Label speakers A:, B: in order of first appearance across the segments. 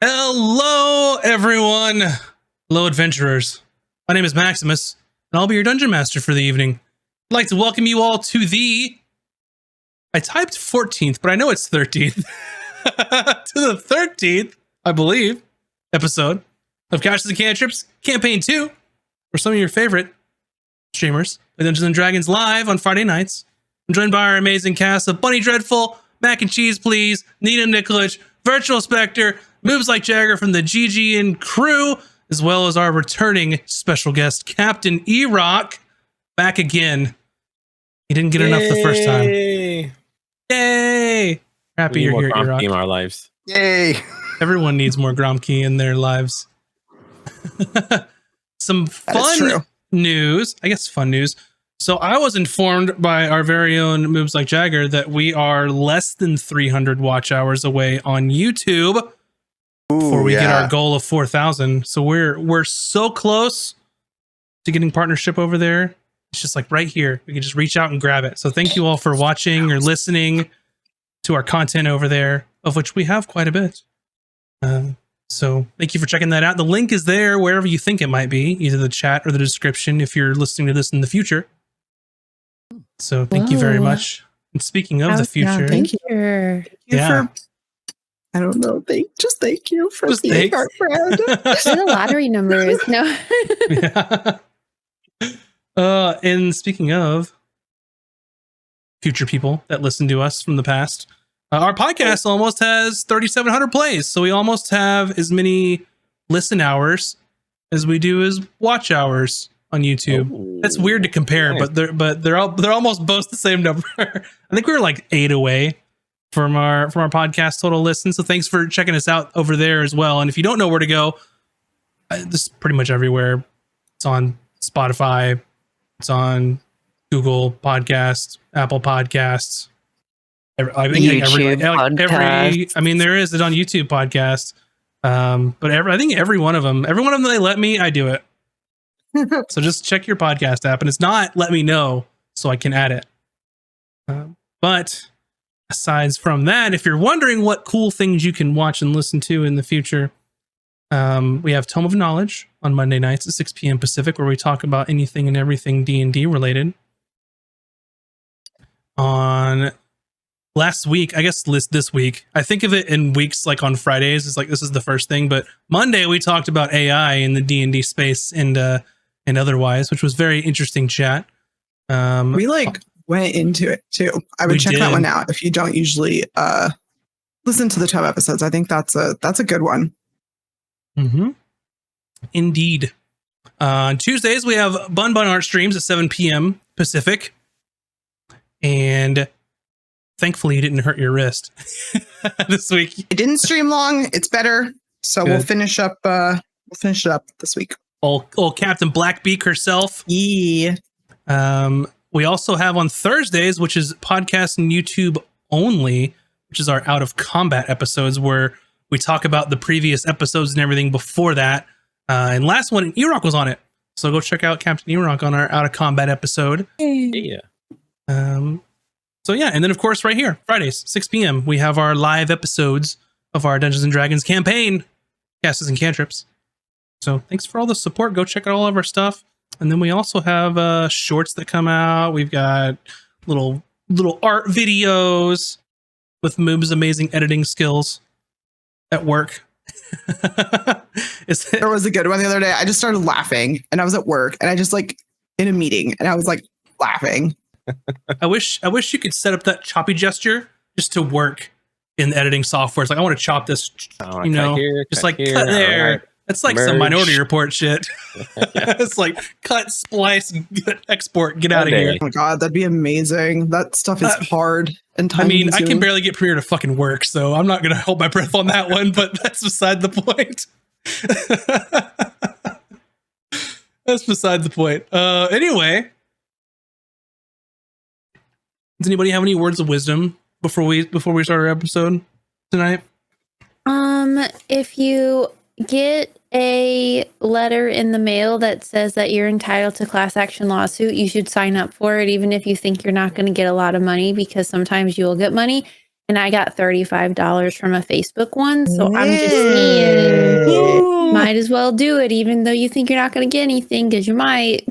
A: Hello, everyone. Hello, adventurers. My name is Maximus, and I'll be your dungeon master for the evening. I'd like to welcome you all to I typed 14th, but I know it's 13th. To the 13th, I believe, episode of Couches and Cantrips, Campaign 2, for some of your favorite streamers, Dungeons and Dragons live on Friday nights. I'm joined by our amazing cast of Bunny Dreadful, Mac and Cheese Please, Nina Nikolic, Virtual Spectre, Moves Like Jagger from the GG and crew, as well as our returning special guest, Captain E-Rock, back again. He didn't get enough the first time. Yay! Happy you're here, E-Rock.
B: In our lives.
C: Yay!
A: Everyone needs more Gromkey in their lives. Some fun news. I guess fun news. So I was informed by our very own Moves Like Jagger that we are less than 300 watch hours away on YouTube before we get our goal of 4,000. So we're so close to getting partnership over there. It's just like right here. We can just reach out and grab it. So thank you all for watching or listening to our content over there, of which we have quite a bit. So thank you for checking that out. The link is there wherever you think it might be, either the chat or the description if you're listening to this in the future. So thank you very much. And speaking of the future,
D: thank you. I don't know. Thank you for being our friend.
E: The lottery numbers. No.
A: Yeah. And speaking of future people that listen to us from the past, our podcast almost has 3,700 plays. So we almost have as many listen hours as we do as watch hours on YouTube. That's weird to compare, nice. but they're almost both the same number. I think we were like 8 away from our podcast total listen. So thanks for checking us out over there as well. And if you don't know where to go, this is pretty much everywhere. It's on Spotify, it's on Google Podcasts, Apple Podcasts. I mean, there is it on YouTube Podcast. But I think every one of them they let me, I do it. So just check your podcast app, and it's not let me know so I can add it. But aside from that, if you're wondering what cool things you can watch and listen to in the future, we have Tome of Knowledge on Monday nights at 6 p.m. Pacific, where we talk about anything and everything D&D related. On last week, I guess this week, I think of it in weeks like on Fridays. It's like this is the first thing, but Monday we talked about AI in the D&D space and otherwise, which was very interesting chat.
D: We went into it too. I would check that one out if you don't usually listen to the top episodes. I think that's a good one.
A: Mm-hmm. Indeed. On Tuesdays we have Bun Art streams at 7 p.m. Pacific, and thankfully you didn't hurt your wrist this week.
D: It didn't stream long. It's better, so good. We'll finish it up this week.
A: Old Captain Blackbeak herself.
D: Yeah.
A: We also have on Thursdays, which is podcast and YouTube only, which is our Out of Combat episodes, where we talk about the previous episodes and everything before that. And last one, E-Rock was on it. So go check out Captain E-Rock on our Out of Combat episode.
B: Yeah.
A: So yeah, and then of course right here, Fridays, 6 p.m., we have our live episodes of our Dungeons and Dragons campaign, Castles and Cantrips. So thanks for all the support. Go check out all of our stuff. And then we also have shorts that come out. We've got little art videos with Moob's amazing editing skills at work.
D: There was a good one the other day. I just started laughing, and I was at work, and I just in a meeting, and I was laughing.
A: I wish you could set up that choppy gesture just to work in the editing software. It's like, I want to chop this,
B: cut there.
A: Right. It's like merge. Some Minority Report shit. It's like cut, splice, export, get out of here.
D: Oh my god, that'd be amazing. That stuff is hard and time consuming.
A: I can barely get Premiere to fucking work, so I'm not going to hold my breath on that one, but that's beside the point. That's beside the point. Anyway, does anybody have any words of wisdom before we start our episode tonight?
E: If you get a letter in the mail that says that you're entitled to class action lawsuit, you should sign up for it, even if you think you're not going to get a lot of money, because sometimes you will get money. and I got $35 from a Facebook one. So I'm just saying, might as well do it, even though you think you're not going to get anything, because you might.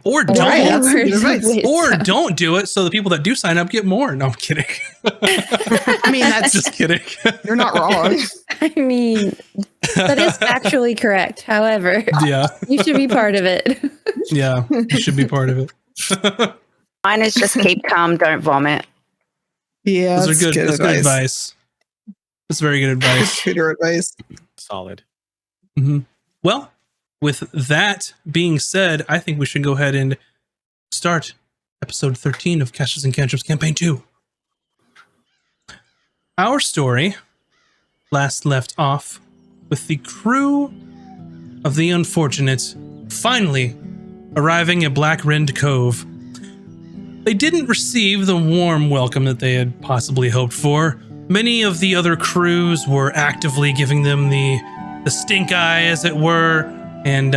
A: Or don't.
D: Right,
A: or don't do it, so the people that do sign up get more. No, I'm kidding.
D: I mean, that's
A: just kidding.
D: You're not wrong.
E: I mean, that is actually correct. However, you should be part of it.
A: Yeah, you should be part of it.
B: Mine is just keep calm, don't vomit.
D: Yeah,
A: those are good. That's good advice. That's very good advice.
D: Tutor advice.
C: Solid.
A: Mm-hmm. Well, with that being said, I think we should go ahead and start episode 13 of Casters and Cantrips Campaign 2. Our story last left off with the crew of the Unfortunate finally arriving at Black Rend Cove. They didn't receive the warm welcome that they had possibly hoped for. Many of the other crews were actively giving them the stink eye, as it were, and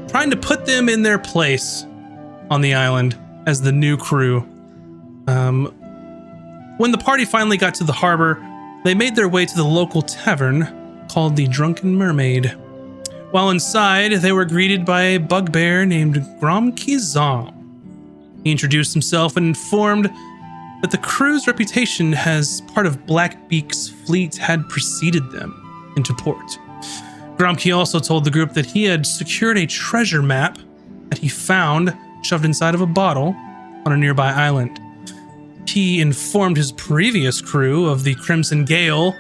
A: trying to put them in their place on the island as the new crew. When the party finally got to the harbor, they made their way to the local tavern called the Drunken Mermaid. While inside, they were greeted by a bugbear named Gromkizam. He introduced himself and informed that the crew's reputation as part of Blackbeak's fleet had preceded them into port. Gromke also told the group that he had secured a treasure map that he found shoved inside of a bottle on a nearby island. He informed his previous crew of the Crimson Gale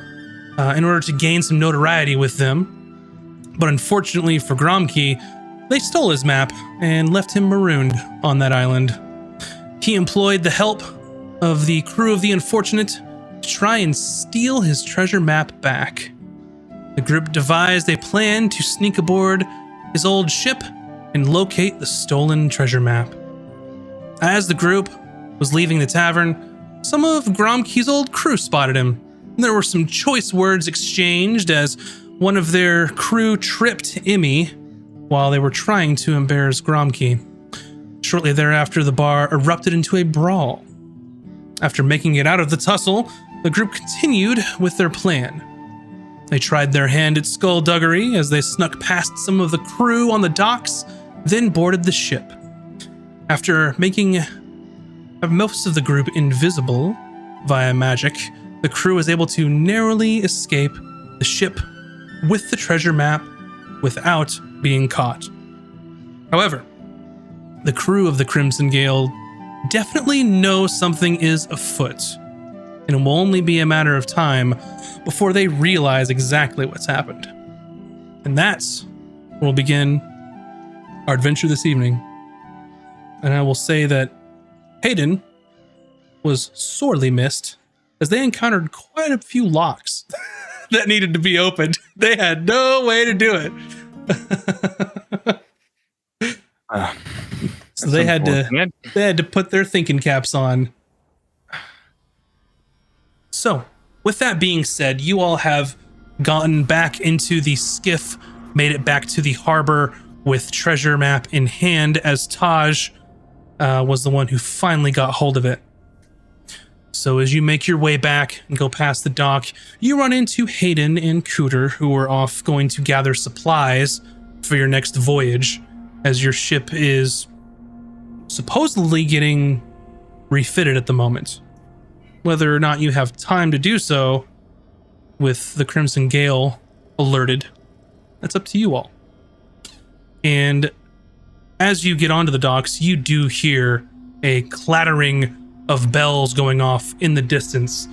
A: in order to gain some notoriety with them. But unfortunately for Gromke, they stole his map and left him marooned on that island. He employed the help of the crew of the Unfortunate to try and steal his treasure map back. The group devised a plan to sneak aboard his old ship and locate the stolen treasure map. As the group was leaving the tavern, some of Gromke's old crew spotted him. There were some choice words exchanged as one of their crew tripped Emmy while they were trying to embarrass Gromke. Shortly thereafter, the bar erupted into a brawl. After making it out of the tussle, the group continued with their plan. They tried their hand at skullduggery as they snuck past some of the crew on the docks, then boarded the ship. After making most of the group invisible via magic, the crew was able to narrowly escape the ship with the treasure map without being caught. However, the crew of the Crimson Gale definitely know something is afoot, and it will only be a matter of time before they realize exactly what's happened. And that's where we'll begin our adventure this evening. And I will say that Hayden was sorely missed as they encountered quite a few locks that needed to be opened. They had no way to do it. So they had to put their thinking caps on. So, with that being said, you all have gotten back into the skiff, made it back to the harbor with treasure map in hand, as Taj was the one who finally got hold of it. So as you make your way back and go past the dock, you run into Hayden and Cooter, who are off going to gather supplies for your next voyage, as your ship is supposedly getting refitted at the moment. Whether or not you have time to do so with the Crimson Gale alerted, that's up to you all. And as you get onto the docks, you do hear a clattering of bells going off in the distance.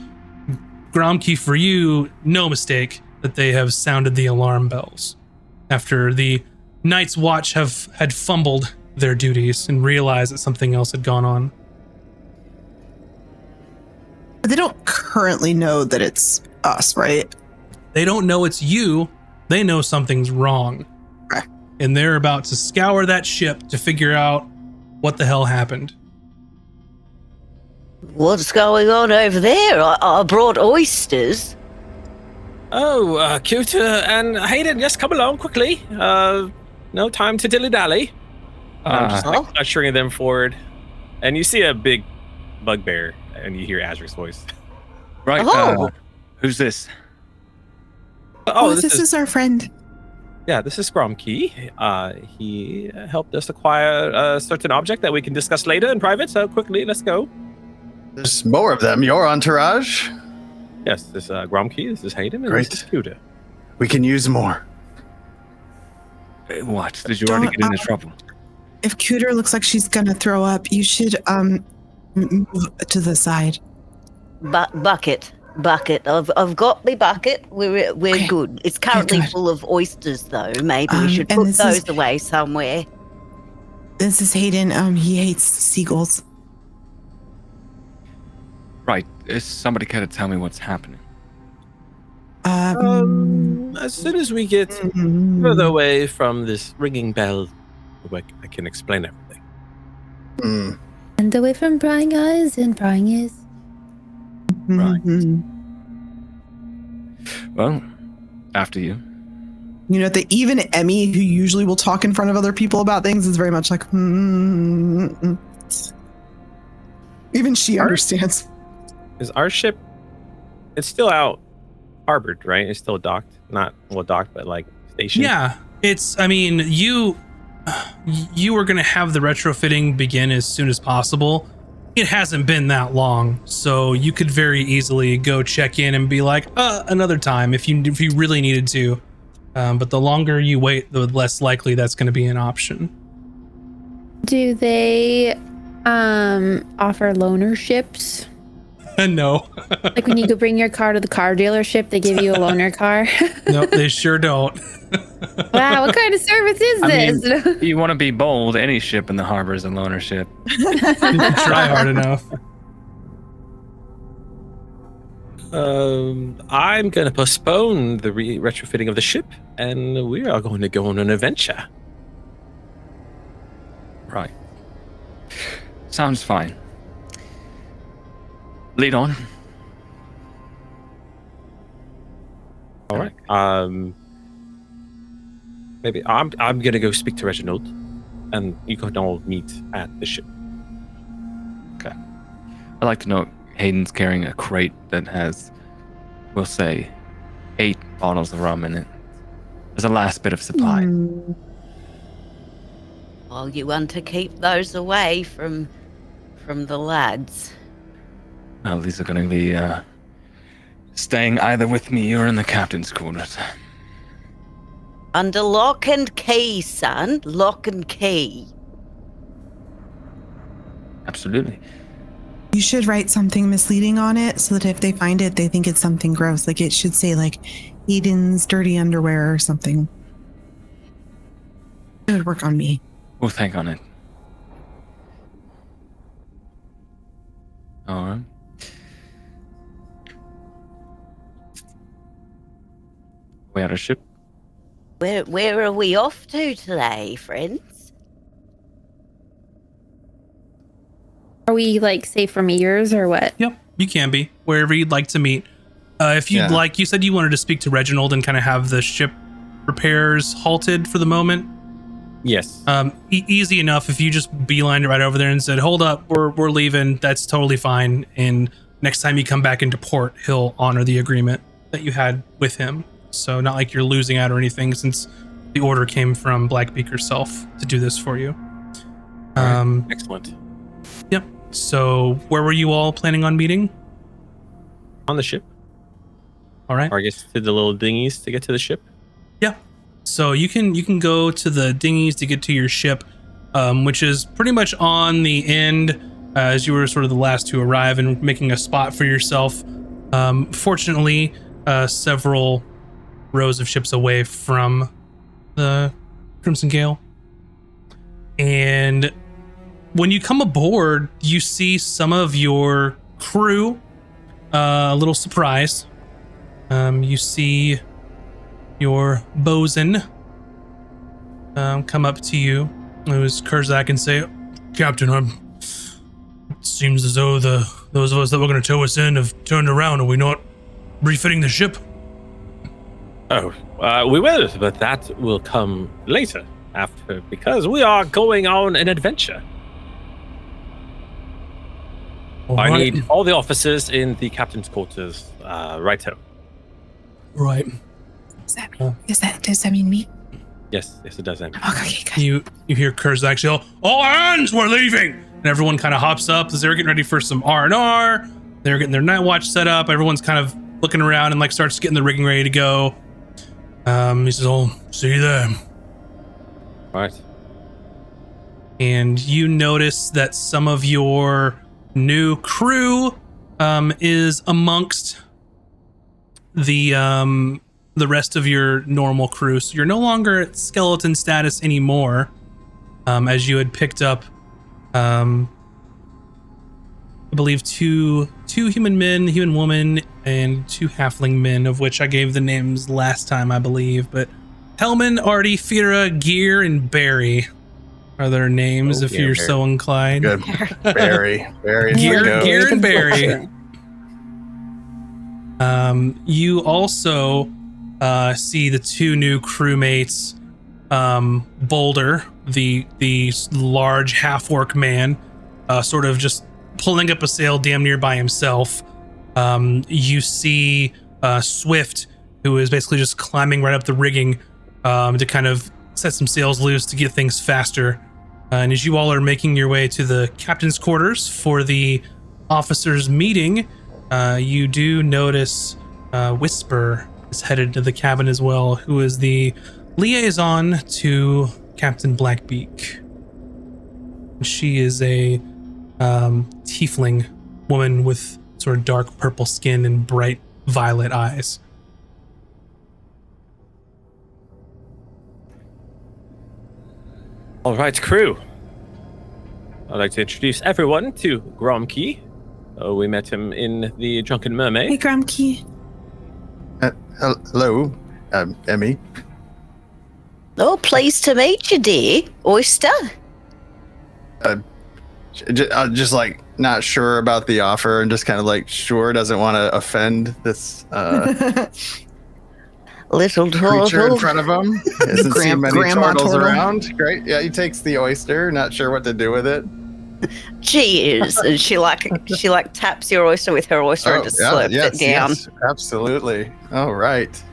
A: Gromke, for you, no mistake that they have sounded the alarm bells after the Night's Watch had fumbled their duties and realized that something else had gone on.
D: But they don't currently know that it's us, right?
A: They don't know it's you. They know something's wrong.
D: Okay.
A: And they're about to scour that ship to figure out what the hell happened.
B: What's going on over there? I brought oysters.
C: Oh, Cooter and Hayden, yes, come along quickly. No time to dilly-dally. I'm just ushering them forward. And you see a big bugbear and you hear Azric's voice.
F: Right.
B: Oh.
F: Who's this?
D: Oh, this is our friend.
C: Yeah, this is Gromkey. He helped us acquire a certain object that we can discuss later in private. So quickly, let's go.
G: There's more of them. Your entourage?
C: Yes, this is Gromkey. This is Hayden. And
G: Great.
C: This is Cuda.
G: We can use more.
F: What? Did you already get into trouble?
D: If Cooter looks like she's gonna throw up, you should move to the side.
B: Bucket. I've got my bucket. We're
D: Okay.
B: good. It's currently
D: good.
B: full of oysters, though. Maybe we should
D: and
B: put
D: this
B: those
D: is-
B: away somewhere.
D: This is Hayden. He hates seagulls.
F: Right. Is somebody care to tell me what's happening?
C: As soon as we get further away from this ringing bell, I can explain everything.
G: Hmm.
E: And away from prying eyes and prying ears.
F: Right.
D: Mhm.
F: Well, after you.
D: You know, even Emmy, who usually will talk in front of other people about things, is very much like, Even she understands.
C: Is our ship? It's still out harbored, right? It's still docked. Not docked, but like stationed.
A: Yeah, it's. I mean, you were gonna have the retrofitting begin as soon as possible. It hasn't been that long, so you could very easily go check in and be like, another time if you really needed to. But the longer you wait, the less likely that's going to be an option.
E: Do they offer loaner ships?
A: No,
E: Like when you go bring your car to the car dealership, they give you a loaner car?
A: no, they sure don't.
E: Wow, what kind of service is
F: I mean,
E: this?
F: you want to be bold. Any ship in the harbor is a loaner ship.
A: You can try hard enough.
C: I'm going to postpone the retrofitting of the ship, and we are going to go on an adventure.
F: Right. Sounds fine. Lead on.
C: All right. Maybe I'm going to go speak to Reginald, and you can all meet at the ship.
F: Okay. I'd like to know Hayden's carrying a crate that has, we'll say, 8 bottles of rum in it. As a last bit of supply.
B: Well, you want to keep those away from the lads.
F: Well, these are going to be staying either with me or in the captain's quarters.
B: Under lock and key, son. Lock and key.
F: Absolutely.
D: You should write something misleading on it so that if they find it, they think it's something gross. Like it should say like Eden's dirty underwear or something. It would work on me.
F: We'll think on it. All right. We had a ship.
B: Where are we off to today, friends?
E: Are we like safe from ears or what?
A: Yep, you can be wherever you'd like to meet. If you'd like, you said you wanted to speak to Reginald and kind of have the ship repairs halted for the moment.
C: Yes.
A: Easy enough if you just beelined it right over there and said, "Hold up, we're leaving." That's totally fine. And next time you come back into port, he'll honor the agreement that you had with him. So not like you're losing out or anything, since the order came from Blackbeak herself to do this for you.
C: Excellent.
A: Yep. So where were you all planning on meeting?
C: On the ship,
A: All right.
C: or I guess to the little dinghies to get to the ship.
A: Yeah. So you can go to the dinghies to get to your ship, which is pretty much on the end, as you were sort of the last to arrive and making a spot for yourself. Fortunately, several rows of ships away from the Crimson Gale. And when you come aboard, you see some of your crew a little surprised. You see your bosun come up to you. It was Kurzak and say, "Captain, it seems as though those of us that were going to tow us in have turned around. Are we not refitting the ship?"
C: Oh, we will, but that will come later, after, because we are going on an adventure. I need all the officers in the captain's quarters, righto.
A: Right.
D: Does that mean me?
C: Yes, it does. Amy.
D: Okay, good.
A: You hear Kurzak yell, "All hands, we're leaving!" And everyone kind of hops up as they're getting ready for some R&R. They're getting their night watch set up. Everyone's kind of looking around and like starts getting the rigging ready to go. He says, "Oh, see you there."
C: All right.
A: And you notice that some of your new crew is amongst the rest of your normal crew. So you're no longer at skeleton status anymore, as you had picked up, I believe two human men, human woman, and 2 halfling men, of which I gave the names last time, I believe. But Hellman, Artie, Fira, Gear, and Barry are their names, if you're so inclined.
G: Good. Barry.
A: Gear and Barry. You also see the 2 new crewmates, Boulder, the large half-orc man, sort of just pulling up a sail damn near by himself. You see Swift, who is basically just climbing right up the rigging to kind of set some sails loose to get things faster. And as you all are making your way to the captain's quarters for the officers' meeting, you do notice Whisper is headed to the cabin as well, who is the liaison to Captain Blackbeak. She is a tiefling woman with sort of dark purple skin and bright violet eyes.
C: All right, crew. I'd like to introduce everyone to Gromkey. We met him in the Drunken Mermaid.
D: Hey, Gromkey.
G: Hello, Emmy.
B: Oh, pleased to meet you, dear. Oyster.
G: Just like not sure about the offer and just kind of like sure doesn't want to offend this
B: Little
G: creature in
B: turtle.
G: front of him. Hasn't seen many
D: Grandma
G: turtles
D: turtle.
G: around. Great. Yeah, he takes the oyster, not sure what to do with it.
B: Cheers. And she taps your oyster with her oyster and just slurps it down.
G: Yes, absolutely. All right.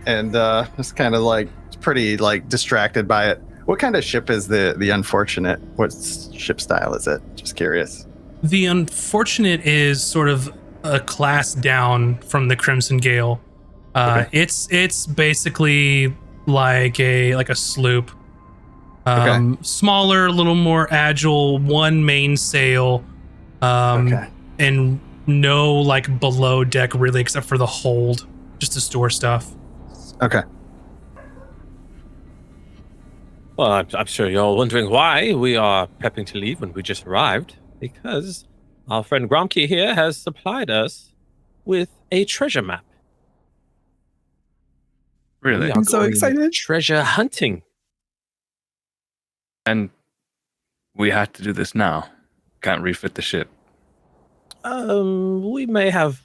G: And just kind of like pretty like distracted by it. What kind of ship is the Unfortunate? What ship style is it? Just curious.
A: The Unfortunate is sort of a class down from the Crimson Gale.
G: Okay.
A: It's basically like a sloop. Smaller, a little more agile, 1 main sail, and no like below deck really, except for the hold, just to store stuff.
G: Okay.
C: Well, I'm sure you're all wondering why we are prepping to leave when we just arrived. Because our friend Gromkey here has supplied us with a treasure map.
F: Really?
C: We are
D: I'm so
C: going
D: excited.
C: Treasure hunting.
F: And we had to do this now. Can't refit the ship.
C: We may have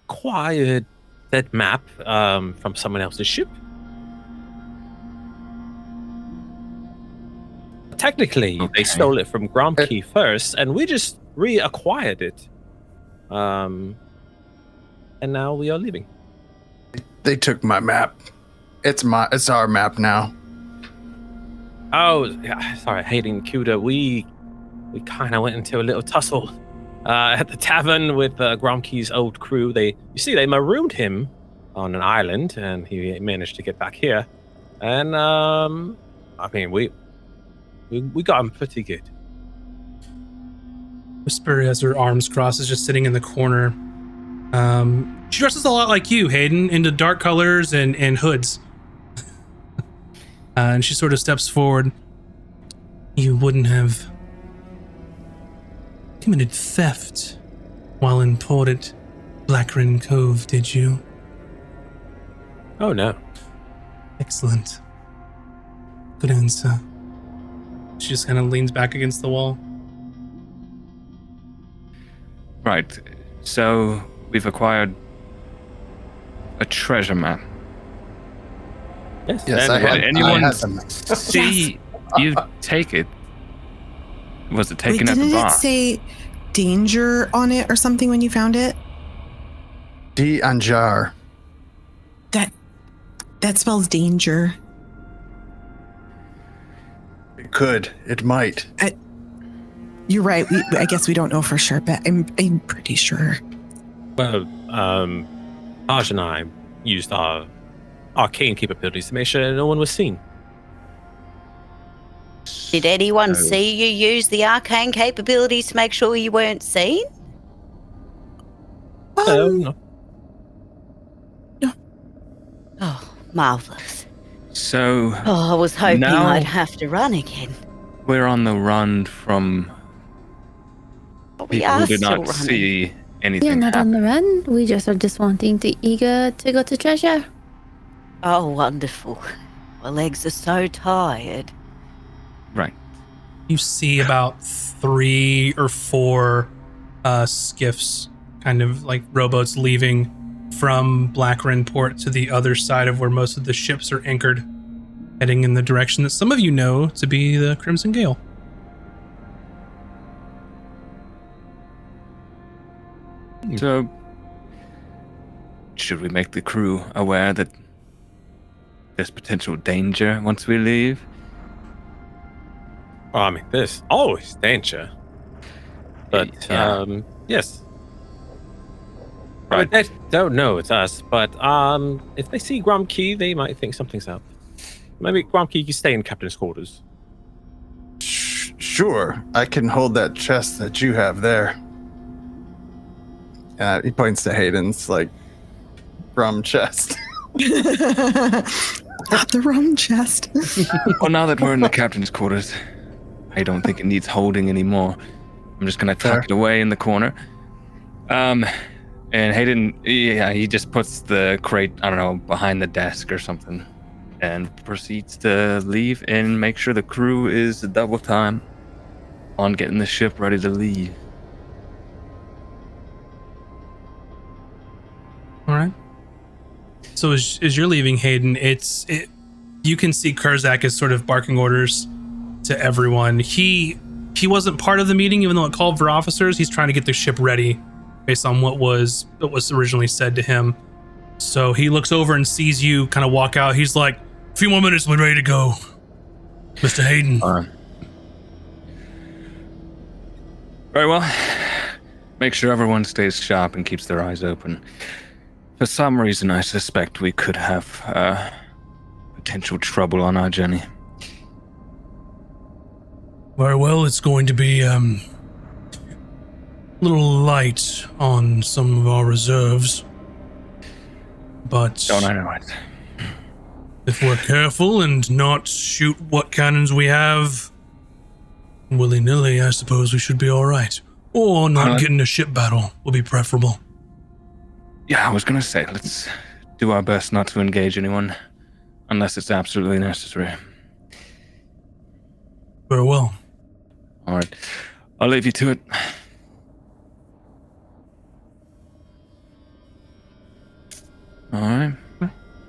C: acquired that map from someone else's ship. Technically, they
F: Okay.
C: stole it from Gromkey first, and we just reacquired it. And now we are leaving.
G: They took my map. It's our map now.
C: Oh, yeah, sorry, Hayden Cuda. We kind of went into a little tussle at the tavern with Gromkey's old crew. They marooned him on an island, and he managed to get back here. And I mean, we got him pretty good.
A: Whisper, as her arms crossed, is just sitting in the corner. She dresses a lot like you, Hayden, into dark colors and hoods. And she sort of steps forward. You wouldn't have committed theft while in port at Blackrin Cove, did you?
C: Oh no.
A: Excellent. Good answer. She just kind of leans back against the wall.
F: Right. So we've acquired a treasure map.
C: Yes,
G: Yes,
C: and
G: I had
F: anyone
G: them.
F: see you take it? Was it taken
H: Wait,
F: at the
H: didn't
F: bar?
H: it say
D: danger on it or something when you found it?
G: D. Anjar.
D: That spells danger.
G: It could. It might.
D: You're right. I guess we don't know for sure, but I'm pretty sure.
C: Well, Taj and I used our arcane capabilities to make sure no one was seen.
B: Did anyone see you use the arcane capabilities to make sure you weren't seen?
C: No.
D: No.
B: Oh, marvellous.
F: So
B: Oh, I was hoping
F: now-
B: I'd have to run again.
F: we're on the run from
B: But we
F: people who
B: are
F: did
B: still
F: not
B: running.
F: see anything
E: You're not on
F: happen.
E: the run. We just are just wanting to eager to go to treasure.
B: Oh, wonderful. My legs are so tired.
F: Right.
A: You see about 3 or 4 skiffs, kind of like rowboats, leaving from Blackren Port to the other side of where most of the ships are anchored, heading in the direction that some of you know to be the Crimson Gale.
F: So, should we make the crew aware that there's potential danger once we leave?
C: Well, I mean, there's always danger. But,
F: Yeah.
C: yes.
F: Right.
C: I mean, they don't know it's us, but if they see Gromkey, they might think something's up. Maybe Gromkey, you stay in captain's quarters.
G: Sure. I can hold that chest that you have there. He points to Hayden's, like, rum chest.
D: Not the rum chest.
F: Well, now that we're in the captain's quarters, I don't think it needs holding anymore. I'm just gonna tuck
G: Fair.
F: it away in the corner. And Hayden, he just puts the crate, I don't know, behind the desk or something, and proceeds to leave and make sure the crew is double time on getting the ship ready to leave.
A: All right. So as you're leaving, Hayden, you can see Kurzak is sort of barking orders to everyone. He wasn't part of the meeting, even though it called for officers. He's trying to get the ship ready based on what was originally said to him. So he looks over and sees you kind of walk out. He's like, "A few more minutes, we're ready to go, Mr. Hayden."
F: Very well. Make sure everyone stays sharp and keeps their eyes open. For some reason, I suspect we could have potential trouble on our journey.
A: Very well, it's going to be a little light on some of our reserves. But
F: Don't I know it?
A: if we're careful and not shoot what cannons we have willy-nilly, I suppose we should be all right. Or not get in a ship battle will be preferable.
F: Yeah, I was gonna say, let's do our best not to engage anyone unless it's absolutely necessary.
A: Very well.
F: All right, I'll leave you to it. All right.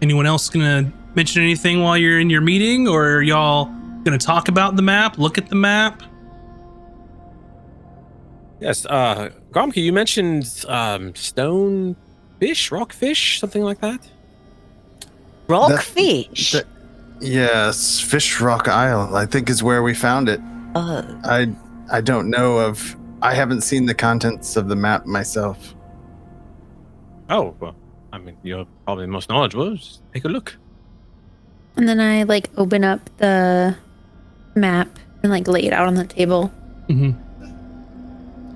A: Anyone else gonna mention anything while you're in your meeting, or are y'all gonna talk about the map, look at the map?
C: Yes, Gromkey, you mentioned stone fish, rockfish, something like that?
B: Rockfish?
G: Yes, Fish Rock Isle, I think, is where we found it.
B: Oh.
G: I don't know of. I haven't seen the contents of the map myself.
C: Oh, well, I mean, you're probably the most knowledgeable. Just take a look.
E: And then I open up the map and lay it out on the table.
A: Mm-hmm.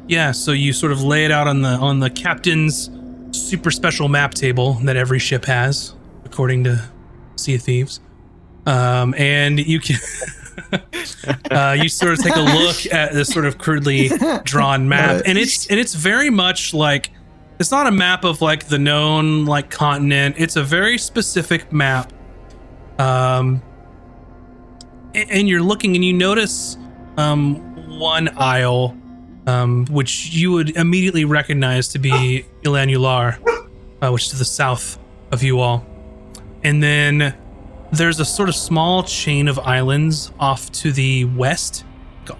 A: Yeah, so you sort of lay it out on the captain's super special map table that every ship has, according to Sea of Thieves. And you can you sort of take a look at this sort of crudely drawn map, and it's very much like, it's not a map of the known continent. It's a very specific map. And you're looking and you notice one isle, which you would immediately recognize to be Ilanular, which is to the south of you all. And then there's a sort of small chain of islands off to the west,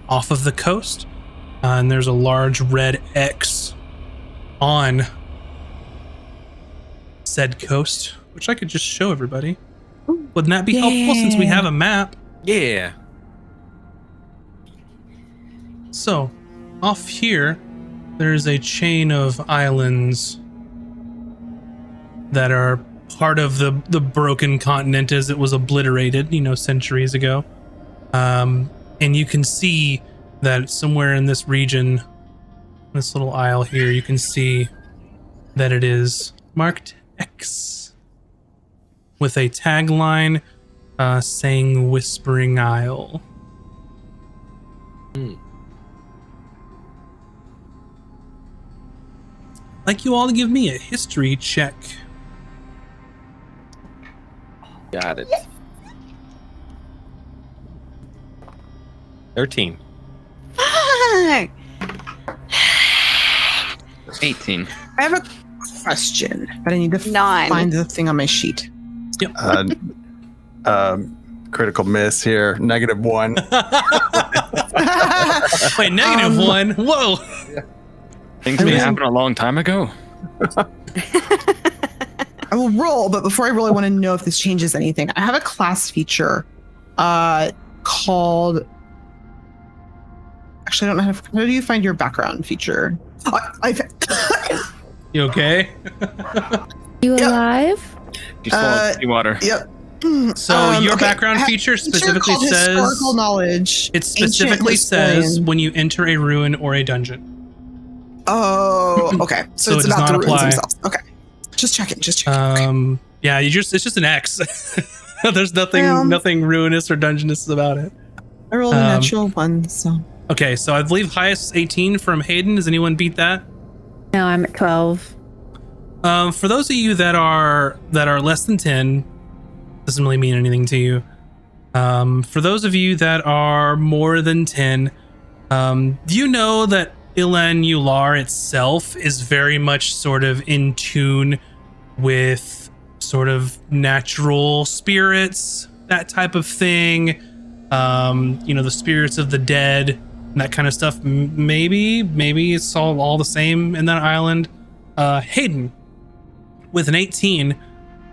A: off of the coast. And there's a large red X on said coast, which I could just show everybody. Wouldn't that be helpful since we have a map?
C: Yeah.
A: So, off here, there's a chain of islands that are part of the broken continent as it was obliterated, centuries ago. And you can see that somewhere in this region, this little isle here, you can see that it is marked X with a tagline saying Whispering Isle. I'd like you all to give me a history check.
C: Got it. 13.
F: 18.
D: I have a question, but I need to
B: 9.
D: find the thing on my sheet.
A: Yep.
G: Critical miss here. -1.
A: Wait, -1? Whoa.
F: Things may happen a long time ago.
D: I will roll, but before I roll, I want to know if this changes anything. I have a class feature called... Actually, I don't know how do you find your background feature?
A: You okay?
E: You alive?
F: You swallowed seawater.
D: Yep.
A: So your
D: okay.
A: background feature specifically
D: called
A: says
D: historical knowledge.
A: it specifically
D: ancient
A: says
D: historian.
A: when you enter a ruin or a dungeon.
D: Oh, okay. So
A: So
D: it's
A: it does
D: about
A: not
D: the ruins
A: apply.
D: themselves. Okay. Just checking. Okay.
A: Yeah, it's just an X. There's nothing
D: Well.
A: nothing ruinous or dungeonous about it.
D: I rolled a natural 1, so.
A: Okay, so I believe highest 18 from Hayden. Does anyone beat that?
E: No, I'm at 12.
A: For those of you that are less than 10, doesn't really mean anything to you. For those of you that are more than 10, do you know that Ilan Ular itself is very much sort of in tune with sort of natural spirits, that type of thing? The spirits of the dead, and that kind of stuff. Maybe it's all the same in that island. Hayden, with an 18,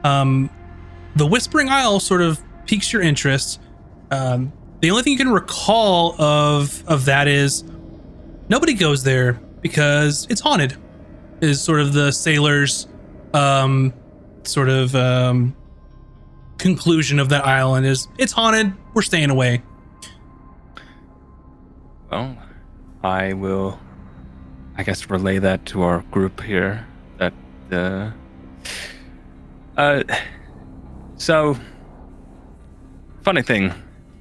A: the Whispering Isle sort of piques your interest. The only thing you can recall of that is nobody goes there because it's haunted. Is sort of the sailors' conclusion of that island is it's haunted. We're staying away.
F: Well, I will, I guess, relay that to our group here. So, funny thing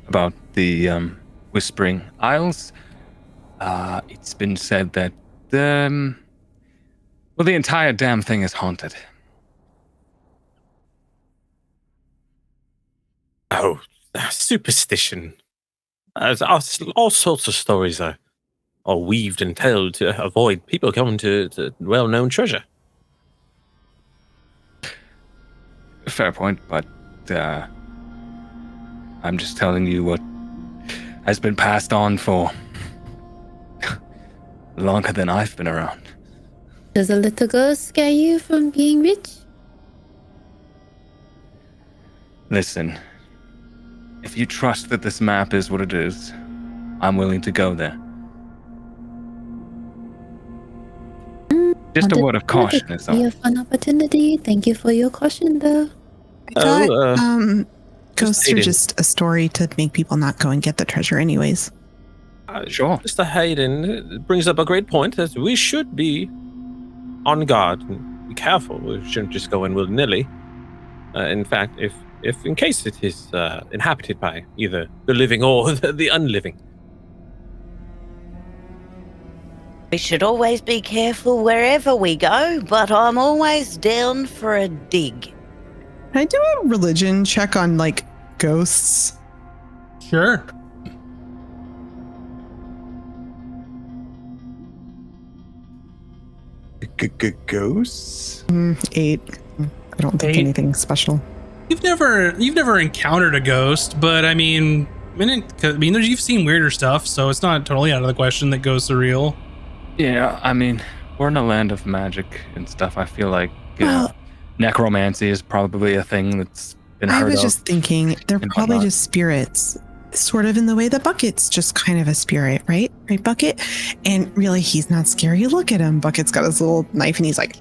F: about the Whispering Isles, it's been said that the entire damn thing is haunted.
C: Oh, superstition. All sorts of stories are weaved and told to avoid people coming to well-known treasure.
F: Fair point, but I'm just telling you what has been passed on for longer than I've been around.
E: Does a little girl scare you from being rich?
F: Listen, if you trust that this map is what it is, I'm willing to go there. Just a word of caution is all.
E: Be a fun opportunity. Thank you for your caution, though.
D: I thought ghosts are
C: Hayden.
D: just a story to make people not go and get the treasure anyways.
F: Sure.
C: Mr. Hayden brings up a great point that we should be on guard and be careful. We shouldn't just go in willy-nilly. In fact, if in case it is inhabited by either the living or the unliving.
B: We should always be careful wherever we go, but I'm always down for a dig.
D: Can I do a religion check on, like, ghosts?
A: Sure.
G: Ghosts?
D: 8. I don't think
A: 8?
D: anything special.
A: You've never encountered a ghost, but I mean, You've seen weirder stuff, so it's not totally out of the question that ghosts are real.
F: Yeah, I mean, we're in a land of magic and stuff. I feel like necromancy is probably a thing that's been heard of.
D: I was just thinking they're
F: and
D: probably
F: whatnot.
D: just spirits, sort of in the way the Bucket's just kind of a spirit, right? Right, Bucket? And really, he's not scary. Look at him. Bucket's got his little knife and he's like...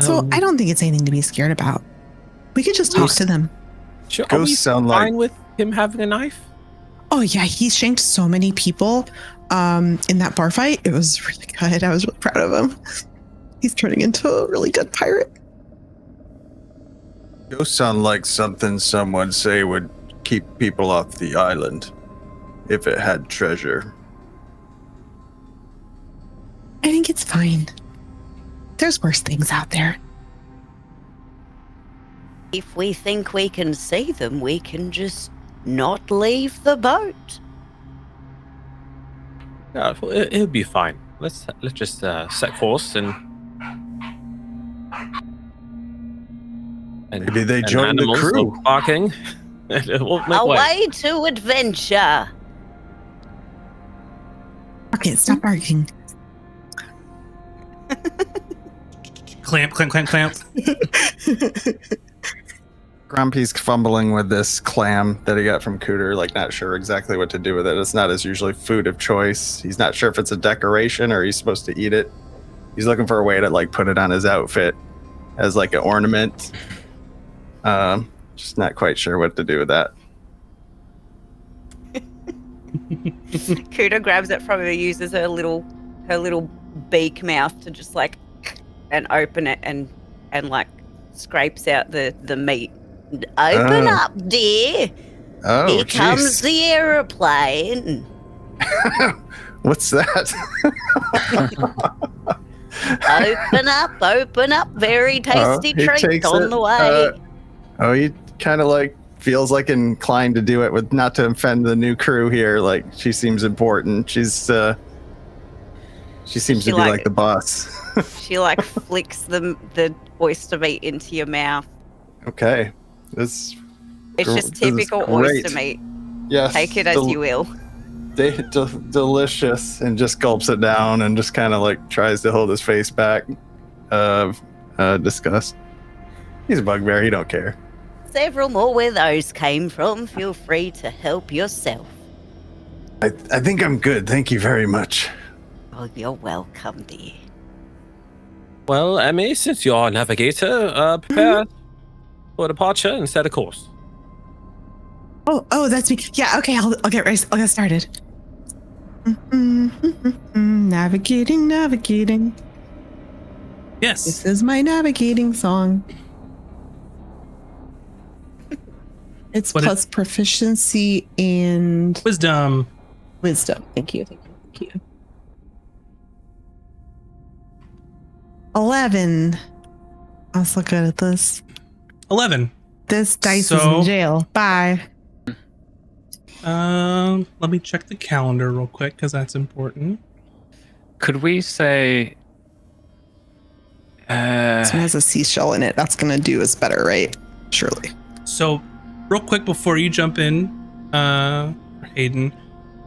D: So I don't think it's anything to be scared about. We could just talk to them.
C: Sure. Are we
G: Ghosts sound
C: fine
G: like-
C: with him having a knife?
D: Oh yeah, he shanked so many people in that bar fight. It was really good. I was really proud of him. He's turning into a really good pirate.
G: Ghosts sound like something someone say would keep people off the island if it had treasure.
D: I think it's fine. There's worse things out there.
B: If we think we can see them, we can just not leave the boat.
C: Yeah, well, it'll be fine. Let's just set course and
G: Maybe they joined the
C: animals
G: crew.
C: will barking. We'll make way.
B: Away to adventure.
D: Okay, stop barking.
A: Clamp.
G: Grumpy's fumbling with this clam that he got from Cooter, like not sure exactly what to do with it. It's not his usually food of choice. He's not sure if it's a decoration or he's supposed to eat it. He's looking for a way to like put it on his outfit as like an ornament. Just not quite sure what to do with that.
B: Kuda grabs it from her, uses her little beak mouth to just like and open it and like scrapes out the meat. Open up, dear.
G: Oh,
B: Here comes
G: jeez.
B: the aeroplane.
G: What's that?
B: Open up. Very tasty
G: he
B: treat
G: takes
B: on
G: it,
B: the way.
G: He kind of like feels like inclined to do it with not to offend the new crew here. Like she seems important. She seems to be like the boss.
B: She like flicks the oyster meat into your mouth.
G: Okay. This
B: It's just
G: this is
B: typical
G: great.
B: oyster meat.
G: Yes.
B: Take it as you will.
G: Delicious, and just gulps it down and just kind of like tries to hold his face back of disgust. He's a bugbear. He don't care.
B: Several more where those came from. Feel free to help yourself.
G: I think I'm good. Thank you very much.
B: Oh, you're welcome, dear.
C: Well, Emmy, since you're our navigator, prepare for departure and set a course.
D: Oh, that's me. Yeah, okay, I'll get right. I'll get started. Navigating.
A: Yes.
D: This is my navigating song. It's
A: What
D: plus proficiency and
A: Wisdom.
D: wisdom. Thank you. 11. I'm so good at this.
A: 11.
D: This dice is
A: So-
D: in jail. Bye.
A: Let me check the calendar real quick because that's important.
F: Could we say?
D: This one has a seashell in it. That's gonna do us better, right? Surely.
A: So, real quick before you jump in, Hayden,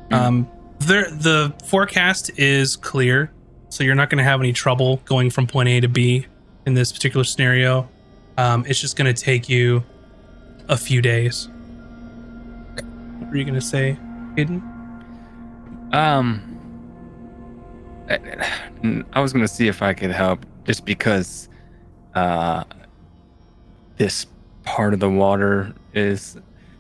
A: the forecast is clear, so you're not going to have any trouble going from point A to B in this particular scenario. It's just going to take you a few days. What were you going to say, Hayden?
F: I was gonna see if I could help, just because this part of the water is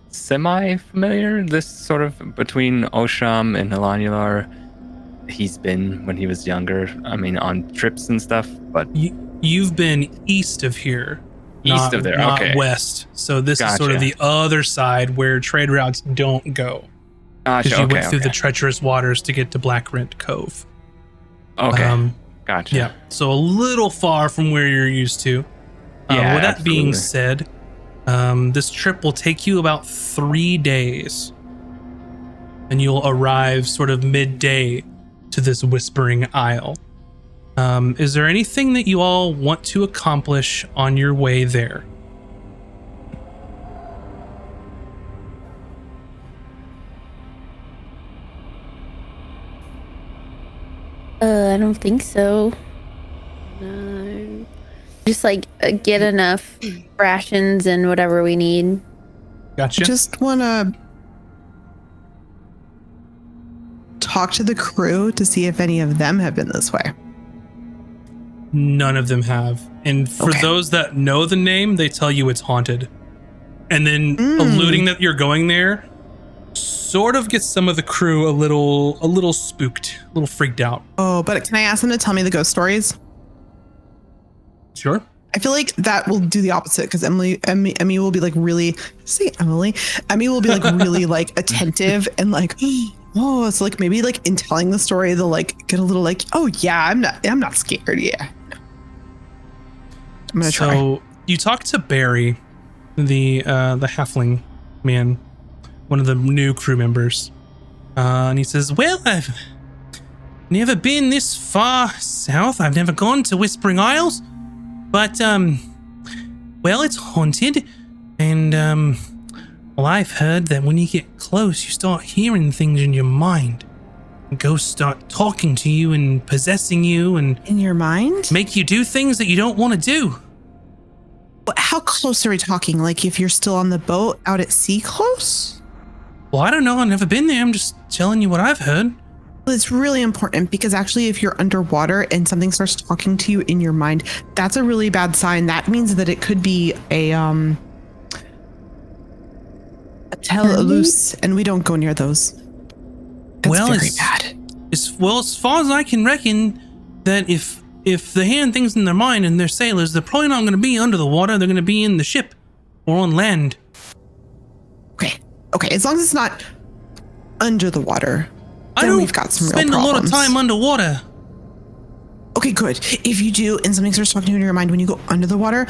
F: semi-familiar. This sort of between Osham and Elanular. He's been when he was younger. I mean, on trips and stuff. But
A: You've been east of here.
F: East of there,
A: not
F: okay.
A: west. So this is sort of
F: Gotcha.
A: the other side where trade routes don't go.
F: gotcha.
A: Because you
F: Okay,
A: went through
F: okay.
A: the treacherous waters to get to Black Rent Cove.
F: Okay, gotcha.
A: Yeah, so a little far from where you're used to.
F: Yeah,
A: with that being
F: absolutely.
A: said, this trip will take you about 3 days. And you'll arrive sort of midday to this Whispering Isle. Is there anything that you all want to accomplish on your way there?
E: I don't think so.
B: No.
E: Just like get enough rations and whatever we need.
A: Gotcha.
D: Just want to talk to the crew to see if any of them have been this way.
A: None of them have. And for
D: Okay.
A: those that know the name, they tell you it's haunted. And then alluding that you're going there sort of gets some of the crew a little spooked, a little freaked out.
D: Oh, but can I ask them to tell me the ghost stories?
A: Sure.
D: I feel like that will do the opposite because Emmy will be like really, say Emmy will be like really like attentive and like, oh, it's like maybe like in telling the story, they'll like get a little like, oh yeah, I'm not scared. Yeah. I'm gonna try.
A: So you talk to Barry, the halfling man, one of the new crew members, and he says, "Well, I've never been this far south. I've never gone to Whispering Isles, but well, it's haunted, and well, I've heard that when you get close, you start hearing things in your mind. Ghosts start talking to you and possessing you, and
D: In your mind?
A: make you do things that you don't want to do."
D: How close are we talking? Like if you're still on the boat out at sea close?
A: Well, I don't know. I've never been there. I'm just telling you what I've heard.
D: Well, it's really important because actually if you're underwater and something starts talking to you in your mind, that's a really bad sign. That means that it could be a loose, and we don't go near those. That's
A: Well,
D: very
A: it's-
D: bad.
A: As far as I can reckon, that if they're hearing things in their mind and they're sailors, they're probably not going to be under the water. They're going to be in the ship or on land.
D: Okay, as long as it's not under the water,
A: I
D: then
A: don't
D: we've got some real
A: spend a lot of
D: problems.
A: time underwater.
D: Okay, good. If you do, and something starts talking to you in your mind when you go under the water,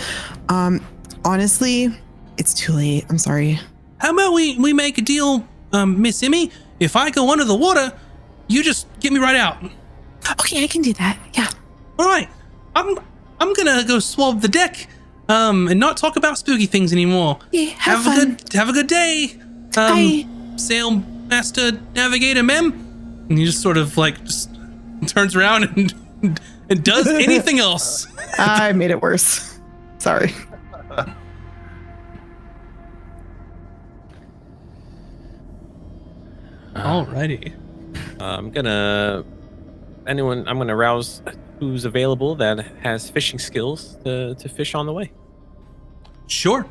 D: honestly, it's too late. I'm sorry.
A: How about we make a deal, Miss Emmy? If I go under the water, you just get me right out.
D: Okay, I can do that. Yeah.
A: All right, I'm gonna go swab the deck, and not talk about spooky things anymore.
D: Yeah, have fun.
A: a good day.
D: Bye.
A: Sail Master Navigator Mem. And he just sort of like just turns around and does anything else.
D: I made it worse. Sorry.
A: Alrighty.
C: I'm gonna rouse who's available that has fishing skills to fish on the way.
A: Sure.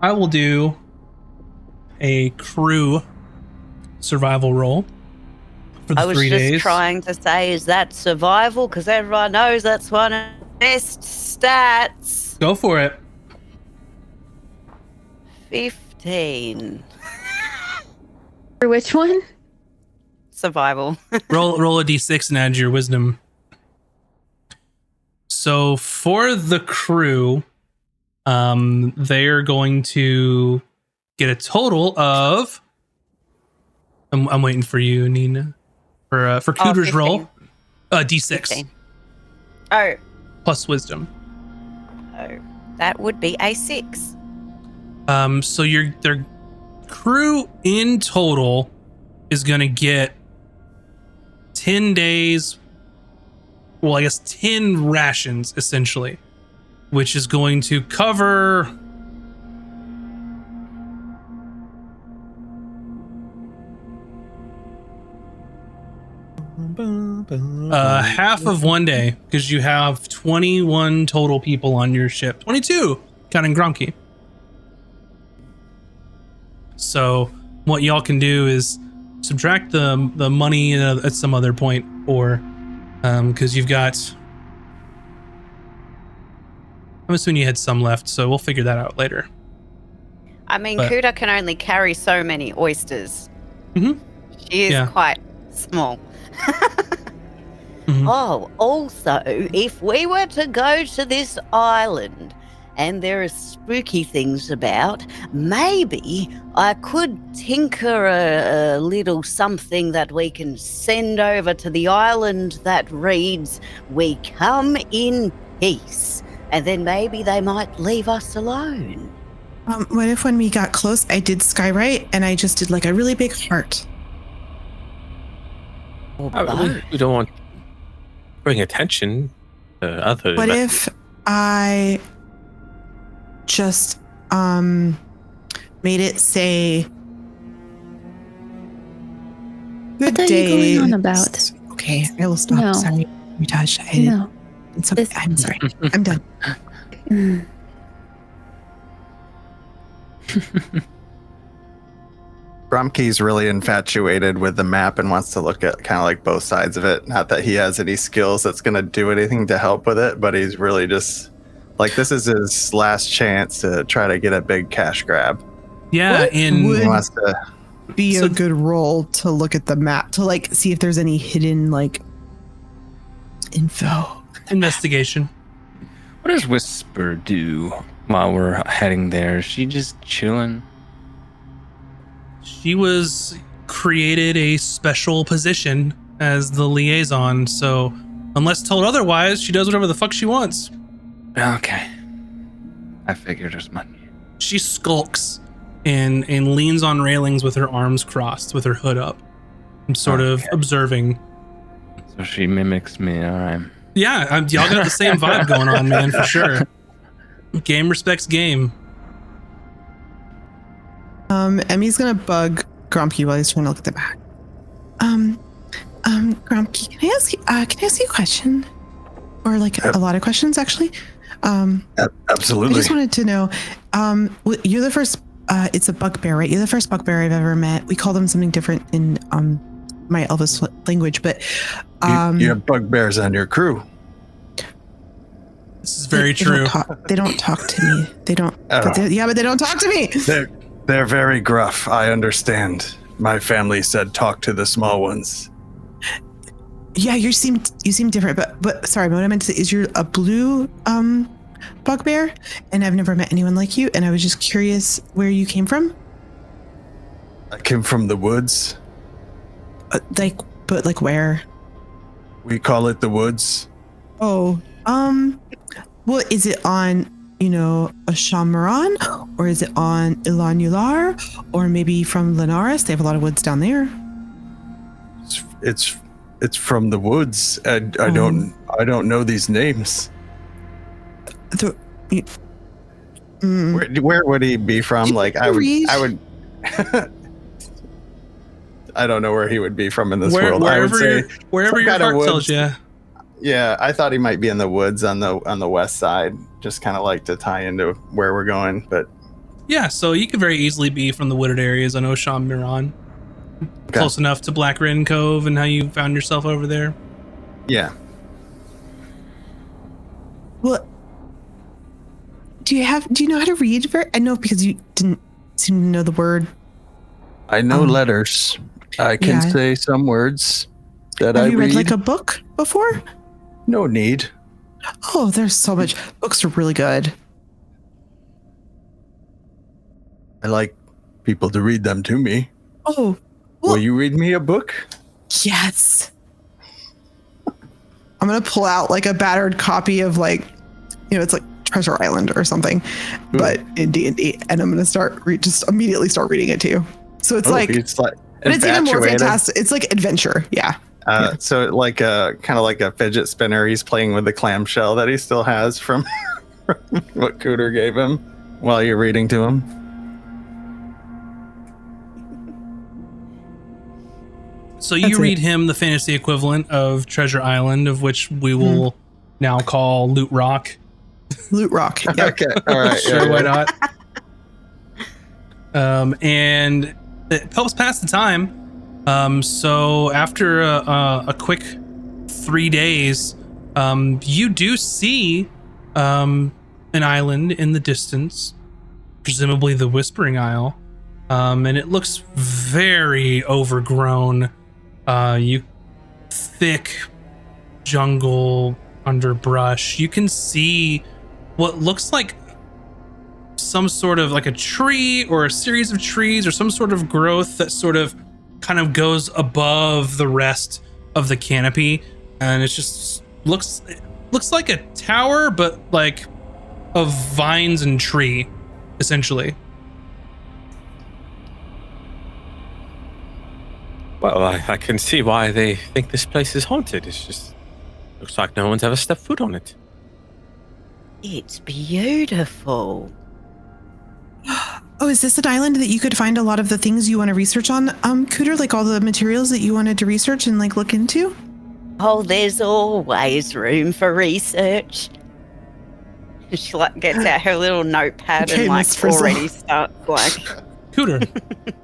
A: I will do a crew survival roll for the
B: I was
A: 3
B: just
A: days.
B: trying to say, is that survival? Because everyone knows that's one of the best stats.
A: Go for it.
B: 15.
E: For which one?
B: Survival.
A: Roll a d6 and add your wisdom. So for the crew, they are going to get a total of. I'm waiting for you, Nina, for Cooter's
B: 15.
A: roll. D6
B: 15. Oh,
A: plus wisdom.
B: that would be a 6.
A: So their crew in total is going to get 10 days. Well, I guess 10 rations essentially, which is going to cover half of one day, because you have 21 total people on your ship. 22 counting Gromke. So what y'all can do is subtract the money at some other point, or because you've got, I'm assuming you had some left, so we'll figure that out later.
B: I mean,
A: But-
B: Kuda can only carry so many oysters.
A: Mhm.
B: She is
A: Yeah.
B: quite small.
A: Mhm.
B: Oh, also, if we were to go to this island and there are spooky things about, maybe I could tinker a little something that we can send over to the island that reads, "We come in peace." And then maybe they might leave us alone.
D: What if when we got close, I did skywrite and I just did like a really big heart?
B: Or
C: I mean,
B: both.
C: we don't want to bring attention to other.
D: What if I just made it say good
E: What are
D: day?
E: you going on about?
D: Okay, I will stop.
E: No.
D: Sorry, Ritash.
E: No.
D: It's okay.
E: This-
D: I'm sorry. I'm done.
E: Mm.
G: Gromkey's really infatuated with the map and wants to look at kind of like both sides of it. Not that he has any skills that's going to do anything to help with it, but he's really just like, this is his last chance to try to get a big cash grab.
A: Yeah,
D: What
A: in
D: would-
G: He wants to.
D: Be
A: So-
D: a good role to look at the map to like see if there's any hidden like info.
A: investigation.
F: What does Whisper do while we're heading there? Is she just chilling?
A: She was created a special position as the liaison, so unless told otherwise, she does whatever the fuck she wants.
F: Okay. I figured as much.
A: She skulks and leans on railings with her arms crossed, with her hood up, and sort of observing.
F: So she mimics me, alright.
A: Yeah, y'all got the same vibe going on, man, for sure. Game respects game.
D: Emmy's gonna bug Grumpy while he's trying to look at the map. Grumpy, can I ask you a question? Or like a lot of questions actually? I
G: Absolutely.
D: just wanted to know, you're the first, it's a bugbear, right? You're the first bugbear I've ever met. We call them something different in my Elvis language, but
G: you have bugbears on your crew.
A: This is very
D: they
A: true.
D: They don't talk to me. They don't.
G: Oh.
D: But they don't talk to me.
G: They're very gruff. I understand. My family said talk to the small ones.
D: Yeah, you seem different. But sorry, what I meant to say is you're a blue bugbear, and I've never met anyone like you. And I was just curious where you came from.
G: I came from the woods.
D: But where?
G: We call it the woods.
D: Oh, well, is it on, a Shamaran, or is it on Ilanular, or maybe from Linares? They have a lot of woods down there.
G: It's from the woods. I don't know these names. Where would he be from? Like I would. I don't know where he would be from in this world. I would say
A: Wherever
G: some
A: your
G: kind of
A: heart tells
G: woods.
A: you.
G: Yeah, I thought he might be in the woods on the west side, just kind of like to tie into where we're going. But
A: Yeah, so you could very easily be from the wooded areas on Osham Miran.
G: Okay.
A: Close enough to Black Ridden Cove and how you found yourself over there.
G: yeah,
D: Well, do you know how to read? I know because you didn't seem to know the word.
G: I know letters. I can
D: yeah.
G: say some words that
D: Have
G: I
D: you read
G: read.
D: like a book before?
G: No need.
D: Oh, there's so much. Books are really good.
G: I like people to read them to me.
D: Oh,
G: Will
D: well,
G: you read me a book?
D: yes. I'm gonna pull out like a battered copy of it's like Treasure Island or something, but in D&D, and I'm gonna just immediately start reading it to you. So it's
G: But it's
D: even more
G: infatuated.
D: fantastic. It's like adventure. Yeah.
G: So like kind of like a fidget spinner. He's playing with the clamshell that he still has from what Cooter gave him while you're reading to him.
A: So you
D: That's
A: read him the fantasy equivalent of Treasure Island, of which we will now call Loot Rock.
D: Loot Rock. Yeah.
G: Okay, all right.
A: Sure,
G: yeah,
A: why
G: yeah.
A: not? And it helps pass the time. So after a quick 3 days, you do see an island in the distance, presumably the Whispering Isle, and it looks very overgrown. Thick jungle, underbrush. You can see what looks like some sort of like a tree or a series of trees or some sort of growth that sort of kind of goes above the rest of the canopy, and it just looks like a tower, but like of vines and tree, essentially.
C: Well, I can see why they think this place is haunted. It's just looks like no one's ever stepped foot on it.
B: It's beautiful.
D: Oh, is this an island that you could find a lot of the things you want to research on, Cooter? Like all the materials that you wanted to research and like look into?
B: Oh, there's always room for research. She like gets out her little notepad
D: Okay,
B: and like
D: Miss Frizzle.
B: already starts like.
A: Cooter,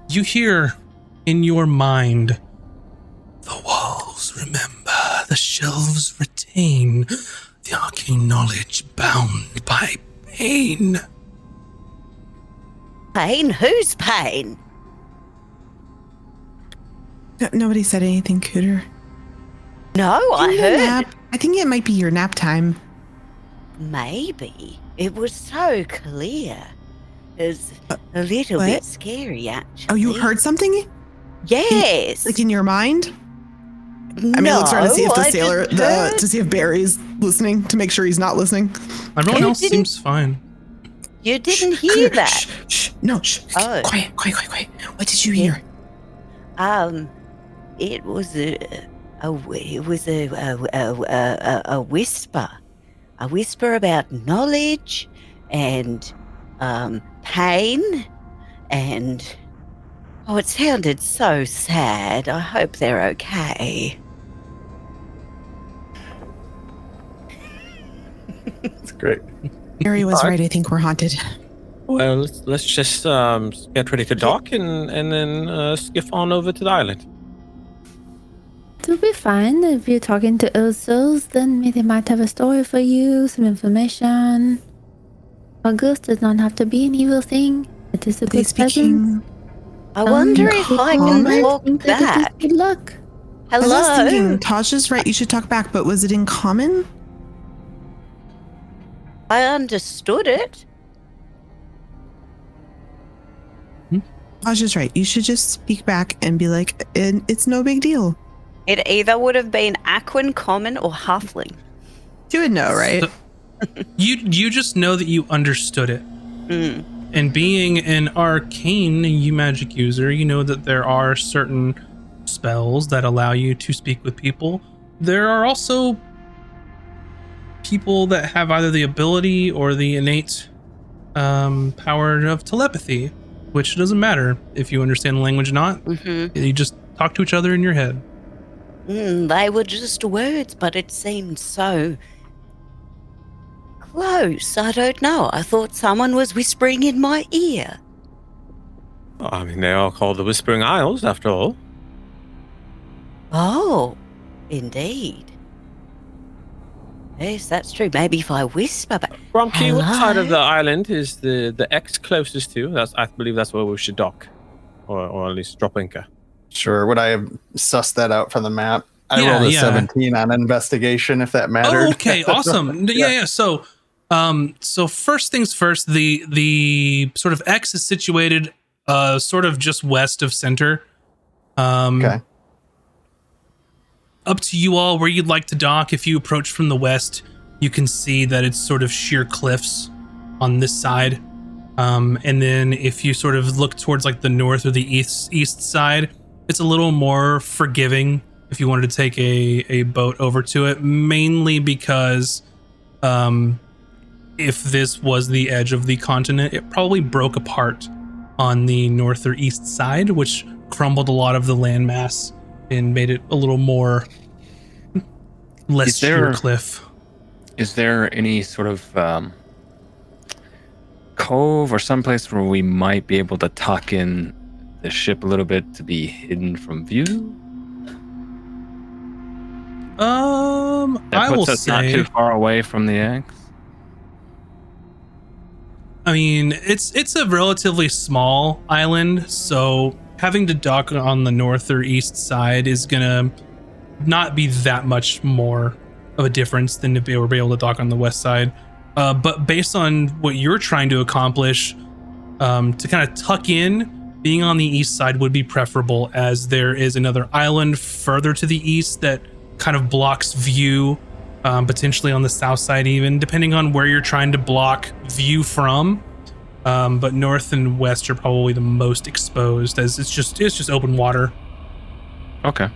A: you hear in your mind, the walls remember, the shelves retain the arcane knowledge bound by pain.
B: Pain? Whose pain?
D: Nobody said anything, Cooter.
B: No, I
D: Need a
B: heard.
D: nap? I think it might be your nap time.
B: Maybe. It was so clear. It's a little
D: what?
B: bit scary, actually.
D: Oh, you heard something?
B: Yes.
D: Like in your mind? I mean,
B: no,
D: let's try to see if the
B: I
D: sailor,
B: just heard-
D: to see if Barry's listening, to make sure he's not listening.
A: Everyone
B: You
A: else
B: didn't-
A: seems fine.
B: You didn't
D: Shh,
B: hear
D: Cooter,
B: that.
D: Shh, shh, no, shh.
B: Oh.
D: Quiet. What did you hear?
B: It was a whisper. A whisper about knowledge and pain and it sounded so sad. I hope they're okay.
G: It's great.
D: Barry was right. I think we're haunted.
C: Well, let's just get ready to dock and then skiff on over to the island.
E: It'll be fine if you're talking to old souls. Then maybe they might have a story for you, some information. A ghost does not have to be an evil thing. It is a
D: They
E: good presence.
D: speaking.
B: I wonder if I can
D: common?
B: talk
E: Think that it is
B: back.
E: Good luck.
D: I was
B: Hello?
D: thinking, Tasha's right. You should talk back, but was it in common?
B: I understood it.
D: Tasha's right. You should just speak back and be like, it's no big deal.
B: It either would have been Aquan, Common, or Halfling.
D: You would know, right?
A: So- you just know that you understood it.
B: Mm.
A: And being an arcane magic user, you know that there are certain spells that allow you to speak with people. There are also people that have either the ability or the innate power of telepathy, which doesn't matter if you understand the language or not.
B: Mm-hmm.
A: You just talk to each other in your head.
B: They were just words, but it seemed so close. I don't know. I thought someone was whispering in my ear.
C: Well, I mean, they are called the Whispering Isles, after all.
B: Oh, indeed. Yes, that's true. Maybe if I whisper back.
C: Bromkey, what side of the
B: Hello?
C: island is the X closest to? I believe that's where we should dock, or at least drop anchor.
G: Sure. Would I have sussed that out from the map? I
A: Yeah,
G: rolled a
A: yeah.
G: 17 on investigation, if that mattered.
A: Oh, okay, awesome. Yeah. So, so first things first, the sort of X is situated, sort of just west of center.
G: Okay.
A: Up to you all where you'd like to dock. If you approach from the west, you can see that it's sort of sheer cliffs on this side. And then if you sort of look towards like the north or the east side, it's a little more forgiving if you wanted to take a boat over to it, mainly because if this was the edge of the continent, it probably broke apart on the north or east side, which crumbled a lot of the landmass and made it a little more less
F: Is there-
A: sheer cliff.
F: Is there any sort of cove or someplace where we might be able to tuck in the ship a little bit to be hidden from view? That
A: I will
F: puts us not
A: say,
F: too far away from the X.
A: I mean, it's a relatively small island, so having to dock on the north or east side is gonna not be that much more of a difference than if we were able to dock on the west side. But based on what you're trying to accomplish, to kind of tuck in, being on the east side would be preferable, as there is another island further to the east that kind of blocks view, potentially on the south side even, depending on where you're trying to block view from. but north and west are probably the most exposed, as it's just open water.
F: Okay.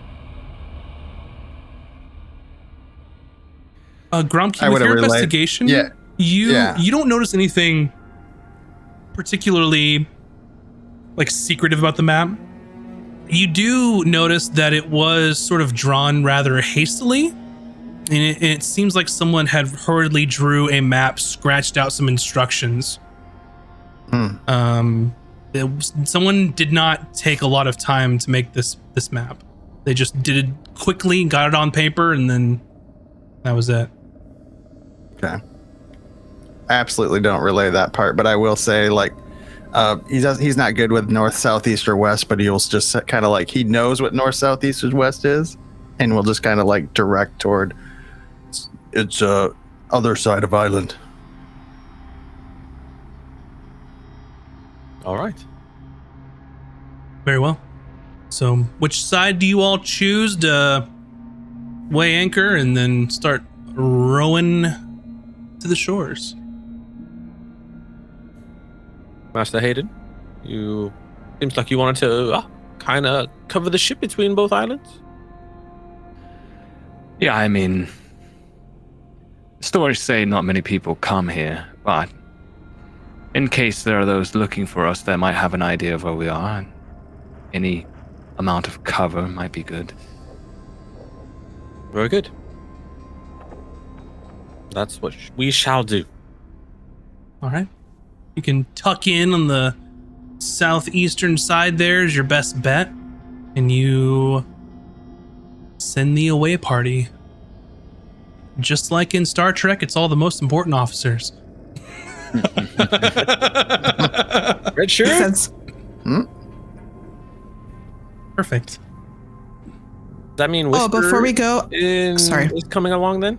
A: Gromke,
G: I
A: with your
G: would've relayed-
A: investigation,
G: Yeah.
A: you don't notice anything particularly like secretive about the map. You do notice that it was sort of drawn rather hastily, and it seems like someone had hurriedly drew a map, scratched out some instructions. Someone did not take a lot of time to make this map. They just did it quickly, got it on paper, and then that was it.
G: Okay. I absolutely don't relay that part, but I will say, like, he's not good with north, south, east, or west, but he'll just kind of like, he knows what north, south, east, or west is, and will just kind of like direct toward it's other side of island.
C: All right.
A: Very well. So, which side do you all choose to weigh anchor and then start rowing to the shores?
C: Master Hayden, you seems like you wanted to kind of cover the ship between both islands.
F: Yeah, I mean, stories say not many people come here, but in case there are those looking for us that might have an idea of where we are, any amount of cover might be good.
C: Very good. That's what we shall do.
A: All right. You can tuck in on the southeastern side there is your best bet. And you send the away party. Just like in Star Trek, it's all the most important officers.
C: Red shirt?
D: Makes sense.
A: Perfect.
C: Does that mean Whisper
D: Before we go, sorry.
C: is coming along then?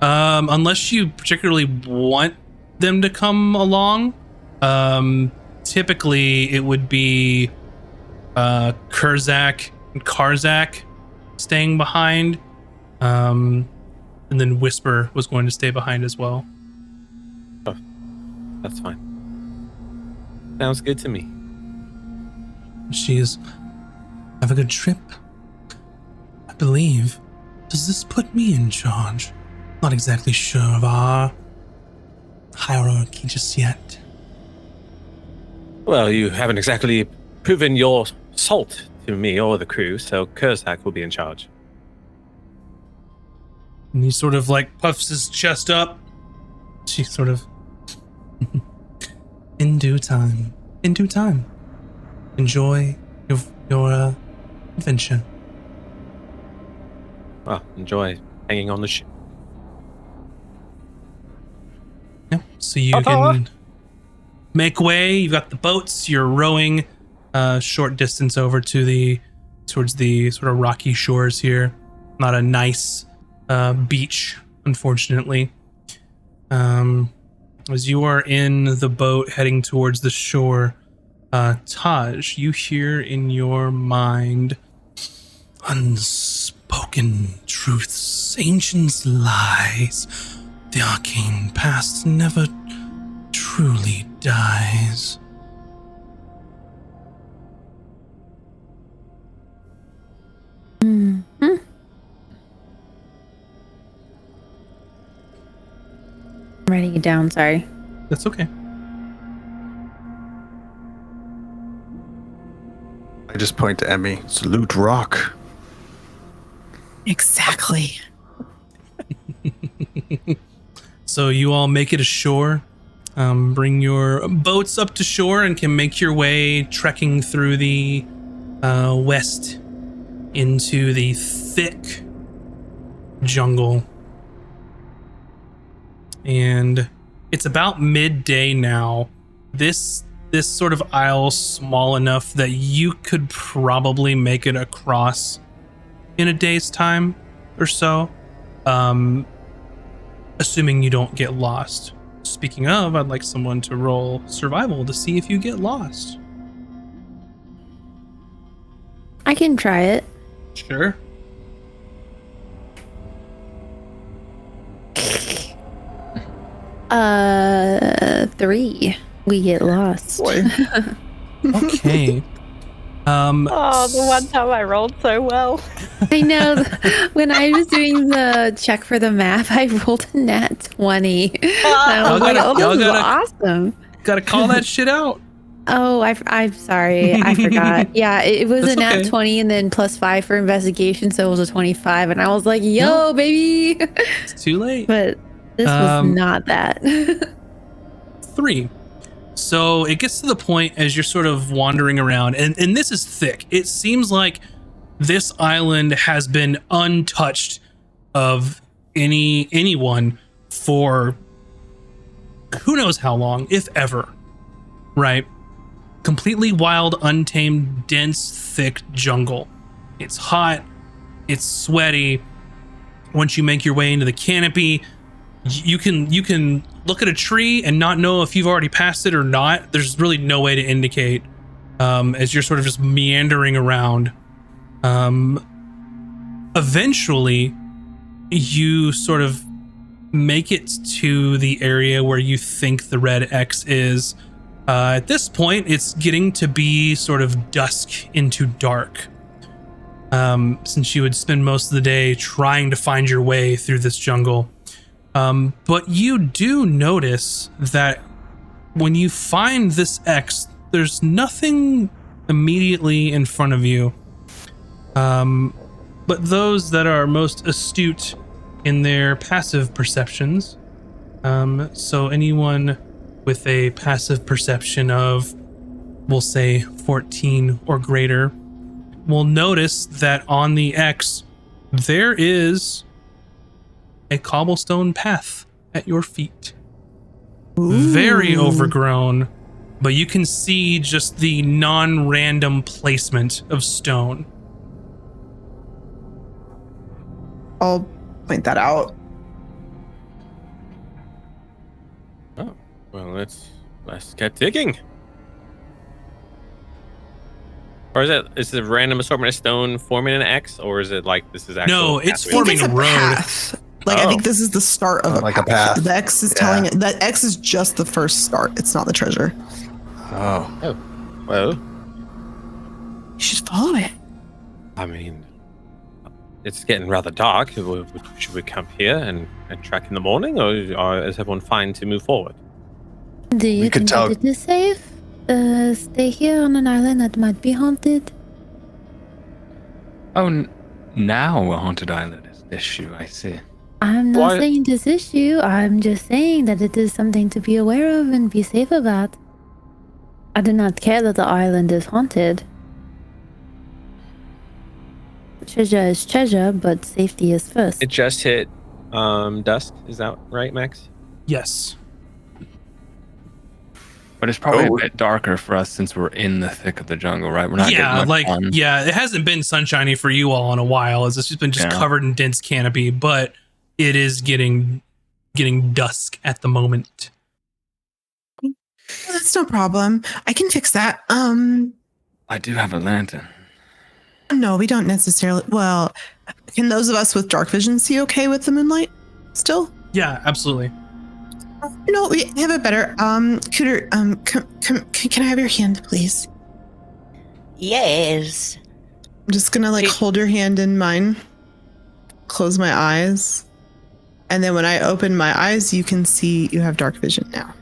A: Unless you particularly want them to come along, typically it would be Kurzak and Karzak staying behind, and then Whisper was going to stay behind as well.
C: Oh, that's fine. Sounds good to me.
A: She's have a good trip, I believe. Does this put me in charge? Not exactly sure of our hierarchy just yet.
C: Well, you haven't exactly proven your salt to me or the crew, so Kurzak will be in charge.
A: And he sort of like puffs his chest up. She sort of in due time. In due time. Enjoy your adventure.
C: Well, enjoy hanging on the ship.
A: Yeah. So you can make way. You've got the boats. You're rowing short distance over to towards the sort of rocky shores here. Not a nice beach, unfortunately. As you are in the boat heading towards the shore, Taj, you hear in your mind unspoken truths, ancient lies. The arcane past never truly dies.
E: Mm-hmm. I'm writing it down, sorry.
A: That's okay.
G: I just point to Emmy. Salute rock.
D: Exactly.
A: So you all make it ashore, bring your boats up to shore, and can make your way trekking through the west into the thick jungle. And it's about midday now. This sort of isle's small enough that you could probably make it across in a day's time or so. Assuming you don't get lost. Speaking of, I'd like someone to roll survival to see if you get lost.
E: I can try it.
A: Sure.
E: 3. We get lost.
D: Boy.
A: Okay.
H: Oh, the one time I rolled so well.
E: I know. When I was doing the check for the map, I rolled a nat 20. And I was like, oh, this is awesome.
A: Gotta call that shit out.
E: Oh, I'm sorry. I forgot. Yeah, it was
A: That's
E: a nat
A: okay.
E: 20 and then +5 for investigation, so it was a 25. And I was like, yo, baby.
A: It's too late.
E: But this was not that.
A: 3. So it gets to the point as you're sort of wandering around, and this is thick. It seems like this island has been untouched of anyone for who knows how long, if ever. Right? Completely wild, untamed, dense, thick jungle. It's hot. It's sweaty. Once you make your way into the canopy, you can look at a tree and not know if you've already passed it or not. There's really no way to indicate as you're sort of just meandering around. Eventually, you sort of make it to the area where you think the red X is. At this point, it's getting to be sort of dusk into dark. Since you would spend most of the day trying to find your way through this jungle. But you do notice that when you find this X, there's nothing immediately in front of you. But those that are most astute in their passive perceptions, so anyone with a passive perception of, we'll say 14 or greater, will notice that on the X, there is a cobblestone path at your feet. Ooh. Very overgrown, but you can see just the non-random placement of stone.
D: I'll point that out.
C: Oh, well, let's get digging. Or is it a random assortment of stone forming an X, or is it like this is actual?
A: No, it's
D: I think
A: forming
D: it's
A: a road.
D: Path. Like I think this is the start of
G: a path.
D: The X is telling it that X is just the first start. It's not the treasure.
G: Oh.
C: Well,
D: You should follow it.
C: I mean, it's getting rather dark. Should we camp here and trek in the morning, or is everyone fine to move forward?
E: Do you
G: We could
E: think
G: tell-
E: that it is safe? Stay here on an island that might be haunted?
F: Oh, now a haunted island is an issue, I see.
E: I'm not
C: Why-
E: saying this issue. I'm just saying that it is something to be aware of and be safe about. I do not care that the island is haunted. Treasure is treasure, but safety is first.
C: It just hit dusk. Is that right, Max?
A: Yes.
F: But it's probably a bit darker for us since we're in the thick of the jungle, right? We're not getting much sun.
A: it hasn't been sunshiny for you all in a while. It's just been covered in dense canopy, but it is getting dusk at the moment.
D: That's no problem. I can fix that.
F: I do have a lantern.
D: No, we don't necessarily. Well, can those of us with dark vision see okay with the moonlight still?
A: Yeah, absolutely.
D: No, we have it better. Cooter, can I have your hand, please?
B: Yes.
D: I'm just gonna hold your hand in mine, close my eyes, and then when I open my eyes, you can see you have dark vision now.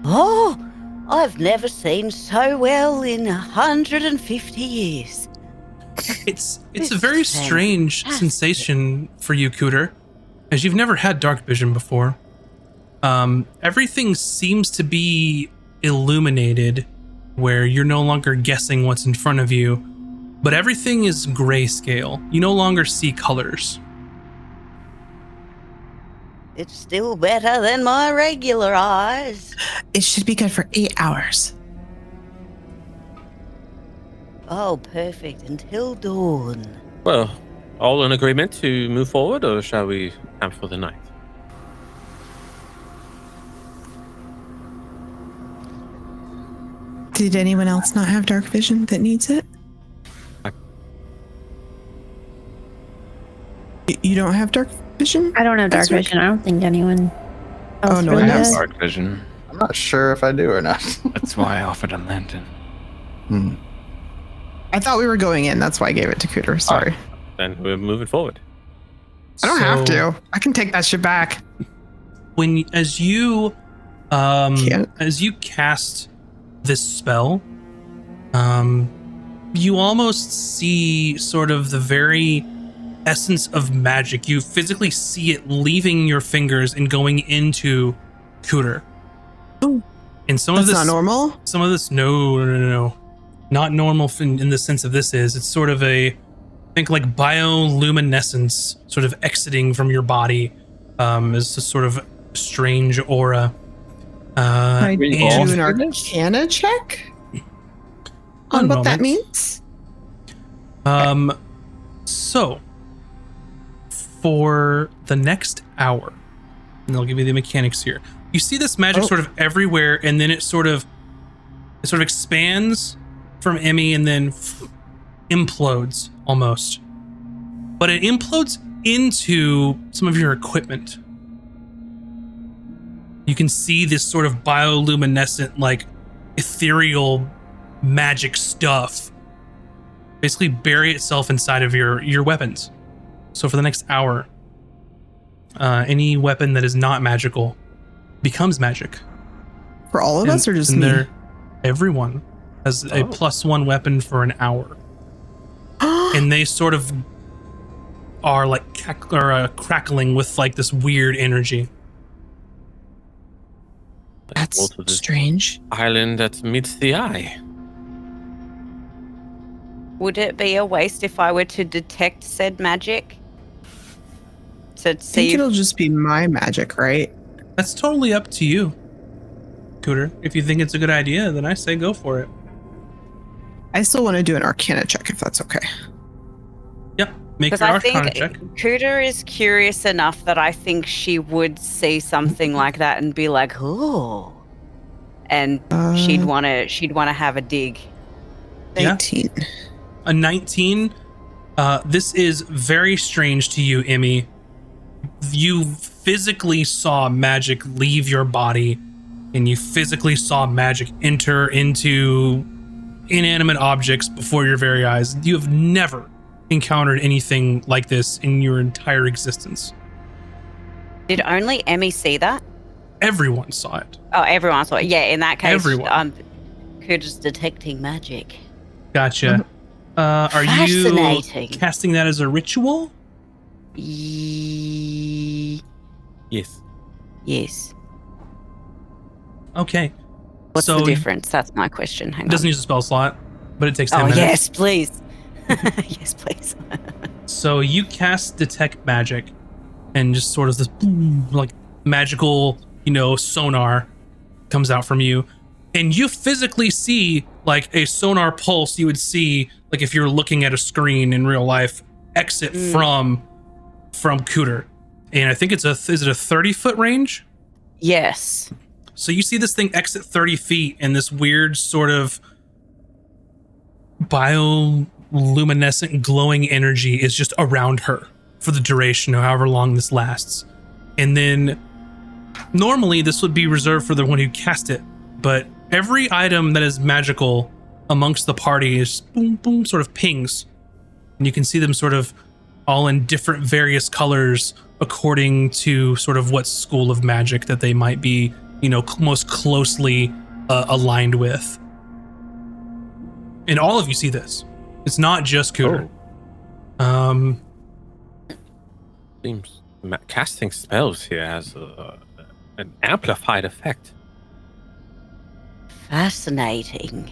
B: Oh, I've never seen so well in 150 years.
A: It's a very strange sensation for you, Cooter, as you've never had dark vision before. Everything seems to be illuminated, where you're no longer guessing what's in front of you, but everything is grayscale. You no longer see colors.
B: It's still better than my regular eyes.
D: It should be good for 8 hours.
B: Oh, perfect. Until dawn.
C: Well, all in agreement to move forward, or shall we camp for the night?
D: Did anyone else not have dark vision that needs it? You don't have dark vision?
E: I don't have dark
D: That's right.
E: vision. I don't think anyone That was
D: no,
E: really
D: I
F: I have
E: good.
F: dark vision.
G: I'm not sure if I do or not.
F: That's why I offered a lantern.
G: Hmm.
D: I thought we were going in. That's why I gave it to Cooter. Sorry.
C: Then we're moving forward.
D: I don't have
A: So
D: to. I can take that shit back.
A: as you
D: Can't.
A: as you cast this spell, you almost see sort of the very essence of magic. You physically see it leaving your fingers and going into Cooter.
D: Oh.
A: And some
D: That's
A: of this
D: not normal.
A: some of this no, not normal in the sense of this is it's sort of a think like bioluminescence sort of exiting from your body as a sort of strange aura.
D: I
C: we
D: do
C: all
D: an
C: see
D: Arcana check
A: One
D: on what that
A: moment.
D: means.
A: So for the next hour, and I'll give you the mechanics here. You see this magic sort of everywhere, and then it sort of expands from Emmy and then implodes almost. But it implodes into some of your equipment. You can see this sort of bioluminescent, like ethereal magic stuff basically bury itself inside of your weapons. So for the next hour, any weapon that is not magical becomes magic.
D: For all of us or just
A: and
D: me?
A: everyone has a +1 weapon for an hour. And they sort of are like crackling with like this weird energy.
C: Go
D: That's
C: to this
D: strange.
C: island that meets the eye.
B: Would it be a waste if I were to detect said magic? To
D: I think
B: see
D: it'll just be my magic, right?
A: That's totally up to you, Cooter. If you think it's a good idea, then I say go for it.
D: I still want to do an Arcana check if that's okay.
A: Yep. Make
B: because
A: your
B: I
A: Arcana
B: think
A: check.
B: Cooter is curious enough that I think she would see something like that and be like, "Oh," and she'd want to have a dig.
A: Yeah.
D: 18.
A: A 19. This is very strange to you, Emmy. You physically saw magic leave your body, and you physically saw magic enter into inanimate objects before your very eyes. You have never encountered anything like this in your entire existence.
B: Did only Emmy see that?
A: Everyone saw it.
B: Oh, everyone saw it. Yeah, in that case,
A: Everyone.
B: Cooter's detecting magic.
A: Gotcha. Are you
B: Fascinating.
A: casting that as a ritual?
B: Yes.
C: Yes.
A: Okay.
B: What's
A: So
B: the difference? That's my question. Hang
A: It doesn't
B: on.
A: use a spell slot, but it takes 10
B: Oh,
A: minutes.
B: yes, please. Yes, please.
A: So you cast detect magic, and just sort of this like magical, sonar comes out from you, and you physically see like a sonar pulse you would see like if you're looking at a screen in real life exit from Cooter. And I think is it a 30-foot range?
B: Yes.
A: So you see this thing exit 30 feet, and this weird sort of bioluminescent glowing energy is just around her for the duration of however long this lasts. And then normally this would be reserved for the one who cast it, but every item that is magical amongst the party is boom, boom, sort of pings. And you can see them sort of all in different various colors according to sort of what school of magic that they might be, most closely aligned with. And all of you see this. It's not just Cooter.
C: Seems casting spells here has an amplified effect.
B: Fascinating.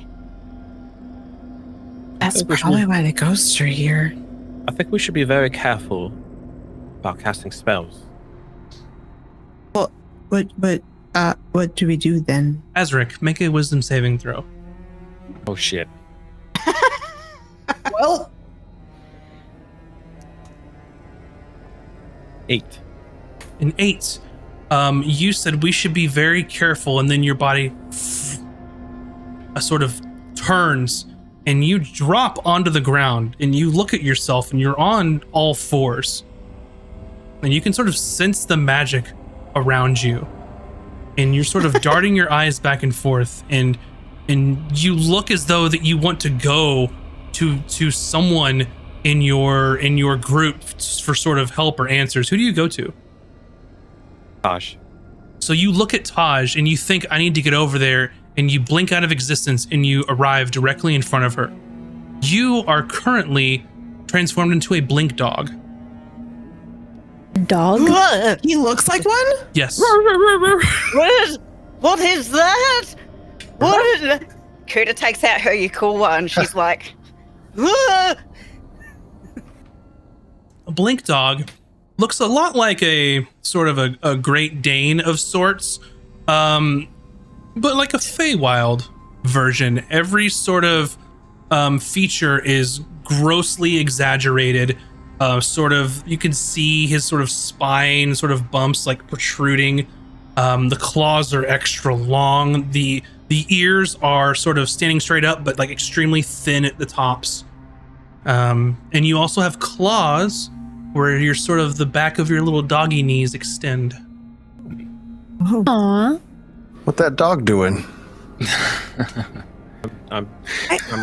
D: That's
C: think we should-
D: probably why the ghosts are here.
C: I think we should be very careful about casting spells.
D: What do we do then?
A: Azric, make a wisdom saving throw.
C: Oh shit.
D: Well,
C: 8.
A: An 8. You said we should be very careful, and then your body sort of turns, and you drop onto the ground, and you look at yourself, and you're on all fours. And you can sort of sense the magic around you. and you're sort of darting your eyes back and forth, and you look as though that you want to go to someone in your group for sort of help or answers. Who do you go to?
C: Gosh.
A: So you look at Taj and you think, I need to get over there, and you blink out of existence and you arrive directly in front of her. You are currently transformed into a blink dog.
E: Dog?
D: He looks like one?
A: Yes.
B: What is that? What is Kuda takes out her Yakula and she's like, "Ah!"
A: A blink dog looks a lot like a sort of a Great Dane of sorts, but like a Feywild version. Every sort of feature is grossly exaggerated. Sort of, you can see his sort of spine, sort of bumps like protruding. The claws are extra long. The ears are sort of standing straight up, but like extremely thin at the tops. And you also have claws where your sort of the back of your little doggy knees extend.
D: Oh.
E: Aw.
G: What that dog doing?
C: I'm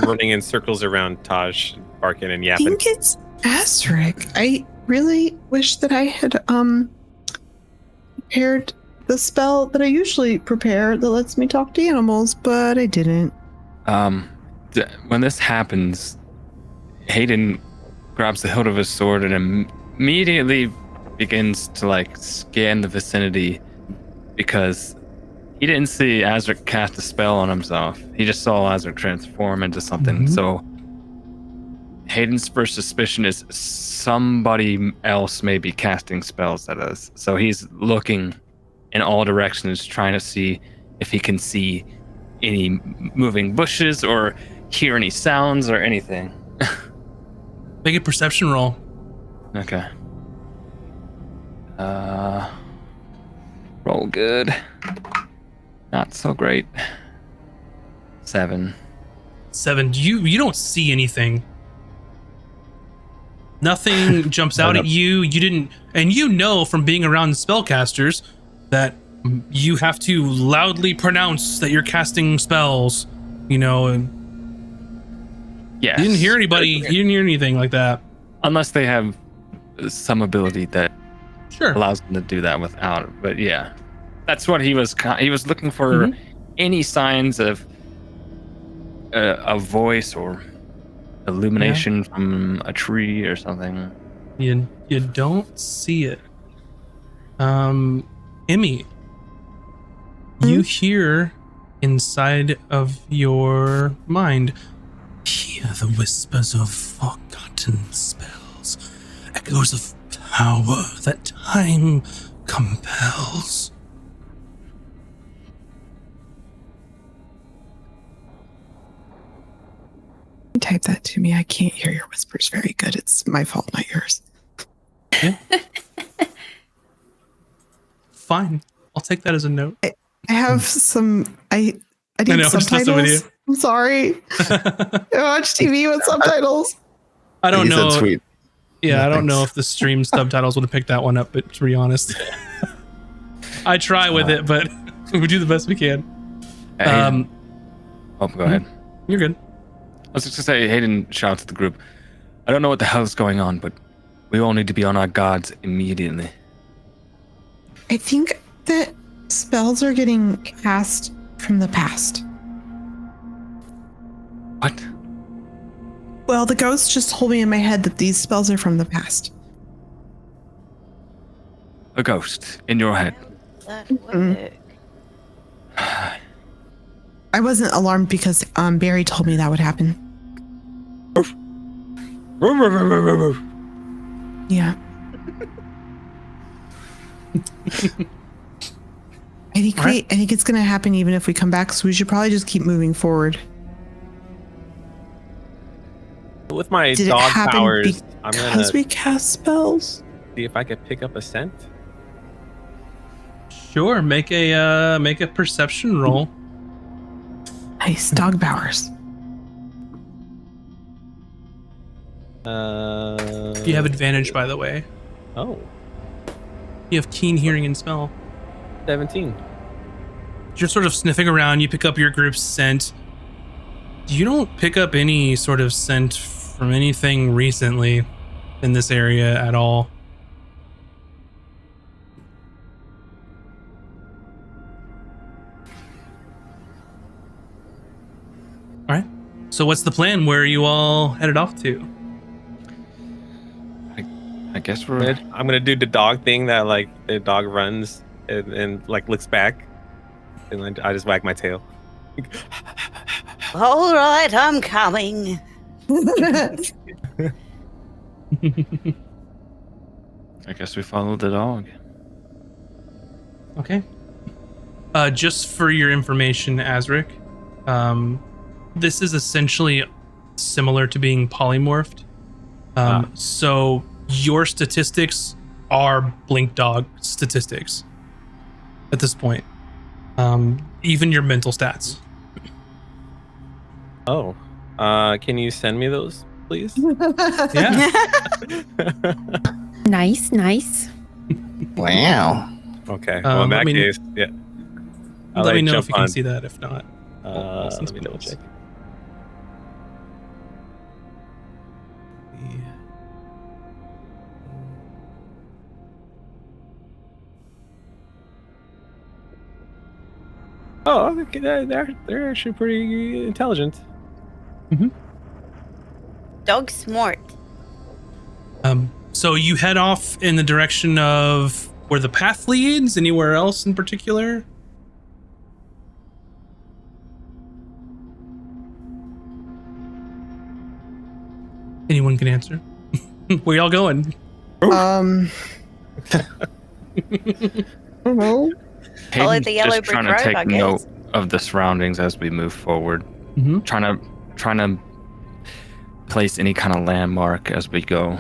C: running in circles around Taj, barking and
D: I
C: yapping.
D: think it's Astrid. I really wish that I had prepared the spell that I usually prepare that lets me talk to animals, but I didn't.
F: When this happens, Hayden grabs the hilt of his sword and immediately begins to like scan the vicinity, because he didn't see Azric cast a spell on himself. He just saw Azric transform into something.
A: Mhm.
F: So Hayden's first suspicion is somebody else may be casting spells at us. So he's looking in all directions, trying to see if he can see any moving bushes or hear any sounds or anything.
A: Make a perception roll.
F: Okay. Roll good. Not so great. 7.
A: 7. You don't see anything. Nothing jumps out at you. You didn't, and you know from being around spellcasters that you have to loudly pronounce that you're casting spells. You know, and
F: Yes.
A: you didn't hear anybody. You didn't hear anything like that.
F: Unless they have some ability that
A: Sure.
F: allows them to do that without it. But yeah, that's what he was looking for. Any signs of a voice or illumination from a tree or something.
A: You don't see it. Emmy, you hear inside of your mind, hear the whispers of forgotten spells, echoes of power that time compels.
D: Type that to me. I can't hear your whispers very good. It's my fault, not yours.
A: Fine. I'll take that as a note.
D: I have some. I need
A: know, just messing with
D: subtitles. I'm sorry. I watch TV with subtitles.
A: I don't
G: He
A: know.
G: said sweet.
A: Yeah, I don't know
G: thanks.
A: if the stream subtitles would have picked that one up, but to be honest, I try with it, but we do the best we can.
F: Hayden, go ahead.
A: You're good.
F: I was just gonna say, Hayden shouts at the group, I don't know what the hell is going on, but we all need to be on our guards immediately.
D: I think that spells are getting cast from the past.
F: What?
D: Well, the ghost just told me in my head that these spells are from the past.
F: A ghost in your head.
B: That work.
D: I wasn't alarmed because Barry told me that would happen. Yeah. I think it's gonna happen even if we come back, so we should probably just keep moving forward.
C: With my
D: Did it
C: dog
D: happen
C: powers, I'm gonna
D: because we cast spells?
C: see if I can pick up a scent.
A: Sure, make a perception roll.
D: Nice, dog powers.
A: You have advantage, by the way.
C: Oh,
A: You have keen hearing and smell.
C: 17.
A: you're sort of sniffing around. You pick up your group's scent. You don't pick up any sort of scent from anything recently in this area at all. All right. So what's the plan? Where are you all headed off to?
F: I guess we're.
C: I'm gonna do the dog thing that like the dog runs and like looks back, and then I just wag my tail.
B: All right, I'm coming.
F: I guess we follow the dog.
A: Okay. Just for your information, Azric, this is essentially similar to being polymorphed. So your statistics are blink dog statistics at this point. Even your mental stats.
C: Oh, can you send me those, please?
A: Yeah.
E: Nice, nice.
G: Wow.
C: Okay. Well, in that case, yeah.
A: Let me know if you can see that. If not,
C: let me double check. Oh, okay, they're actually pretty intelligent.
B: Dog smart.
A: So you head off in the direction of where the path leads. Anywhere else in particular? Anyone can answer. Where y'all going?
D: I don't know.
B: Follow
F: Hayden's
B: the yellow
F: just
B: brick
F: trying to
B: road,
F: take
B: I guess.
F: note of the surroundings as we move forward.
A: Mm-hmm.
F: Trying to place any kind of landmark as we go.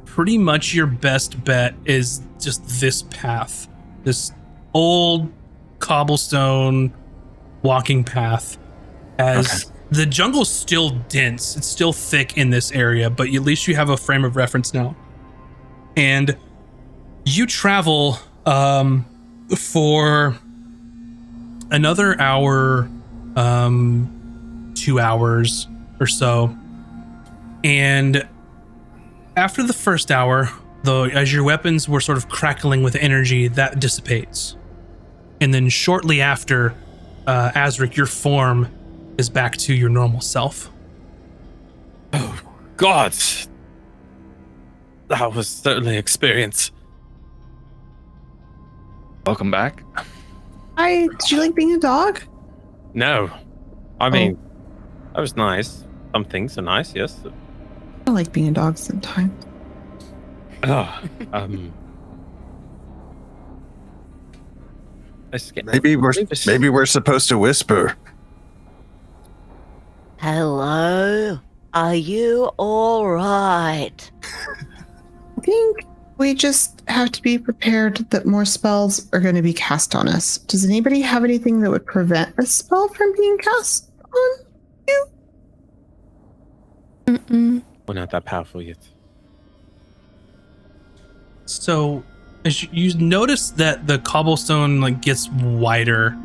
A: Pretty much your best bet is just this path, this old cobblestone walking path. As the jungle's still dense, it's still thick in this area, but at least you have a frame of reference now. And you travel for another hour, 2 hours or so, and after the first hour, though, as your weapons were sort of crackling with energy, that dissipates. And then shortly after, Azric, your form is back to your normal self.
C: Oh, God. That was certainly an experience.
F: Welcome back.
D: Hi, did you like being a dog?
C: No. I mean, that was nice. Some things are nice, yes.
D: I like being a dog sometimes.
C: Oh,
G: Maybe we're supposed to whisper.
B: Hello? Are you all right?
D: I think we just have to be prepared that more spells are going to be cast on us. Does anybody have anything that would prevent a spell from being cast on you?
E: Mm-mm.
C: we're not that powerful yet.
A: So, as you notice that the cobblestone like gets wider,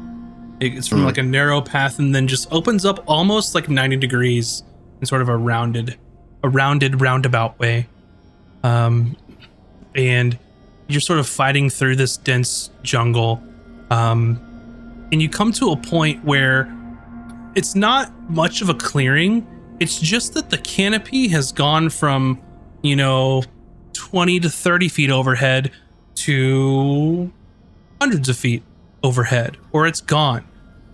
A: it's from like a narrow path and then just opens up almost like 90 degrees in sort of a rounded roundabout way. And you're sort of fighting through this dense jungle. And you come to a point where it's not much of a clearing. It's just that the canopy has gone from, 20 to 30 feet overhead to hundreds of feet overhead, or it's gone.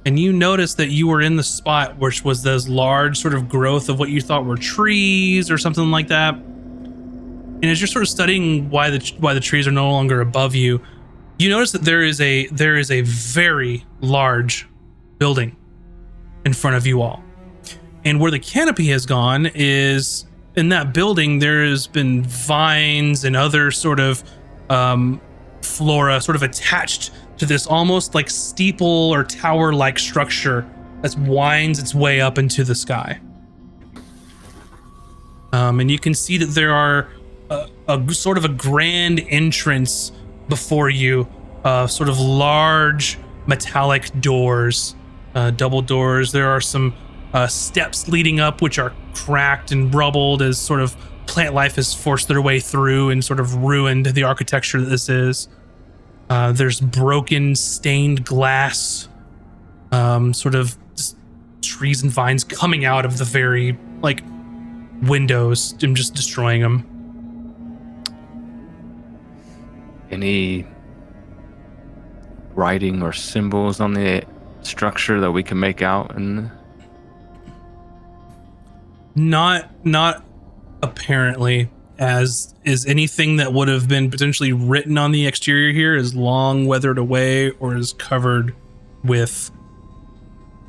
A: And you notice that you were in the spot which was this large sort of growth of what you thought were trees or something like that. And as you're sort of studying why the trees are no longer above you, you notice that there is a very large building in front of you all. And where the canopy has gone is in that building, there's been vines and other sort of flora sort of attached to this almost like steeple or tower-like structure that winds its way up into the sky. And you can see that there are a sort of a grand entrance before you, sort of large metallic doors, double doors. There are some steps leading up, which are cracked and rubbled as sort of plant life has forced their way through and sort of ruined the architecture that this is. There's broken, stained glass, sort of just trees and vines coming out of the very, like, windows and just destroying them.
F: Any writing or symbols on the structure that we can make out? And
A: Not apparently, as is anything that would have been potentially written on the exterior here is long weathered away or is covered with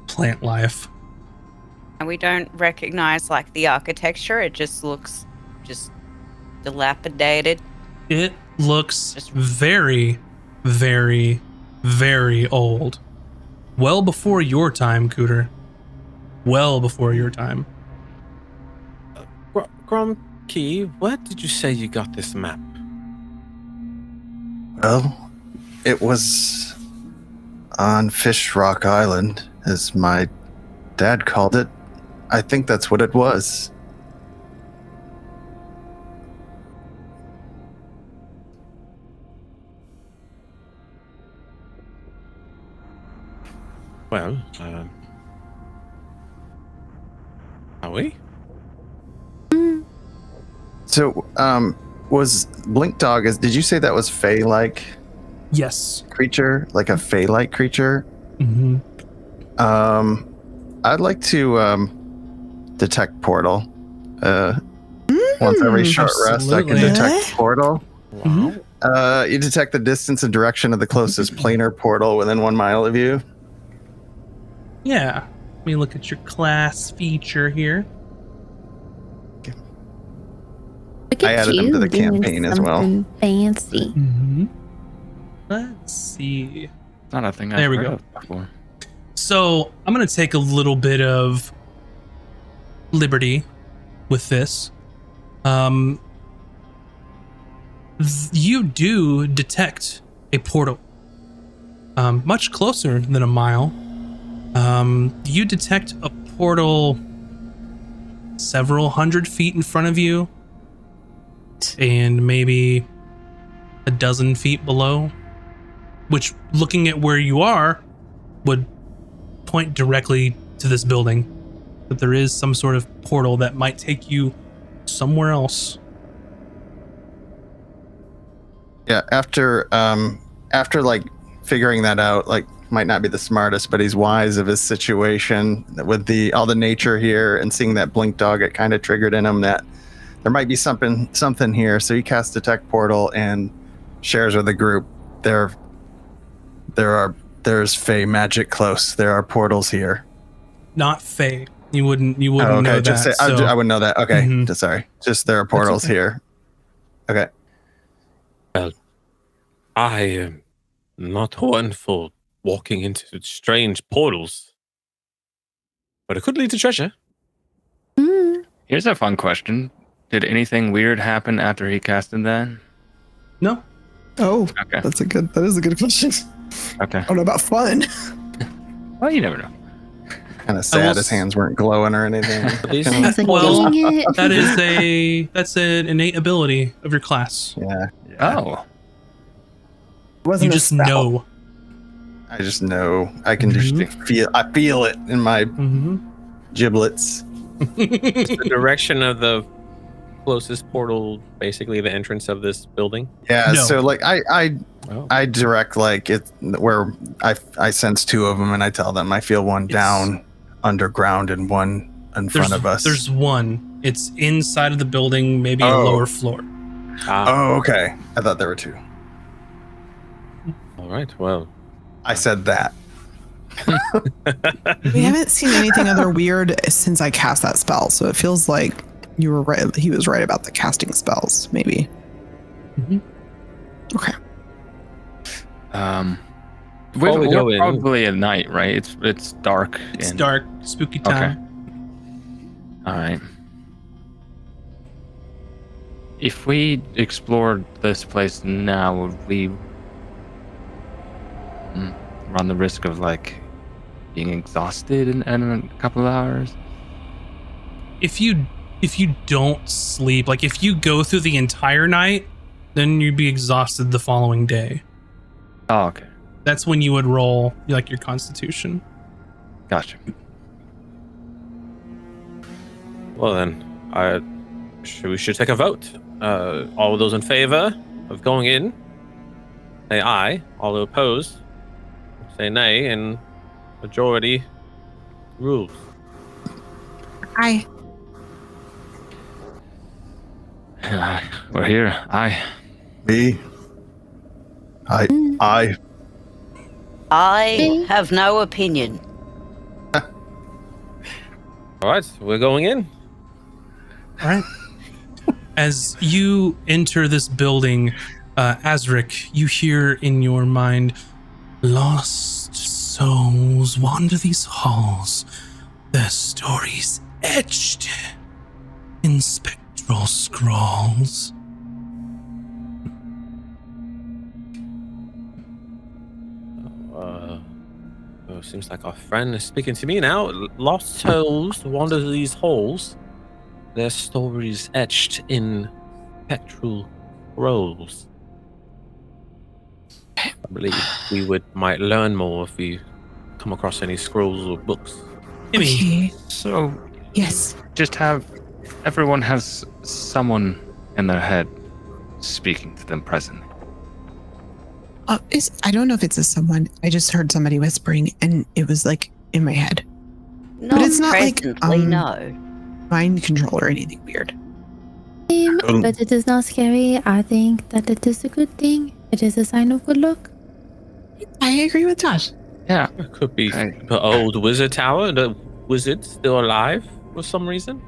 A: plant life.
H: And we don't recognize like the architecture. It just looks just dilapidated.
A: It looks very, very, very old. Well before your time, Cooter. Well before your time.
C: Gromkey, where did you say you got this map?
G: Well, it was on Fish Rock Island, as my dad called it. I think that's what it was.
C: Well, are we?
G: So, was Blink Dog, did you say that was Fey-like
A: Yes.
G: creature? Like a Fey-like creature?
A: Mm-hmm.
G: I'd like to detect portal. Once every short rest, I can
A: Absolutely.
G: detect portal.
C: Wow.
G: You detect the distance and direction of the closest planar portal within 1 mile of you.
A: Yeah. Let me look at your class feature here.
E: Look
G: I
E: at
G: added them
E: you
G: to the
E: doing
G: campaign as well.
E: something Fancy.
A: Mm-hmm. Let's see.
F: not a thing
A: There
F: I've
A: we
F: heard
A: go.
F: of before.
A: So I'm going to take a little bit of liberty with this. You do detect a portal much closer than a mile. You detect a portal several hundred feet in front of you and maybe a dozen feet below, which, looking at where you are, would point directly to this building. But there is some sort of portal that might take you somewhere else.
G: Yeah, after like figuring that out, like, might not be the smartest, but he's wise of his situation with all the nature here and seeing that Blink Dog, it kind of triggered in him that there might be something here. So he casts Detect Portal and shares with the group. There's Fey magic close. There are portals here.
A: Not Fey. You wouldn't
G: Oh,
A: know
G: okay,
A: that.
G: just say
A: so-
G: I wouldn't know that. Okay,
A: Mhm.
G: sorry. Just there are portals
A: okay.
G: here. Okay.
C: I am not one for walking into strange portals, but it could lead to treasure.
F: Here's a fun question. Did anything weird happen after he casted that?
A: No.
D: Oh,
F: Okay.
D: that is a good question.
F: Okay.
D: I don't know about fun.
F: Well, you never know.
G: Kind of sad
A: will
G: his hands weren't glowing or anything.
E: Sounds like
A: Well,
E: getting it.
A: that's an innate ability of your class.
G: Yeah.
F: Oh.
D: Wasn't
A: You
D: a
A: just
D: spell.
A: know.
G: I just know. I can just feel it in my
A: Mm-hmm.
G: giblets.
C: The direction of the closest portal, basically the entrance of this building.
G: Yeah,
A: No.
G: so like
C: Oh.
G: I direct like it where I sense two of them and I tell them I feel one down underground and one in front of us.
A: There's one. It's inside of the building, maybe a
G: Oh.
A: lower floor.
G: Oh, okay. I thought there were two.
C: All right. Well,
G: I said that.
D: We haven't seen anything other weird since I cast that spell, so it feels like you were right. He was right about the casting spells, maybe.
A: Mhm.
D: Okay.
C: Before we
F: We're
C: go in-
F: probably at night, right? It's dark.
A: It's
F: and-
A: dark, spooky time.
F: All right. If we explored this place now, would we run the risk of like being exhausted in a couple of hours?
A: If you don't sleep, like if you go through the entire night, then you'd be exhausted the following day.
F: Oh, okay.
A: That's when you would roll like your constitution.
F: Gotcha.
C: Well then, we should take a vote. All of those in favor of going in, say aye. All those opposed, say nay, and majority rules.
D: Aye.
F: We're here. Aye.
G: Me. I.
B: I have no opinion.
C: All right, we're going in.
A: All right. As you enter this building, Azric, you hear in your mind, lost souls wander these halls, their stories etched in spectral scrolls.
C: Seems like our friend is speaking to me now. Lost souls wander these halls, their stories etched in spectral scrolls. I believe we might learn more if we come across any scrolls or books.
D: Okay.
F: So
D: Yes.
F: just everyone has someone in their head speaking to them presently.
D: I don't know if it's a someone. I just heard somebody whispering, and it was like in my head.
B: Not
D: it's not like,
B: presently, no.
D: Mind control or anything weird.
E: But it is not scary. I think that it is a good thing. It is a sign of good luck.
D: I agree with Josh.
F: Yeah.
C: It could be
F: Okay.
C: the old wizard tower. The wizard's still alive for some reason.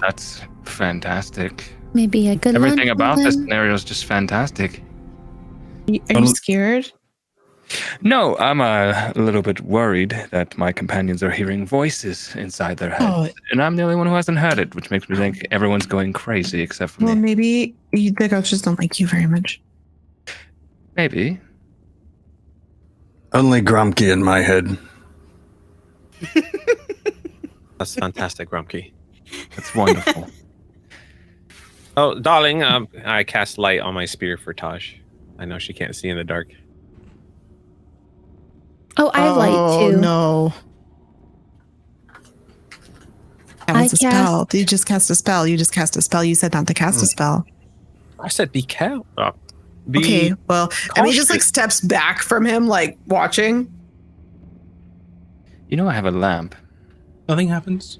F: That's fantastic.
E: Maybe a good
F: Everything
E: lunch
F: about
E: with
F: this
E: them.
F: scenario is just fantastic.
D: Are you scared?
F: No, I'm a little bit worried that my companions are hearing voices inside their heads.
D: Oh.
F: And I'm the only one who hasn't heard it, which makes me think everyone's going crazy except for
D: Well,
F: me.
D: maybe the ghosts just don't like you very much.
F: Maybe.
G: Only Gromke in my head.
C: That's fantastic, Grumpy.
F: That's wonderful.
C: Oh, darling, I cast light on my spear for Taj. I know she can't see in the dark.
E: Oh, I have light too.
D: No. That was a
E: I
D: spell. You just cast a spell. You just cast a spell. You said not to cast a spell.
C: I said be careful. Be
D: Okay, well, and he just like
C: cautious.
D: steps back from him, like watching.
F: You know I have a lamp.
A: Nothing happens.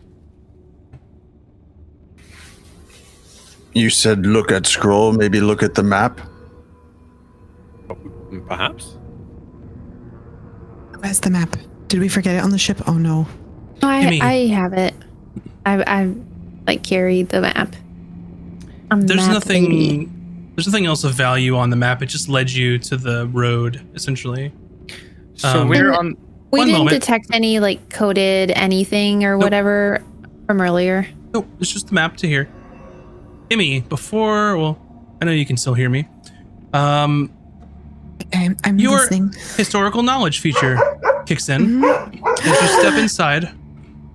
G: You said look at scroll, maybe look at the map.
C: Perhaps.
D: Where's the map? Did we forget it on the ship? Oh no.
E: No,
A: Gimme.
E: I have it. I like carried the map. I'm
A: There's
E: map
A: nothing.
E: lady.
A: There's nothing else of value on the map. It just led you to the road, essentially.
F: So we're
E: And-
F: on.
E: We
A: One
E: didn't
A: moment.
E: detect any like coded anything or
A: Nope.
E: whatever from earlier.
A: No, it's just the map to here. Kimmy, well, I know you can still hear me.
D: I'm
A: Your
D: listening.
A: historical knowledge feature kicks in as you step inside.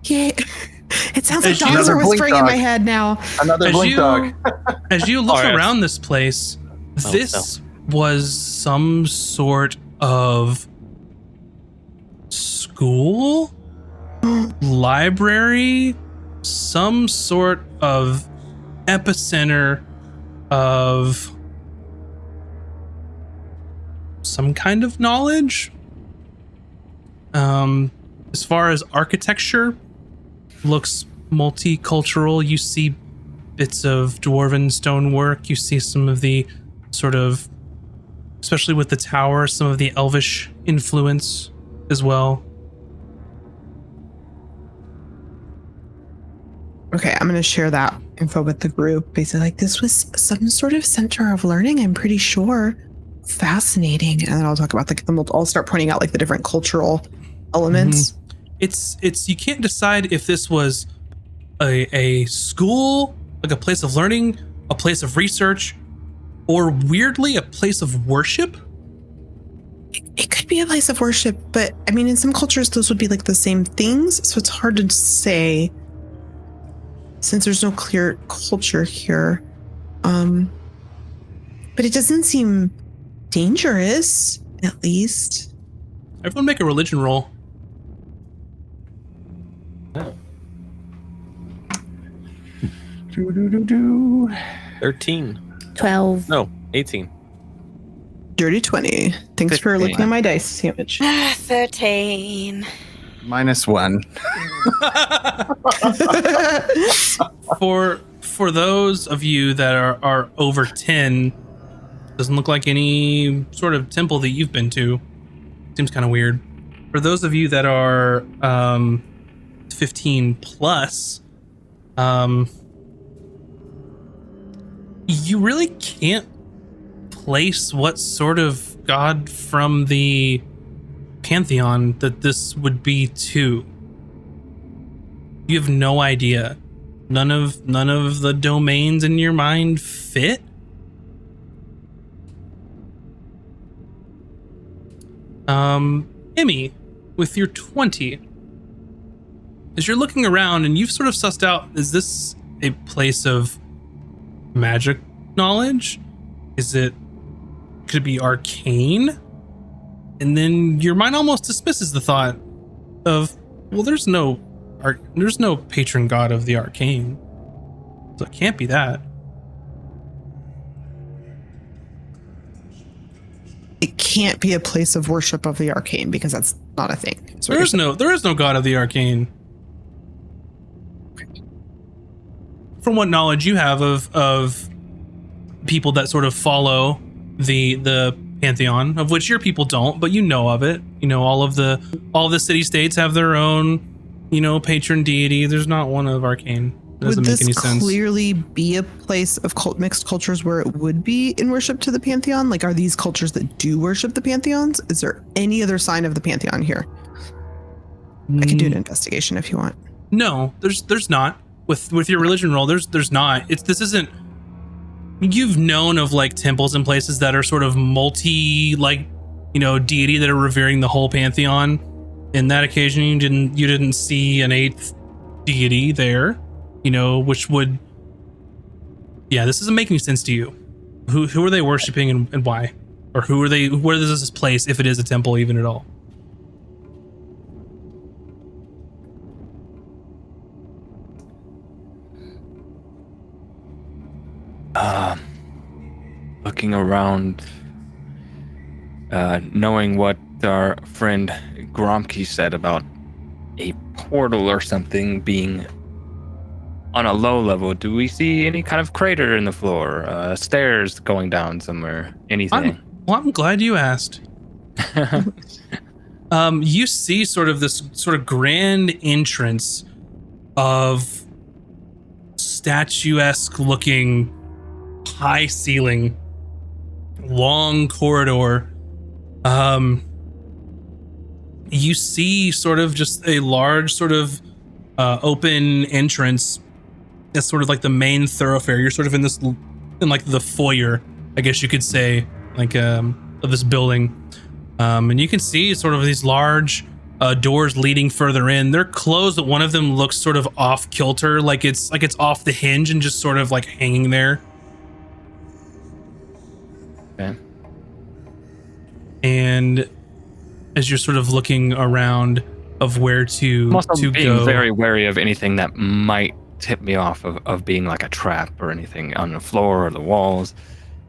D: Yeah. It sounds like
A: As you-
D: dogs are
G: Another blink
D: whispering in
G: dog.
D: my head now.
G: Another
A: As
G: blink
A: you,
G: dog.
A: as you look
C: Oh, yes.
A: around this place,
C: Oh,
A: this was some sort of school, library, some sort of epicenter of some kind of knowledge. As far as architecture, looks multicultural. You see bits of dwarven stonework. You see some of the sort of, especially with the tower, some of the elvish influence as well.
D: Okay, I'm going to share that info with the group. Basically, like, this was some sort of center of learning, I'm pretty sure. Fascinating. And then I'll talk about I'll start pointing out like the different cultural elements.
A: It's you can't decide if this was a school, like a place of learning, a place of research, or weirdly a place of worship.
D: It could be a place of worship, but I mean, in some cultures, those would be like the same things. So it's hard to say since there's no clear culture here. But it doesn't seem dangerous, at least.
A: Everyone make a religion roll.
C: Oh.
F: 13.
E: 12.
C: No, 18.
D: Dirty 20. Thanks for
F: 15.
D: looking at my dice, Sandwich.
H: 13.
G: -1.
A: For those of you that are over 10, doesn't look like any sort of temple that you've been to. Seems kind of weird. For those of you that are 15 plus, you really can't place what sort of god from the pantheon that this would be to. You have no idea. None of the domains in your mind fit. Emmy, with your 20, as you're looking around and you've sort of sussed out, is this a place of magic knowledge? Could it be arcane? And then your mind almost dismisses the thought of, well, there's no patron god of the arcane, so it can't be that.
D: It can't be a place of worship of the arcane because that's not a thing.
A: There is no god of the arcane. From what knowledge you have of people that sort of follow the pantheon, of which your people don't, but you know of it. You know, all the city states have their own, patron deity. There's not one of arcane. It doesn't make any sense.
D: Would this clearly be a place of mixed cultures where it would be in worship to the pantheon? Like, are these cultures that do worship the pantheons? Is there any other sign of the pantheon here? I can do an investigation if you want.
A: No, there's not. With your religion roll, there's not. This isn't. You've known of like temples and places that are sort of multi deity that are revering the whole pantheon. In that occasion, you didn't see an 8th deity there, which would. Yeah, this isn't making sense to you. Who are they worshiping and why, or who are they? Where is this place if it is a temple even at all?
F: Looking around, knowing what our friend Gromke said about a portal or something being on a low level, do we see any kind of crater in the floor, stairs going down somewhere, anything?
A: I'm glad you asked. You see sort of this sort of grand entrance of statuesque looking high ceiling, long corridor. You see sort of just a large sort of open entrance. It's sort of like the main thoroughfare. You're sort of in like the foyer, I guess you could say, like of this building. And you can see sort of these large doors leading further in. They're closed, but one of them looks sort of off kilter, like it's off the hinge and just sort of like hanging there.
F: Okay.
A: And as you're sort of looking around of where to
F: I'm also being
A: go,
F: very wary of anything that might tip me off of being like a trap or anything on the floor or the walls.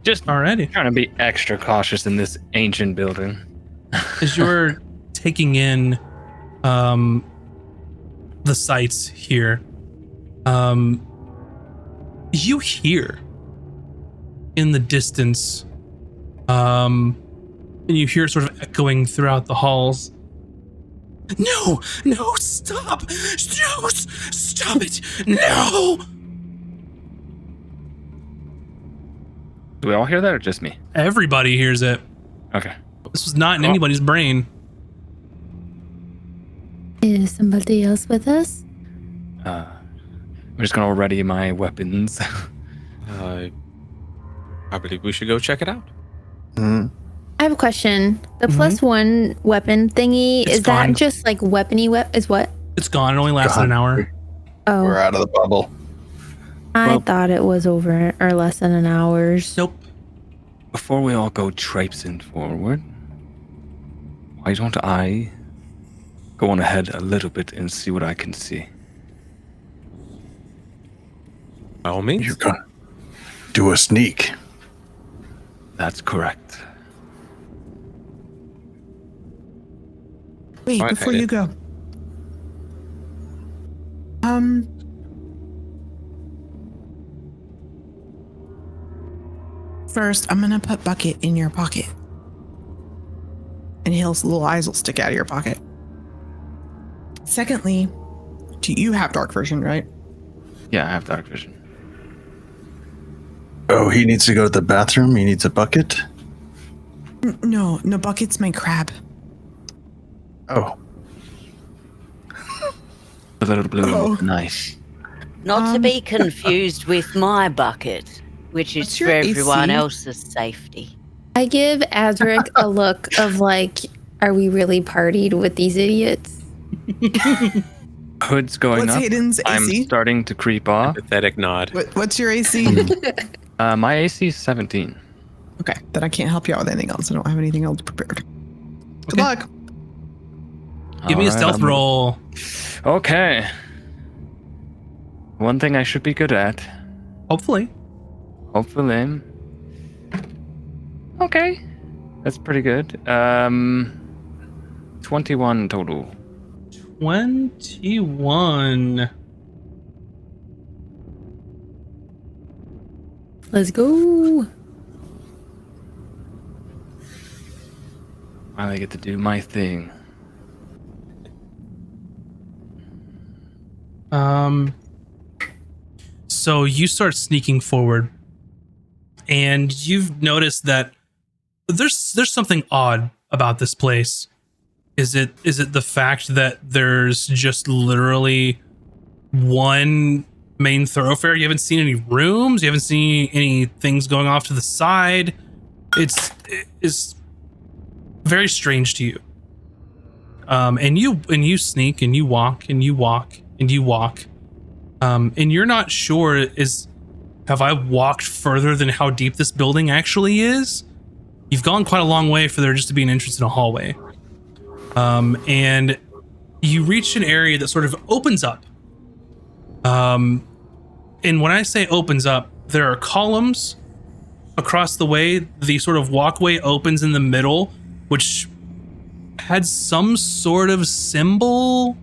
F: Just
A: already
F: trying to be extra cautious in this ancient building.
A: as you're taking in the sights here, you hear in the distance, and you hear it sort of echoing throughout the halls. No, stop! No, stop it! No!
F: Do we all hear that or just me?
A: Everybody hears it.
F: Okay.
A: This was not in anybody's brain.
E: Is somebody else with us?
F: I'm just gonna ready my weapons.
C: I believe we should go check it out.
G: Mhm.
E: I have a question. The
A: Mhm.
E: +1 weapon thingy,
A: It's
E: is
A: gone.
E: that just like weapony is what?
A: It's gone. It only lasted
G: Gone.
A: an hour.
E: Oh,
G: We're out of the bubble.
E: I
F: Well-
E: thought it was over or less than an hour's.
A: Nope.
F: Before we all go traipsing forward, why don't I go on ahead a little bit and see what I can see?
C: By all means.
G: You're gonna do a sneak.
F: That's correct.
D: Wait,
C: All right,
D: before you go. First, I'm gonna put Bucket in your pocket. And his little eyes will stick out of your pocket. Secondly, do you have dark vision, right?
F: Yeah, I have dark vision.
G: Oh, he needs to go to the bathroom. He needs a bucket.
D: No, Bucket's my crab.
G: Oh,
F: A little blue.
D: Oh.
F: Nice.
B: Not to be confused with my bucket, which is
D: What's
B: for
D: your
B: everyone
D: AC?
B: else's safety.
E: I give Azric a look of like, are we really partied with these idiots?
F: Hood's going
D: What's
F: up.
D: Hayden's
F: I'm
D: AC?
F: starting to creep off.
C: Pathetic nod.
D: What's your AC?
F: My AC is 17.
D: Okay, then I can't help you out with anything else. I don't have anything else prepared. Good
A: Okay.
D: luck.
A: Give me a
F: Alright,
A: stealth
F: I'm-
A: roll.
F: Okay. One thing I should be good at.
A: Hopefully.
F: Hopefully. Okay. That's pretty good. 21 total.
A: 21.
E: Let's go.
F: I get to do my thing.
A: So you start sneaking forward, and you've noticed that there's something odd about this place. Is it the fact that there's just literally one main thoroughfare? You haven't seen any rooms, you haven't seen any things going off to the side. It's very strange to you. And you sneak and you walk and you walk and you walk. And you're not sure, have I walked further than how deep this building actually is? You've gone quite a long way for there just to be an entrance in a hallway. And you reach an area that sort of opens up. And when I say opens up, there are columns across the way. The sort of walkway opens in the middle, which had some sort of symbol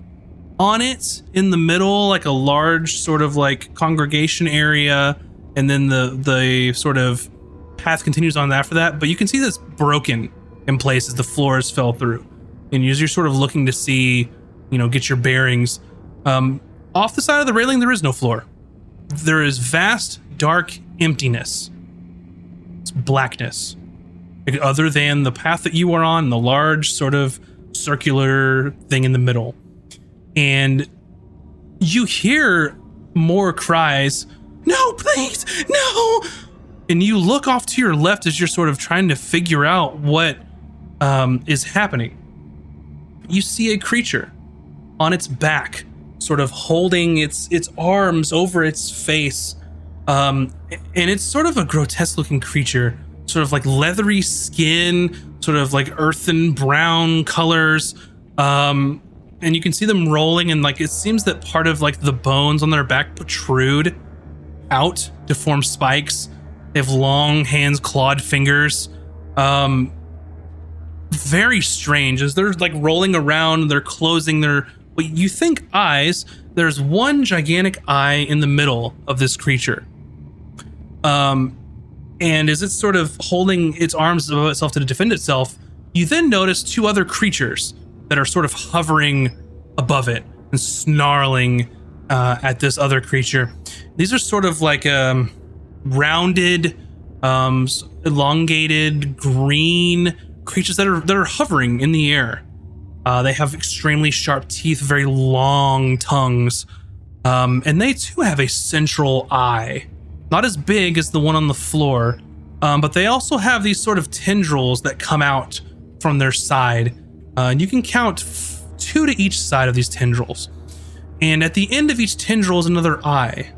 A: on it in the middle, like a large sort of like congregation area, and then the sort of path continues on after that. But you can see that's broken in places. The floors fell through, and as you're sort of looking to see, get your bearings, off the side of the railing there is no floor. There is vast dark emptiness. It's blackness, other than the path that you are on, the large sort of circular thing in the middle. And you hear more cries, "No, please, no!" And you look off to your left as you're sort of trying to figure out what is happening. You see a creature on its back, sort of holding its arms over its face. And it's sort of a grotesque looking creature, sort of like leathery skin, sort of like earthen brown colors. And you can see them rolling, and like it seems that part of like the bones on their back protrude out to form spikes. They have long hands, clawed fingers. Very strange. As they're like rolling around, they're closing their what you think eyes. There's one gigantic eye in the middle of this creature. And as it's sort of holding its arms above itself to defend itself, you then notice two other creatures that are sort of hovering above it and snarling at this other creature. These are sort of like rounded, elongated green creatures that are hovering in the air. They have extremely sharp teeth, very long tongues, and they too have a central eye, not as big as the one on the floor, But they also have these sort of tendrils that come out from their side. And you can count 2 to each side of these tendrils. And at the end of each tendril is another eye.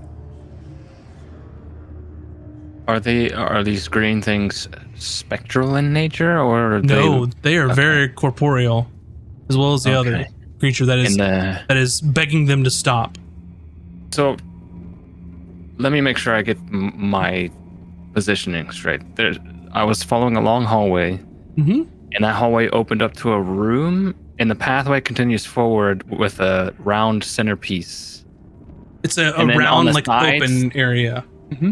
F: Are these green things spectral in nature, or are
A: No, they are very corporeal, as well as the other
F: Okay.
A: creature that is begging them to stop.
F: So let me make sure I get my positioning straight. I was following a long hallway,
A: Mm-hmm.
F: and that hallway opened up to a room, and the pathway continues forward with a round centerpiece.
A: It's a
F: And then on
A: round,
F: the
A: like,
F: sides-
A: open area. Mm-hmm.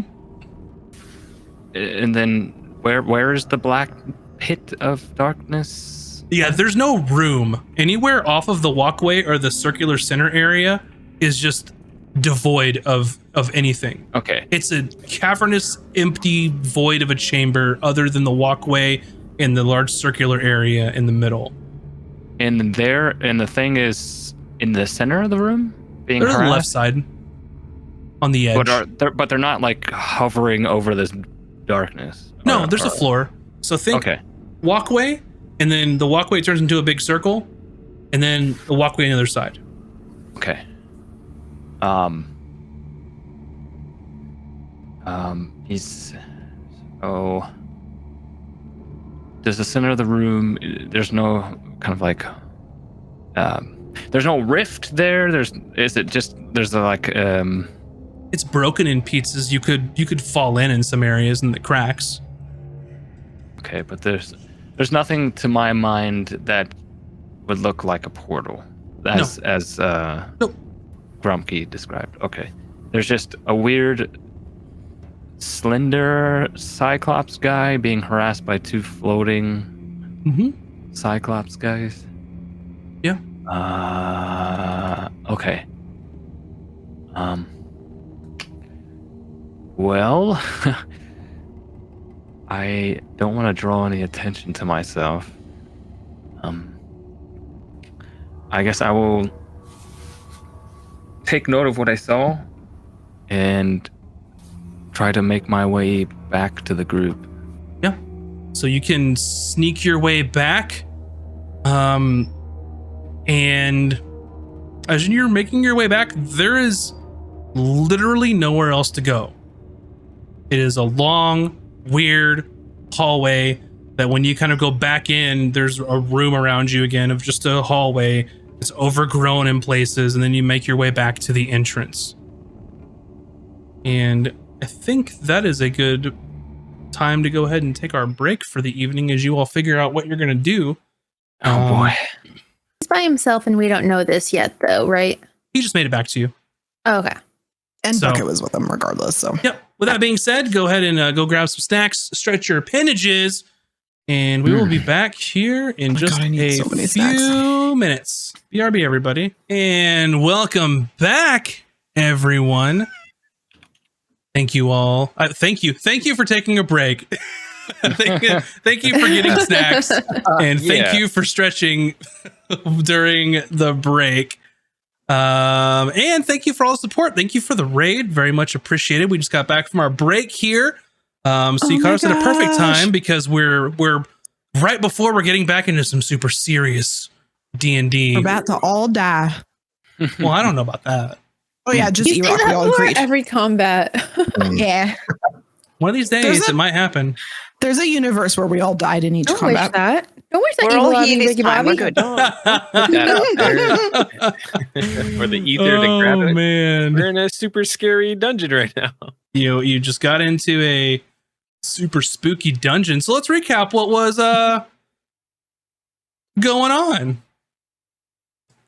F: And then where is the black pit of darkness?
A: Yeah, there's no room anywhere off of the walkway or the circular center area is just devoid of anything.
F: Okay.
A: It's a cavernous, empty void of a chamber other than the walkway and the large circular area in the middle.
F: And the thing is in the center of the room, being
A: They're on the left
F: harassed.
A: side, on the edge.
F: But they're not like hovering over this darkness.
A: No, there's a floor. So think
F: Okay.
A: walkway, and then the walkway turns into a big circle, and then the walkway on the other side.
F: Okay. He's. Oh. Does the center of the room? There's no kind of like. There's no rift there. There's like.
A: It's broken in pieces. You could fall in some areas in the cracks.
F: Okay, but there's nothing to my mind that would look like a portal, as
A: Nope.
F: Grumpy described. Okay, there's just a weird, slender Cyclops guy being harassed by 2 floating Cyclops guys.
A: Yeah.
F: Okay. Well, I don't want to draw any attention to myself. I guess I will take note of what I saw and try to make my way back to the group.
A: Yeah. So you can sneak your way back. And as you're making your way back, there is literally nowhere else to go. It is a long, weird hallway that when you kind of go back in, there's a room around you again of just a hallway. It's overgrown in places, and then you make your way back to the entrance. And I think that is a good time to go ahead and take our break for the evening as you all figure out what you're going to do.
F: Oh boy.
E: He's by himself, and we don't know this yet, though, right?
A: He just made it back to you.
E: Okay.
D: And
A: So-
D: Bucket was with them regardless. So
A: Yep. With that being said, go ahead and go grab some snacks, stretch your appendages, and we will be back here in just
D: God, I need
A: a
D: so many
A: few
D: snacks.
A: minutes. BRB, everybody. And welcome back, everyone. Thank you all. Thank you for taking a break. thank you for getting snacks. And thank you for stretching during the break. And thank you for all the support. Thank you for the raid. Very much appreciated. We just got back from our break here. So you caught us at a perfect time because we're right before we're getting back into some super serious D&D.
D: we're about to all die.
A: Well, I don't know about that.
D: Oh yeah, just
E: You say
D: E-Rock. We
E: that
D: all
E: for
D: agreed.
E: every combat.
D: Yeah.
A: One of these days,
D: There's
A: it might happen.
D: There's a universe where we all died in each
E: Don't wish
D: combat.
E: that. Don't wish that.
H: We're
E: evil
H: all
E: on
H: here
E: me,
H: this
E: Ricky
H: time.
E: Bobby.
H: We're good.
C: That out there for the ether to grab
A: Oh
C: it.
A: man,
C: We're in a super scary dungeon right now.
A: you just got into a super spooky dungeon. So let's recap what was going on.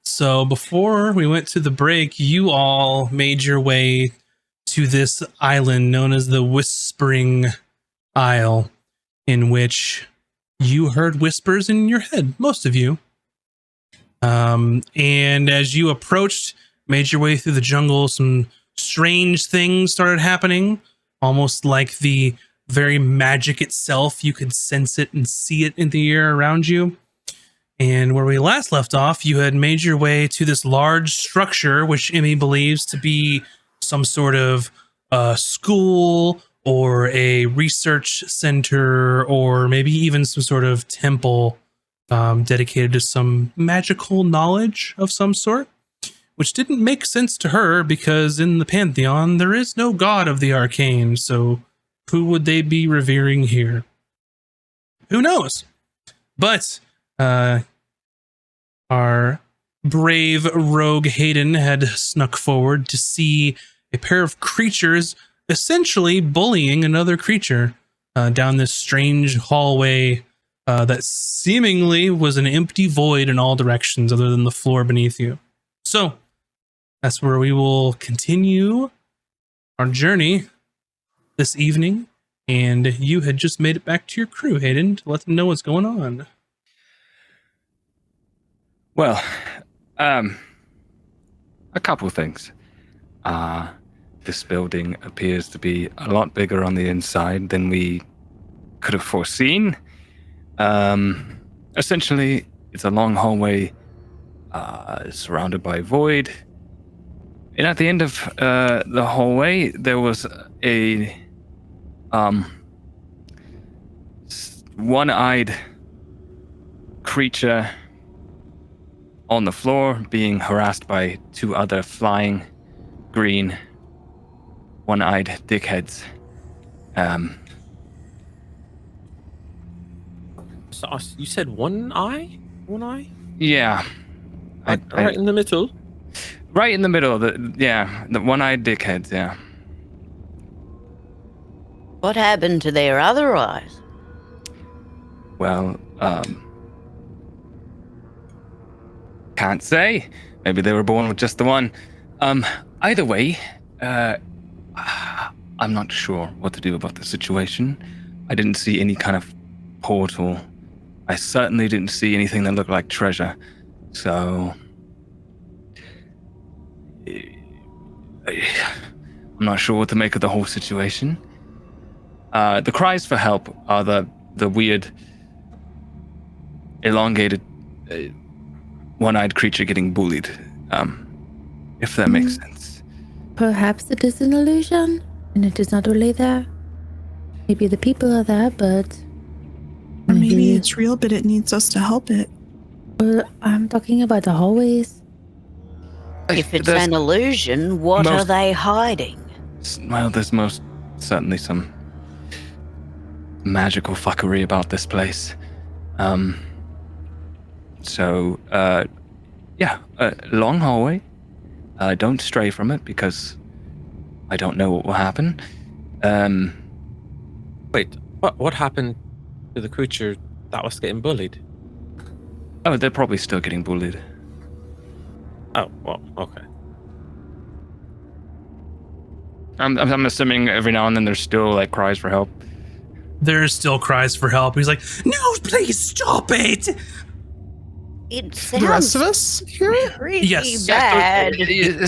A: So before we went to the break, you all made your way to this island known as the Whispering Isle, in which you heard whispers in your head, most of you. And as you approached, made your way through the jungle, some strange things started happening, almost like the very magic itself. You could sense it and see it in the air around you. And where we last left off, you had made your way to this large structure, which Emmy believes to be some sort of school or a research center, or maybe even some sort of temple dedicated to some magical knowledge of some sort, which didn't make sense to her because in the Pantheon, there is no god of the arcane, so who would they be revering here? Who knows? But our brave rogue Hayden had snuck forward to see a pair of creatures essentially bullying another creature down this strange hallway that seemingly was an empty void in all directions other than the floor beneath you. So that's where we will continue our journey this evening. And you had just made it back to your crew, Hayden, to let them know what's going on.
F: Well, a couple of things. This building appears to be a lot bigger on the inside than we could have foreseen. Essentially, it's a long hallway surrounded by void. And at the end of the hallway, there was a one-eyed creature on the floor being harassed by two other flying green one-eyed dickheads.
C: So you said one eye? One eye?
F: Yeah.
C: Right in the middle?
F: Right in the middle of the one-eyed dickheads, yeah.
B: What happened to their other eyes?
F: Well, can't say. Maybe they were born with just the one. Either way, I'm not sure what to do about the situation. I didn't see any kind of portal. I certainly didn't see anything that looked like treasure. So I'm not sure what to make of the whole situation. The cries for help are the weird, elongated, one-eyed creature getting bullied. If that makes sense.
E: Perhaps it is an illusion, and it is not really there. Maybe the people are there, but
D: Or maybe it's real, but it needs us to help it.
E: Well, I'm talking about the hallways.
B: If it's an illusion, what are they hiding?
F: Well, there's most certainly some magical fuckery about this place. Long hallway. Don't stray from it because I don't know what will happen.
C: Wait, what happened to the creature that was getting bullied?
F: Oh, they're probably still getting bullied.
C: Oh, well, okay.
F: I'm assuming every now and then there's still like cries for help.
A: There's still cries for help. He's like, no, please stop it.
B: It sounds
D: The rest of us hear it?
B: pretty
A: Yes.
B: bad.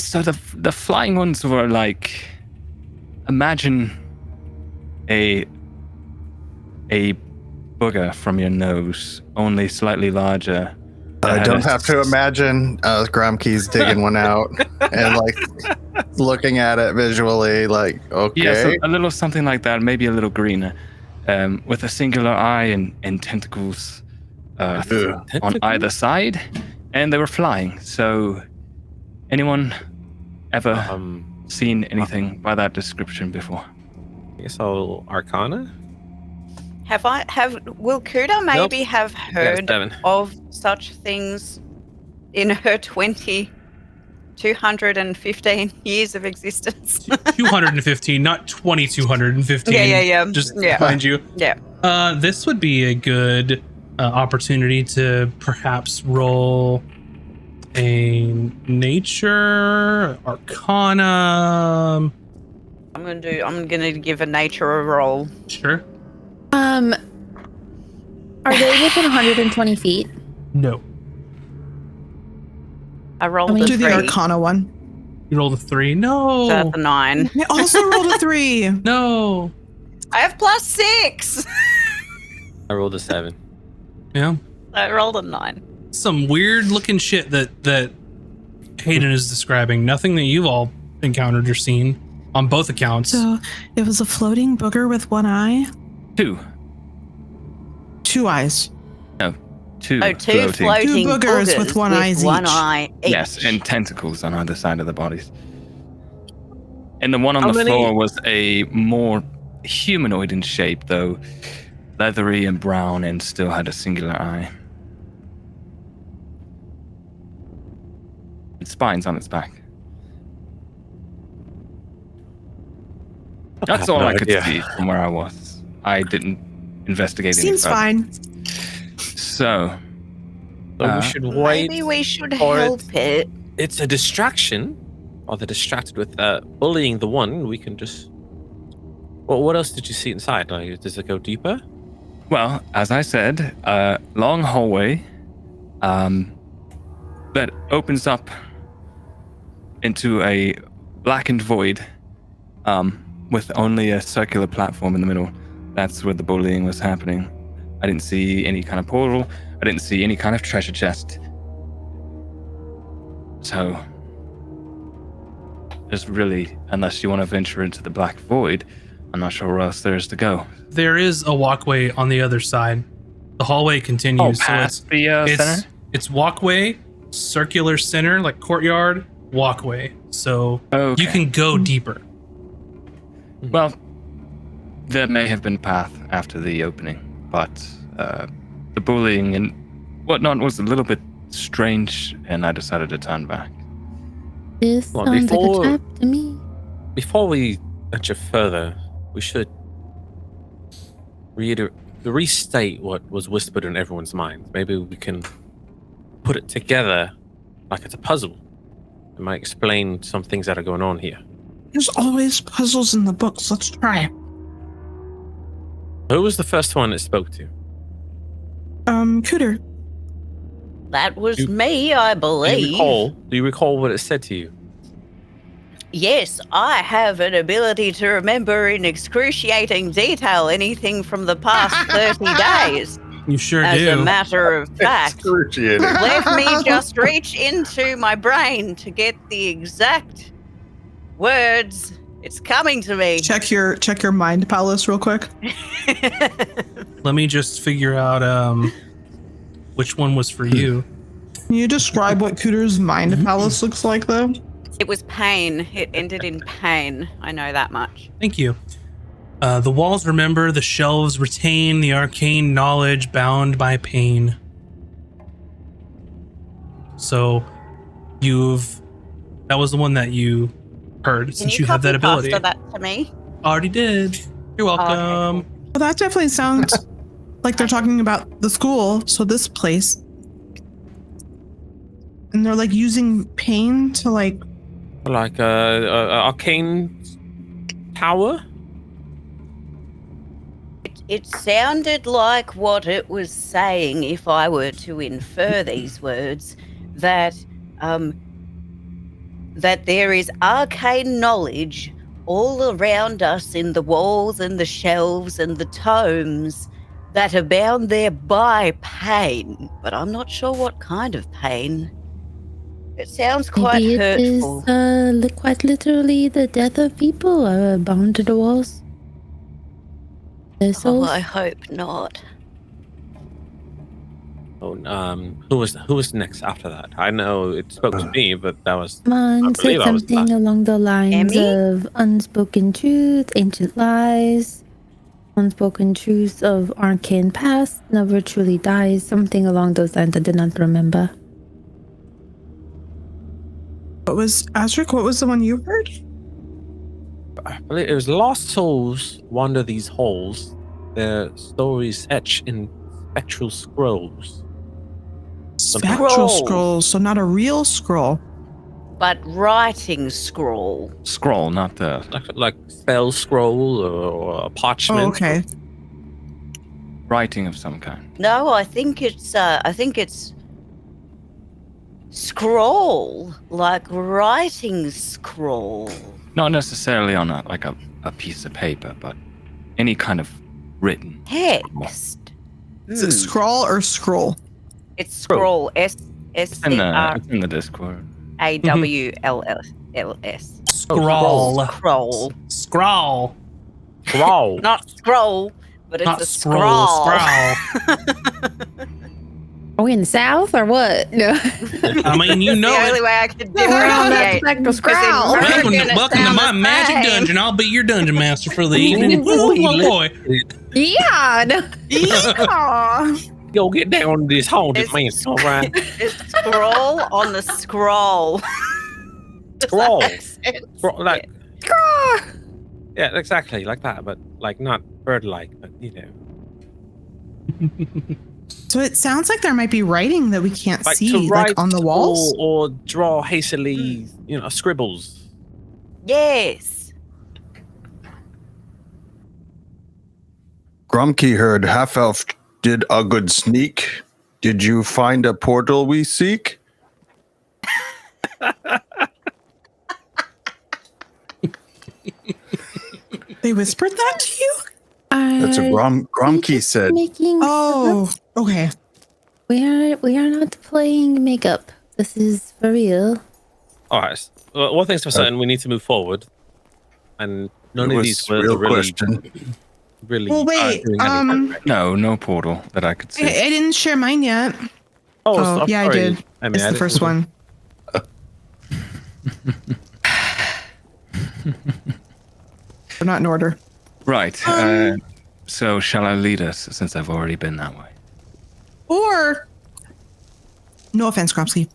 F: So the flying ones were like, imagine a booger from your nose, only slightly larger.
G: I don't have to imagine Gromkey's digging one out and like looking at it visually, like, okay.
F: Yeah, so a little something like that, maybe a little greener, with a singular eye and tentacles on either side, and they were flying. So, anyone ever seen anything by that description before?
C: I guess I'll Arcana.
H: Will Kuda maybe have heard
C: 7.
H: of such things in her 215 years of existence?
A: 215, not 2215.
H: Yeah.
A: Just
H: Yeah.
A: behind you.
H: Yeah.
A: This would be a good opportunity to perhaps roll a nature arcana.
H: I'm gonna give a nature a roll.
A: Sure.
E: Are they within 120 feet?
A: No.
H: I rolled a
D: Do the
H: 3.
D: Arcana one.
A: You rolled a 3. No.
H: So that's a 9.
D: I also rolled a 3.
A: No.
H: I have +6.
C: I rolled a 7.
A: Yeah.
H: I rolled a 9.
A: Some weird looking shit that Hayden is describing. Nothing that you've all encountered or seen. on both accounts.
D: So it was a floating booger with one eye?
F: 2.
D: 2 eyes.
F: No, 2
H: Oh, two floating
D: Two boogers with one eyes
H: one
D: each.
H: eye each.
F: Yes, and tentacles on either side of the bodies. And the one on
C: How
F: the
C: many-
F: floor was a more humanoid in shape, though leathery and brown, and still had a singular eye. And spines on its back. That's all
C: no
F: I could
C: idea.
F: see from where I was. I didn't investigate any
D: Seems
F: further.
D: fine.
F: So,
C: So we should wait.
H: Maybe we should
C: for
H: help it.
C: It's a distraction. Or they're distracted with bullying the one. We can just. Well, what else did you see inside? Like, does it go deeper?
F: well, as I said, long hallway that opens up into a blackened void with only a circular platform in the middle. That's where the bullying was happening. I didn't see any kind of portal. I didn't see any kind of treasure chest. So, there's really, unless you want to venture into the black void, I'm not sure where else there is to go.
A: There is a walkway on the other side. The hallway continues.
F: past the center?
A: It's walkway, circular center, like courtyard, walkway. So
F: Okay.
A: you can go deeper.
F: Well, there may have been path after the opening, but the bullying and whatnot was a little bit strange, and I decided to turn back.
E: This
C: Well,
E: sounds like
C: before-
E: a trap to me.
C: Before we venture further, we should restate what was whispered in everyone's mind. Maybe we can put it together like it's a puzzle. It might explain some things that are going on here.
D: There's always puzzles in the books. Let's try.
C: Who was the first one that spoke to?
D: Cooter.
H: That was
C: You-
H: me, I believe.
C: Do you recall what it said to you?
H: Yes, I have an ability to remember in excruciating detail anything from the past 30 days.
A: You sure
H: As a
A: do.
H: matter of fact,
G: Excruciating.
H: let me just reach into my brain to get the exact words. It's coming to me.
D: Check your mind palace real quick.
A: Let me just figure out which one was for you.
D: Can you describe what Cooter's mind palace looks like, though?
H: It was pain. It ended in pain. I know that much.
A: Thank you. The walls remember, the shelves retain the arcane knowledge bound by pain. So that was the one that you heard
H: Can
A: since you have
H: copy
A: that ability.
H: pasta that to me?
A: Already did. You're welcome.
H: Okay.
D: Well, that definitely sounds like they're talking about the school. So this place, and they're like using pain to like.
C: Like a arcane power?
H: It sounded like what it was saying, if I were to infer these words, that that there is arcane knowledge all around us in the walls and the shelves and the tomes that are bound there by pain. But I'm not sure what kind of pain. It sounds quite
E: Maybe it is
H: hurtful.
E: quite literally the death of people bound to the walls. Their
H: Oh,
E: souls.
H: I hope not.
C: Oh, who was next after that? I know it spoke to me, but that was
E: Mine said
C: believe I was
E: something
C: last.
E: along the lines
H: Emmy?
E: of unspoken truth, ancient lies, unspoken truths of arcane past, never truly dies, something along those lines I did not remember.
D: What was Azric? What was the one you heard?
C: I believe it was lost souls wander these halls. Their stories etched in spectral scrolls.
D: Spectral
H: Scrolls.
D: scrolls, so not a real scroll.
H: But writing scroll.
F: Scroll, not the
C: Like spell scroll or parchment.
D: Oh, okay.
F: writing of some kind.
H: No, I think it's scroll, like writing scroll.
F: Not necessarily on a piece of paper, but any kind of written.
H: Text.
D: Is it scroll or scroll?
H: It's scroll. S
F: It's in the Discord.
H: A W L S.
A: Scrawl.
B: Scroll.
A: Scrawl.
C: Scroll.
B: Not scroll, but it's
A: Not
B: a
A: scroll.
B: scroll.
E: Are we in the south or what? No.
A: I mean, you know
B: the
A: it.
B: only way I could
E: We're on that
B: differentiate.
E: spectral scroll.
A: Welcome,
B: American, it
A: welcome to
B: sounds
A: my
B: the
A: magic
B: same.
A: dungeon. I'll be your dungeon master for the evening. Woo, my boy.
E: Yeah. No.
D: Yeah.
C: Go get down to this haunted man.
B: It's-
C: All right.
B: It's scroll on the scroll.
C: Scroll.
B: Does that make sense?
C: Like, yeah, exactly like that, but like not bird-like, but you know.
D: So it sounds like there might be writing that we can't
C: Like
D: see,
C: to write
D: like on the walls.
C: or draw hastily, you know, scribbles.
B: Yes.
G: Grumkey heard half elf did a good sneak. Did you find a portal we seek?
D: They whispered that to you?
G: That's what Grumkey said.
E: Making
D: Oh, okay.
E: we are not playing makeup. This is for real.
C: All right. Well, one thing's for certain, we need to move forward, and none
G: It
C: of
G: was
C: these
G: a
C: words
G: real
C: are really,
G: question.
C: really.
D: Well, wait,
C: doing anything right.
F: No portal that I could see.
D: I didn't share mine yet.
C: Oh,
D: Oh,
C: I'm
D: yeah, I
C: sorry.
D: did.
C: I mean,
D: It's
C: I
D: the
C: didn't-
D: first one. They're not in order.
F: Right. So shall I lead us since I've already been that way?
D: Or, no offense, Grumsky,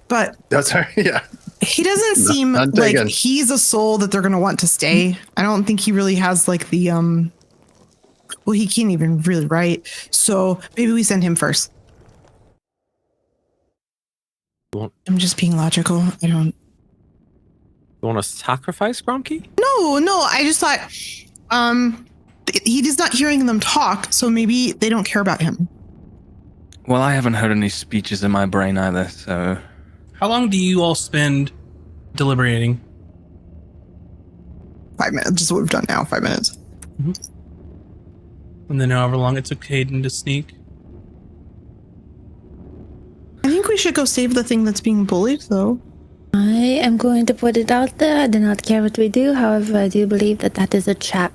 D: but
G: That's right. Yeah.
D: he doesn't seem
G: none
D: like
G: taken.
D: he's a soul that they're going to want to stay. I don't think he really has like the, well, he can't even really write. So maybe we send him first.
C: You
D: I'm just being logical. I don't.
C: want to sacrifice Gromkey?
D: No, I just thought, he is not hearing them talk, so maybe they don't care about him.
F: Well, I haven't heard any speeches in my brain either, so
A: How long do you all spend deliberating?
D: 5 minutes, just what we've done now, 5 minutes.
A: And then however long it took Hayden to sneak?
D: I think we should go save the thing that's being bullied, though.
E: I am going to put it out there. I do not care what we do. However, I do believe that that is a trap.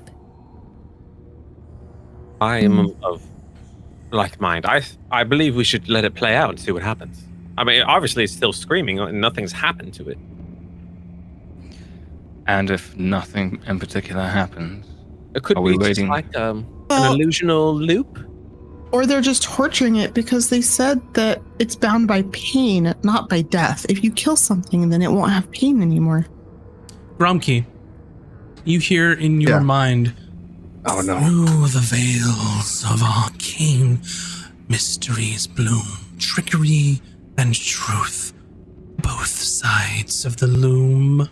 C: I am of like mind. I believe we should let it play out and see what happens. I mean, obviously it's still screaming and nothing's happened to it.
F: and if nothing in particular happens,
C: It could
F: Are
C: be
F: we
C: just
F: waiting?
C: like an
D: Well-
C: illusional loop.
D: Or they're just torturing it because they said that it's bound by pain, not by death. If you kill something, then it won't have pain anymore.
A: Gromkey, you hear in your
G: Yeah.
A: mind,
G: Oh no.
A: through the veils of arcane mysteries bloom, trickery and truth, both sides of the loom.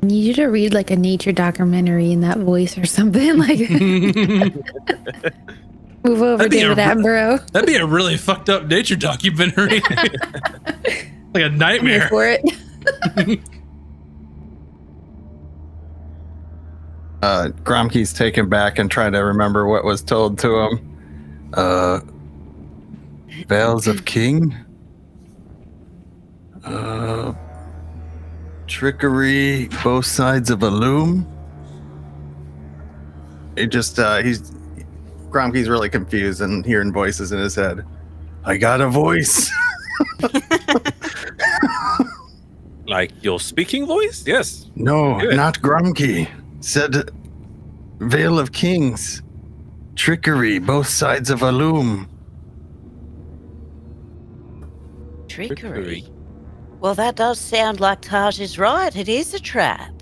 E: I need you to read like a nature documentary in that voice or something. Like, move over,
A: That'd be
E: David
A: a-
E: Attenborough.
A: That'd be a really fucked up nature documentary. Like a
E: I'm here
A: nightmare.
E: for it.
G: Gromkey's taken back and trying to remember what was told to him. Veils of King? Trickery, both sides of a loom? It just, Gromkey's really confused and hearing voices in his head. I got a voice.
C: Like your speaking voice? Yes.
G: No,
C: Good.
G: not Gromkey. Said Veil of Kings. Trickery, both sides of a loom.
B: Trickery. Well, that does sound like Taj is right. It is a trap.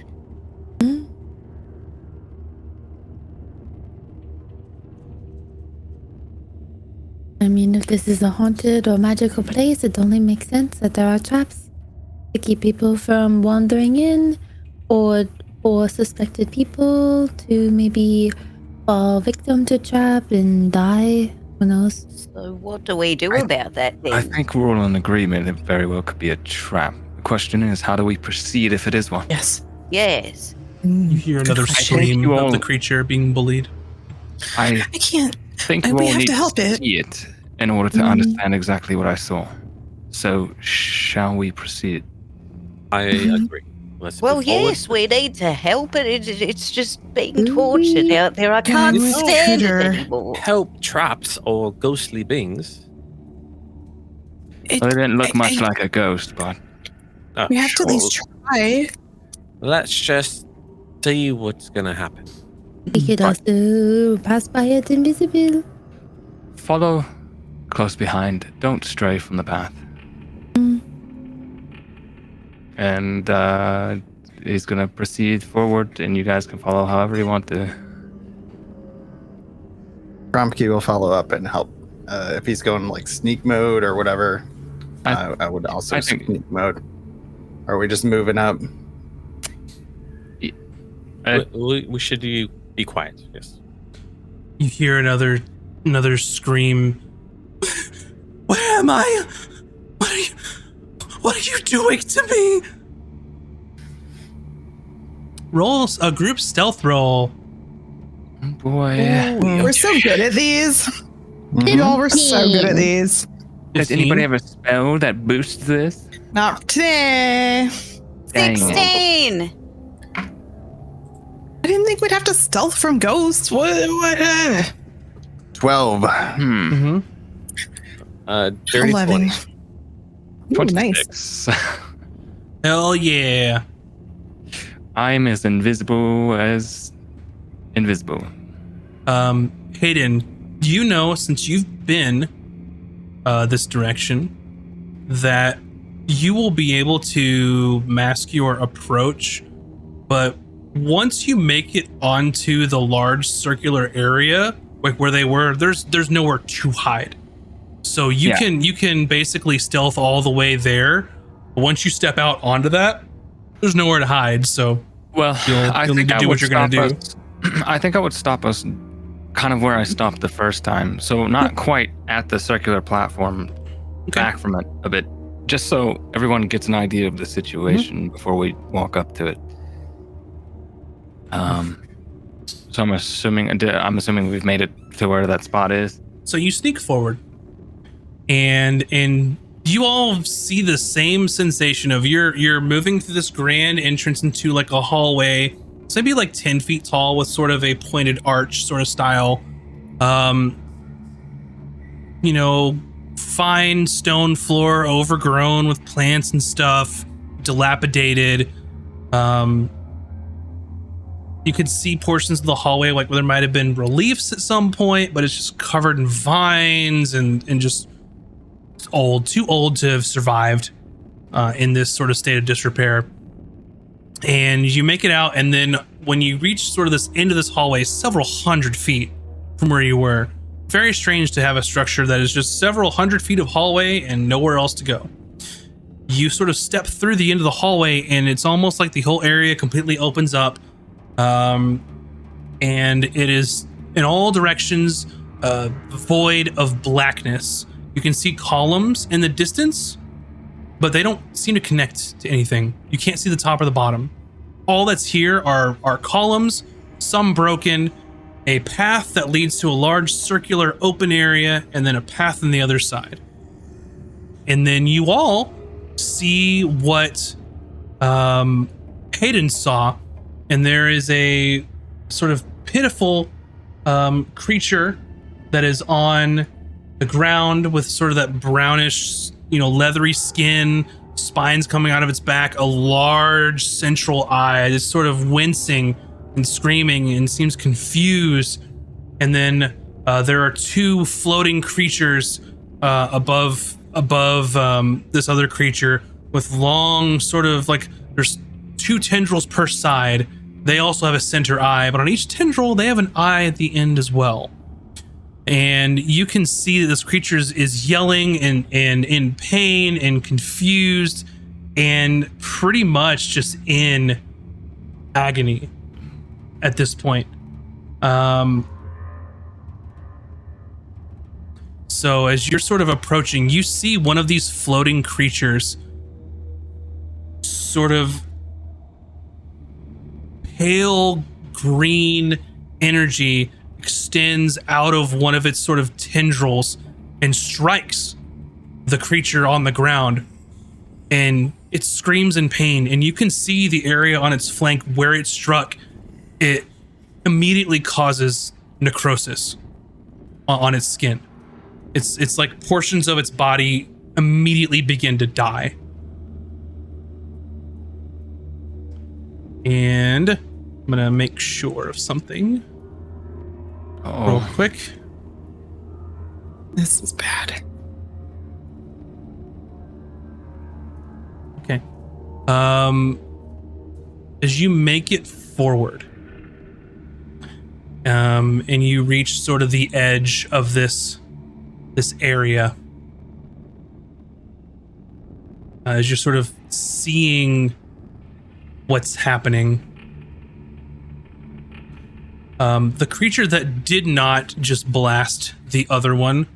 E: I mean, if this is a haunted or magical place, it only makes sense that there are traps to keep people from wandering in, or suspected people to maybe fall victim to trap and die. Who knows?
B: So what do we do
F: I-
B: about that then?
F: I think we're all in agreement it very well could be a trap. The question is, how do we proceed if it is one?
D: Yes.
B: Yes.
A: You hear another
F: question.
A: scream
F: You
A: of
F: all-
A: the creature being bullied.
F: I
D: I can't.
F: think
D: And
F: we
D: we
F: all
D: have
F: need
D: to help it.
F: see it in order to understand exactly what I saw. So, shall we proceed?
C: I agree. Let's
H: Well,
C: move forward.
H: yes, we need to help it. It's just being tortured out there. I can't
D: Good
H: stand it
D: Cooter.
H: anymore.
C: Help traps or ghostly beings.
D: It-
F: Well, it didn't look much
D: I-
F: like a ghost, but
D: We have to at least try.
C: Let's just see what's gonna happen.
E: We could also pass by it invisible.
F: follow close behind. Don't stray from the path. And he's gonna proceed forward, and you guys can follow however you want to.
G: Grumpy will follow up and help. If he's going like sneak mode or whatever, I would also
F: I think-
G: sneak mode. Are we just moving up?
C: We should be quiet. Yes.
A: You hear another scream. Where am I? What are you doing to me? Roll a group stealth roll.
F: Boy,
D: We're so good at these. You all were so good at these.
F: does
A: 15?
F: anybody have a spell that boosts this?
D: Not today.
F: Dang it.
H: 16.
D: I didn't think we'd have to stealth from ghosts. What?
G: 12.
A: Mm-hmm.
C: Dirty
D: 11.
C: 20.
D: Ooh, nice.
F: 26.
A: Hell yeah.
F: I'm as invisible as invisible.
A: Hayden, you know, since you've been this direction, that you will be able to mask your approach, but once you make it onto the large circular area, like where they were, there's nowhere to hide. So you can basically stealth all the way there. But once you step out onto that, there's nowhere to hide. So
F: Well,
A: you'll need to do what you're gonna do.
F: I think I would stop us kind of where I stopped the first time. So not quite at the circular platform, back from it a bit, just so everyone gets an idea of the situation before we walk up to it. So I'm assuming we've made it to where that spot is.
A: So you sneak forward, and you all see the same sensation of you're moving through this grand entrance into like a hallway. It's maybe like 10 feet tall with sort of a pointed arch sort of style. You know, fine stone floor, overgrown with plants and stuff, dilapidated. You could see portions of the hallway like where there might have been reliefs at some point, but it's just covered in vines and just too old to have survived in this sort of state of disrepair. And you make it out, and then when you reach sort of this end of this hallway, several hundred feet from where you were, very strange to have a structure that is just several hundred feet of hallway and nowhere else to go. You sort of step through the end of the hallway, and it's almost like the whole area completely opens up. And it is in all directions void of blackness. You can see columns in the distance, but they don't seem to connect to anything. You can't see the top or the bottom. All that's here are columns, some broken, a path that leads to a large circular open area, and then a path on the other side. And then you all see what Hayden saw, and there is a sort of pitiful creature that is on the ground with sort of that brownish, leathery skin, spines coming out of its back, a large central eye. It's sort of wincing and screaming and seems confused. And then there are two floating creatures above this other creature with long sort of like there's two tendrils per side. They also have a center eye, but on each tendril, they have an eye at the end as well. And you can see that this creature is yelling and in pain and confused and pretty much just in agony at this point. So as you're sort of approaching, you see one of these floating creatures sort of pale green energy extends out of one of its sort of tendrils and strikes the creature on the ground. and it screams in pain, and you can see the area on its flank where it struck. It immediately causes necrosis on its skin. It's like portions of its body immediately begin to die. And I'm gonna make sure of something real quick.
D: This is bad.
A: Okay. As you make it forward, and you reach sort of the edge of this area, as you're sort of seeing what's happening, the creature that did not just blast the other one,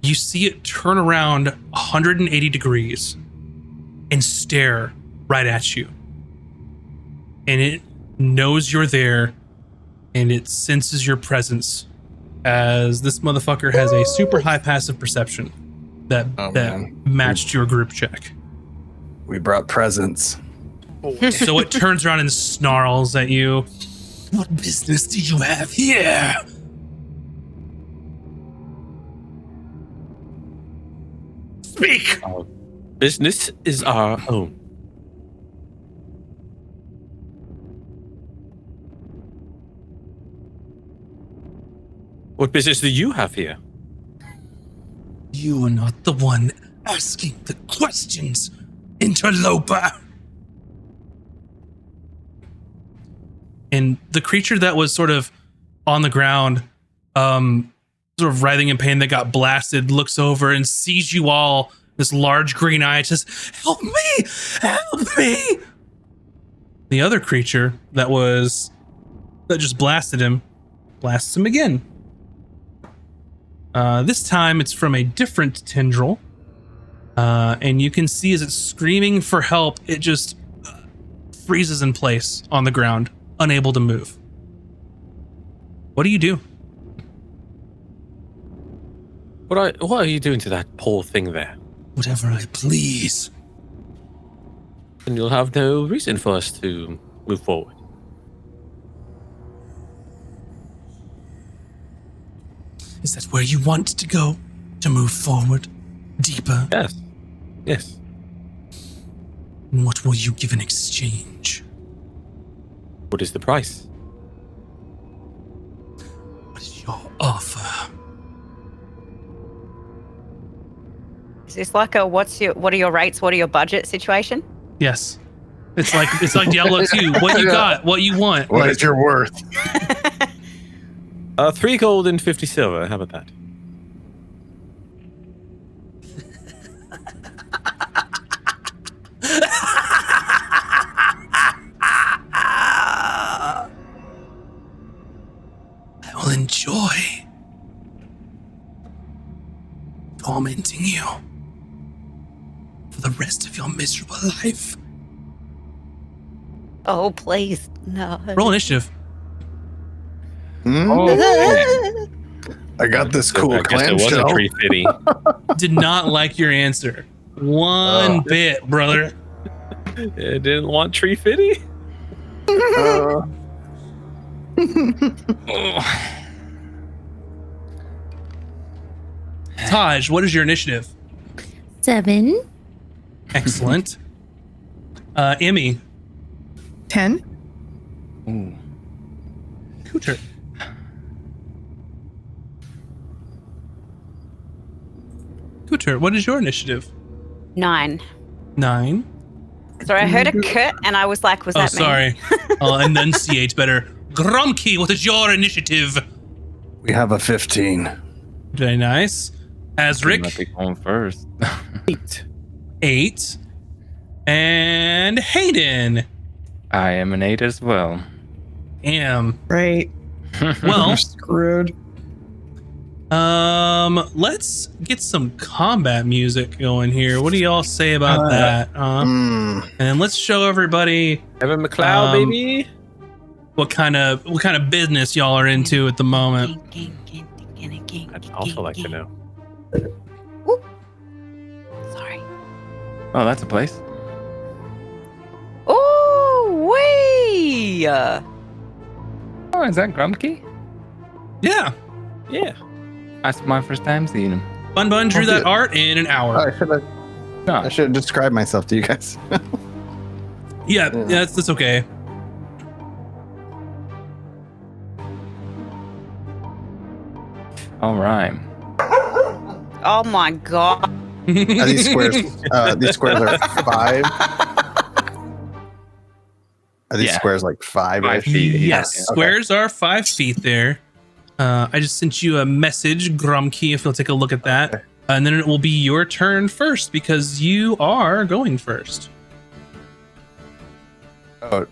A: you see it turn around 180 degrees and stare right at you. And it knows you're there, and it senses your presence, as this motherfucker has a super high passive perception that matched your group check.
G: We brought presents.
A: So it turns around and snarls at you. What business do you have here? Speak!
C: Our business is our own. What business do you have here?
A: You are not the one asking the questions, interloper. And the creature that was sort of on the ground, sort of writhing in pain, that got blasted, looks over and sees you all, this large green eye, says, "Help me! Help me!" The other creature that just blasted him, blasts him again. This time it's from a different tendril. And you can see as it's screaming for help, it just freezes in place on the ground, unable to move. What do you do?
C: What are you doing to that poor thing there?
A: Whatever I please.
C: And you'll have no reason for us to move forward.
A: Is that where you want to go? To move forward? Deeper?
C: Yes. Yes.
A: And what will you give in exchange?
C: What is the price?
A: What is your offer?
H: Is this like a what are your rates, what are your budget situation?
A: Yes. It's like Diablo 2. What you got? What you want?
G: What is your worth?
C: 3 gold and 50 silver. How about that?
A: I will enjoy tormenting you for the rest of your miserable life.
H: Oh, please, no.
A: Roll initiative.
G: I got this cool
C: I guess it was a
G: clamshell.
C: tree fitty.
A: Did not like your answer. One bit, brother.
C: It didn't want tree fitty?
A: Taj, what is your initiative?
E: 7.
A: Excellent. Emmy.
D: 10.
F: Ooh.
A: Cooter. Cooter, what is your initiative?
H: 9.
A: 9.
H: Sorry, I heard a kut and I was like, was
A: Oh,
H: that me?
A: sorry. I'll enunciate better. Gromkey, what is your initiative?
G: We have a 15.
A: Very nice.
F: You might
A: Azric,
F: be going first.
A: 8. And Hayden.
F: I am an 8 as well.
A: Am.
D: Right.
A: Well,
D: Screwed.
A: let's get some combat music going here. What do y'all say about that? And let's show everybody
C: Evan MacLeod,
A: Um,
C: baby.
A: what kind of business y'all are into at the moment.
C: I'd also like to know.
H: Sorry.
F: Oh, that's a place.
H: Oh, wee!
F: Oh, is that Grumpy?
A: Yeah.
C: Yeah.
F: That's my first time seeing him.
A: Bun Bun drew
G: Oh,
A: that
G: good.
A: art in an hour.
G: I should have described myself to you guys.
A: Yeah, that's okay.
F: All right.
H: Oh my god.
G: Are these squares? These squares are 5. Are these
F: Yeah.
G: squares like 5?
F: 5 feet.
A: Yes,
F: Yeah.
A: squares are 5 feet there. I just sent you a message, Grumkey, if you'll take a look at that. And then it will be your turn first because you are going first.
G: Oh,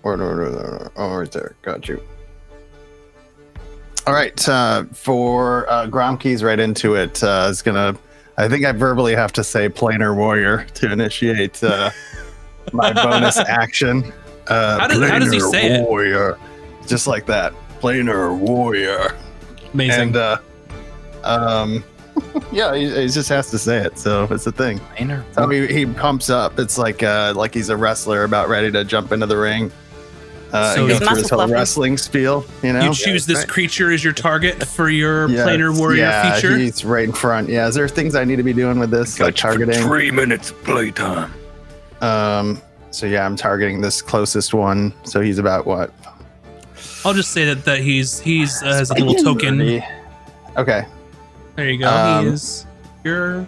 G: right there. Got you. All right. For Gromkey's right into it. Is gonna. I think I verbally have to say planar warrior to initiate my bonus action.
A: How does he say it?
G: Warrior, just like that. Planar warrior.
A: Amazing.
G: And yeah, he just has to say it. So it's a thing. So he pumps up. It's like he's a wrestler about ready to jump into the ring.
A: So
G: And
A: he's
G: go through his whole
H: muscle-fluffing.
G: wrestling spiel. You know,
A: you choose this creature as your target for your planar warrior
G: yeah,
A: feature.
G: He's right in front. Yeah, is there things I need to be doing with this, like targeting?
F: 3 minutes playtime.
G: So yeah, I'm targeting this closest one. So he's about what?
A: I'll just say that he's has a little token.
G: 30. Okay.
A: There you go. He is your.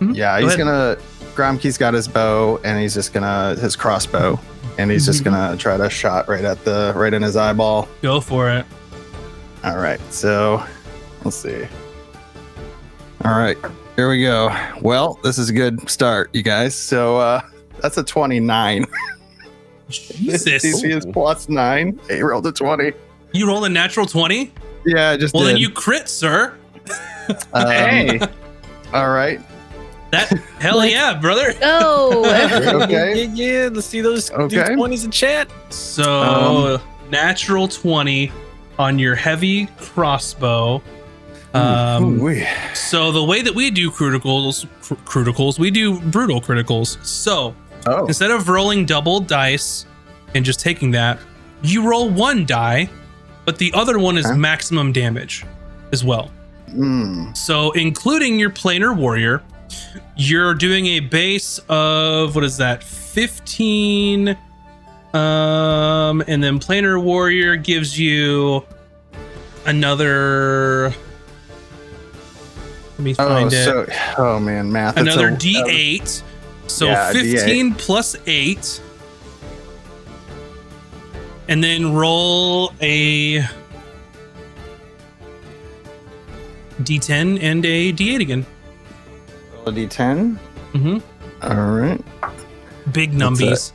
G: Yeah,
A: Go
G: he's
A: ahead.
G: gonna. Gromkey's got his bow, and he's just gonna his crossbow, and he's just gonna try to shot right in his eyeball.
A: Go for it.
G: All right, so let's see. All right, here we go. Well, this is a good start, you guys. So that's a 29.
A: Jesus.
G: DC is +9. He rolled a 20.
A: You roll a natural 20?
G: Yeah, I just
A: Well,
G: did.
A: then you crit, sir.
F: Hey.
G: All right.
A: That hell yeah, brother.
E: Oh,
G: Okay.
C: Yeah. Let's see those
G: Okay.
C: D20s in chat.
A: So natural 20 on your heavy crossbow.
G: Ooh-wee.
A: So the way that we do criticals, we do brutal criticals. So
G: Oh.
A: instead of rolling double dice and just taking that, you roll 1 die, but the other one is
G: Okay.
A: maximum damage as well. So including your planar warrior, you're doing a base of what is that? 15. And then planar warrior gives you another. Let me find it.
G: Oh man, math. It's
A: Another
G: a-
A: D8. So
G: Yeah,
A: 15 plus 8. And then roll a D10 and a D8 again.
G: a D10.
A: Mm-hmm.
G: All right.
A: Big
G: That's
A: numbies.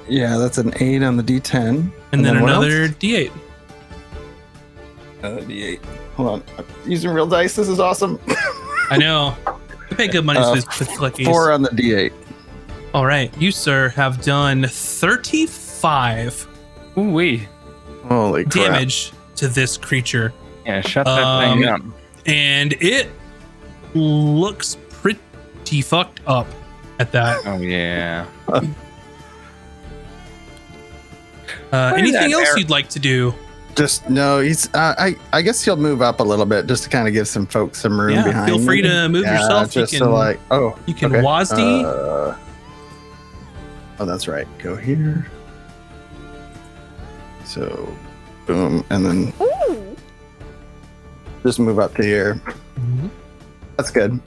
G: Yeah, that's an 8 on the D10.
A: And then
G: what
A: another
G: else?
A: D8.
G: D8. Hold on. I'm using real dice. This is awesome.
A: I know. I pay good money for clickies.
G: 4 on the D8.
A: All right. You, sir, have done 35
F: Ooh wee.
G: Holy crap.
A: damage to this creature.
F: Yeah, shut that thing up.
A: And it looks pretty fucked up at that.
F: Oh yeah.
A: Anything else you'd like to do?
G: Just no, he's I guess he'll move up a little bit just to kind of give some folks some room
A: Yeah,
G: behind
A: feel free
G: me.
A: to move yourself.
G: Just
A: You
G: so
A: can-
G: like
A: You can
G: okay.
A: WASD.
G: Oh, that's right. Go here. So boom, and then
H: Ooh.
G: just move up to here.
A: Mhm.
G: That's good.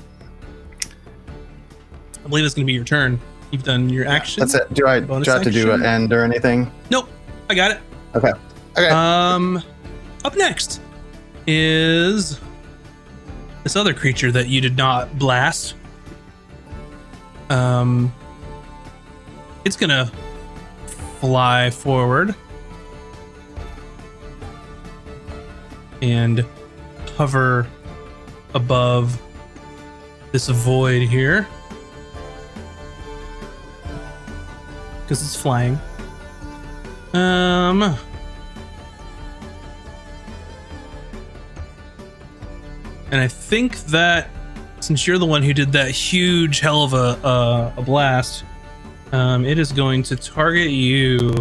A: I believe it's going to be your turn. You've done your action.
G: That's it. Do I
A: Bonus
G: have to do
A: action?
G: an end or anything?
A: Nope. I got it.
G: Okay.
A: Up next is this other creature that you did not blast. It's gonna fly forward and hover above this void here because it's flying. And I think that since you're the one who did that huge hell of a blast, it is going to target you.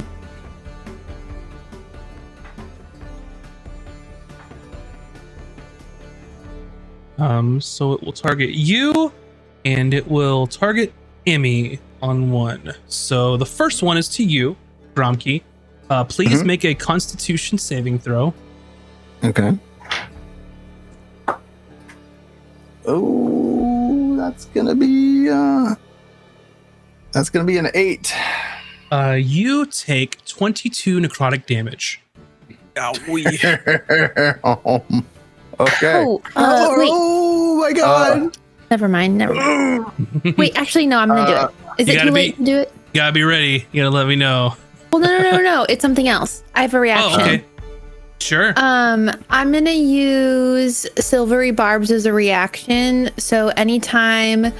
A: So it will target you, and it will target Emmy on one. So the first one is to you, Gromke. Please make a Constitution saving throw.
G: Okay. Oh, that's gonna be an 8.
A: You take 22 necrotic damage.
G: Okay.
E: Oh, wait.
G: Oh my god.
E: Never mind. Wait, actually, no, I'm going to do it. Is
A: You
E: it
A: gotta
E: too late to do it?
A: You gotta be ready. You gotta let me know.
E: Well, no. It's something else. I have a reaction.
A: Oh, okay. Sure.
E: I'm going to use Silvery Barbs as a reaction. So anytime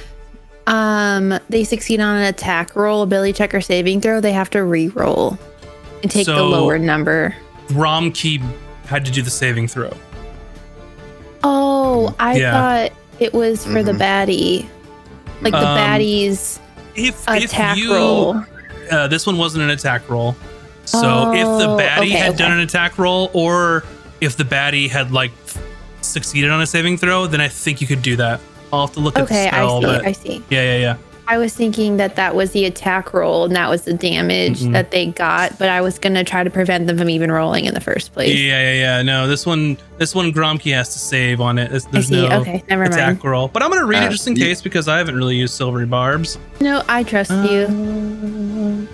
E: they succeed on an attack roll, ability check, or saving throw, they have to re-roll and take the
A: So-
E: lower number.
A: Gromke had to do the saving throw.
E: Oh, I
A: Yeah.
E: thought it was for the baddie. Like the baddie's
A: If
E: attack
A: you,
E: roll.
A: This one wasn't an attack roll. So if the
E: Oh,
A: baddie
E: okay,
A: had done
E: okay.
A: an attack roll, or if the baddie had like succeeded on a saving throw, then I think you could do that. I'll have to look at the
E: Okay,
A: spell.
E: I see.
A: Yeah.
E: I was thinking that was the attack roll and that was the damage that they got, but I was going to try to prevent them from even rolling in the first place.
A: Yeah. No, this one Gromke has to save on it. There's
E: see.
A: no
E: Okay, never
A: attack
E: mind.
A: roll. But I'm gonna read it just in case because I haven't really used Silvery Barbs.
E: No, I trust you.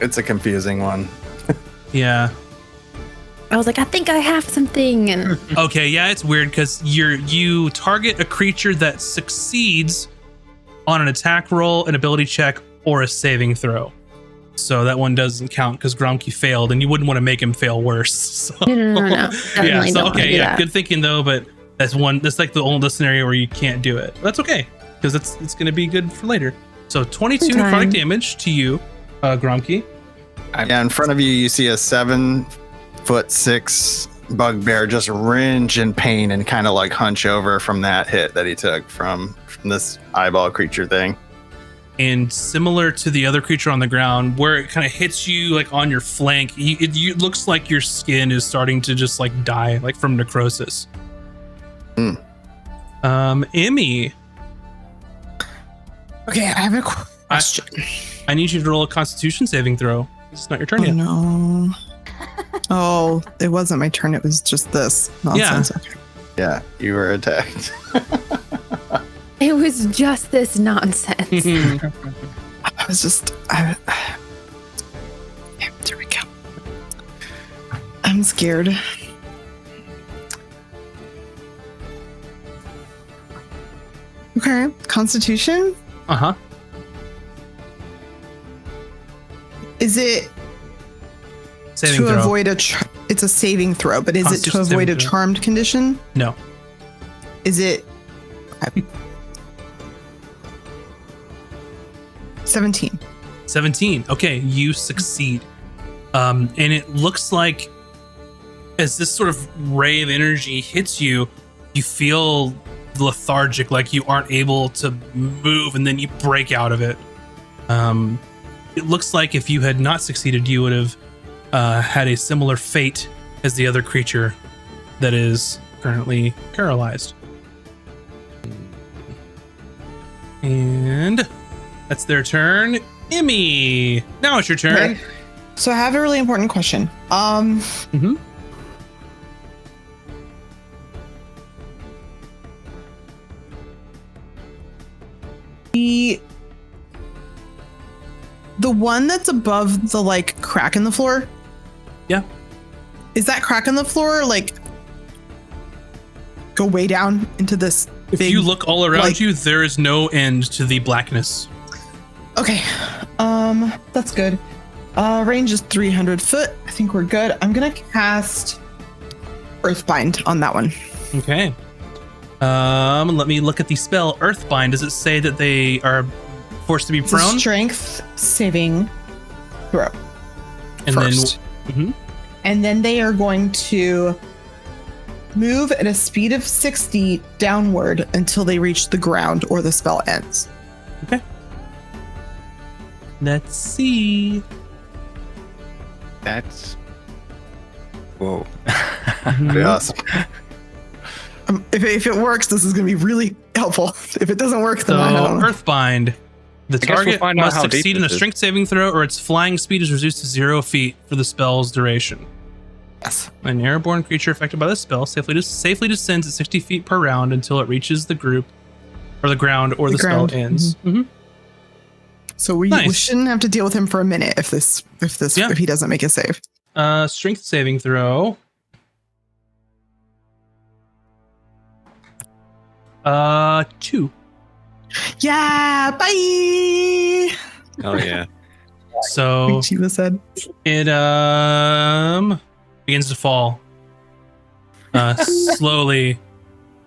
G: It's a confusing one.
A: Yeah.
E: I was like, I think I have something. And
A: Okay, yeah, it's weird because you target a creature that succeeds on an attack roll, an ability check, or a saving throw. So that one doesn't count because Gromke failed, and you wouldn't want to make him fail worse. So.
E: No.
A: Yeah.
E: Definitely
A: So
E: don't wanna
A: okay,
E: do
A: yeah,
E: that.
A: good thinking though. But that's like the only scenario where you can't do it. But that's okay because it's going to be good for later. So 22
E: Good time.
A: necrotic damage to you, Gromke.
G: Yeah, in front of you, you see a 7'6" bugbear just wringe in pain and kind of like hunch over from that hit that he took from this eyeball creature thing.
A: And similar to the other creature on the ground, where it kind of hits you like on your flank, it looks like your skin is starting to just like die, like from necrosis. Emmy,
D: Okay, I have a question.
A: I need you to roll a Constitution saving throw. It's not your turn
D: Oh,
A: yet.
D: no. Oh, it wasn't my turn. It was just this nonsense. Okay.
G: Yeah, you were attacked.
E: It was just this nonsense.
D: I was just. Yeah, there we go. I'm scared. Okay, Constitution.
A: Uh-huh.
D: Is it
A: Saving
D: to
A: throw.
D: avoid it's a saving throw, but is it to
A: Constitution
D: avoid a
A: saving throw.
D: charmed condition?
A: No.
D: Is it 17?
A: 17. Okay, you succeed. And it looks like as this sort of ray of energy hits you, you feel lethargic, like you aren't able to move, and then you break out of it. It looks like if you had not succeeded, you would have had a similar fate as the other creature that is currently paralyzed. And that's their turn. Emmy, now it's your turn.
D: Okay. So I have a really important question. The one that's above the like crack in the floor.
A: Yeah.
D: Is that crack in the floor like go way down into this?
A: If
D: big,
A: you look all around
D: like-
A: you, there is no end to the blackness.
D: Okay. That's good. Range is 300 foot. I think we're good. I'm gonna cast Earthbind on that one.
A: Okay. Let me look at the spell Earthbind. Does it say that they are forced to be
D: It's a
A: prone?
D: strength saving throw.
A: And
D: first.
A: then
D: And then they are going to move at a speed of 60 downward until they reach the ground or the spell ends.
A: Let's see.
F: That's whoa.
G: Pretty awesome.
D: If it works, this is going to be really helpful. If it doesn't work, then
A: So
D: I don't know.
A: Earthbind. The
F: guess we'll
A: target
F: find out
A: must
F: how deep
A: succeed in a
F: this is.
A: strength saving throw, or its flying speed is reduced to 0 feet for the spell's duration.
D: Yes.
A: An airborne creature affected by this spell safely descends at 60 feet per round until it reaches the group, or the ground, or the spell
D: ground.
A: ends. Mhm.
D: So we
A: Nice.
D: shouldn't have to deal with him for a minute if he doesn't make a save.
A: Strength saving throw. 2.
D: Yeah, bye.
C: Oh yeah.
A: So
D: Like Sheila said.
A: it begins to fall. Slowly.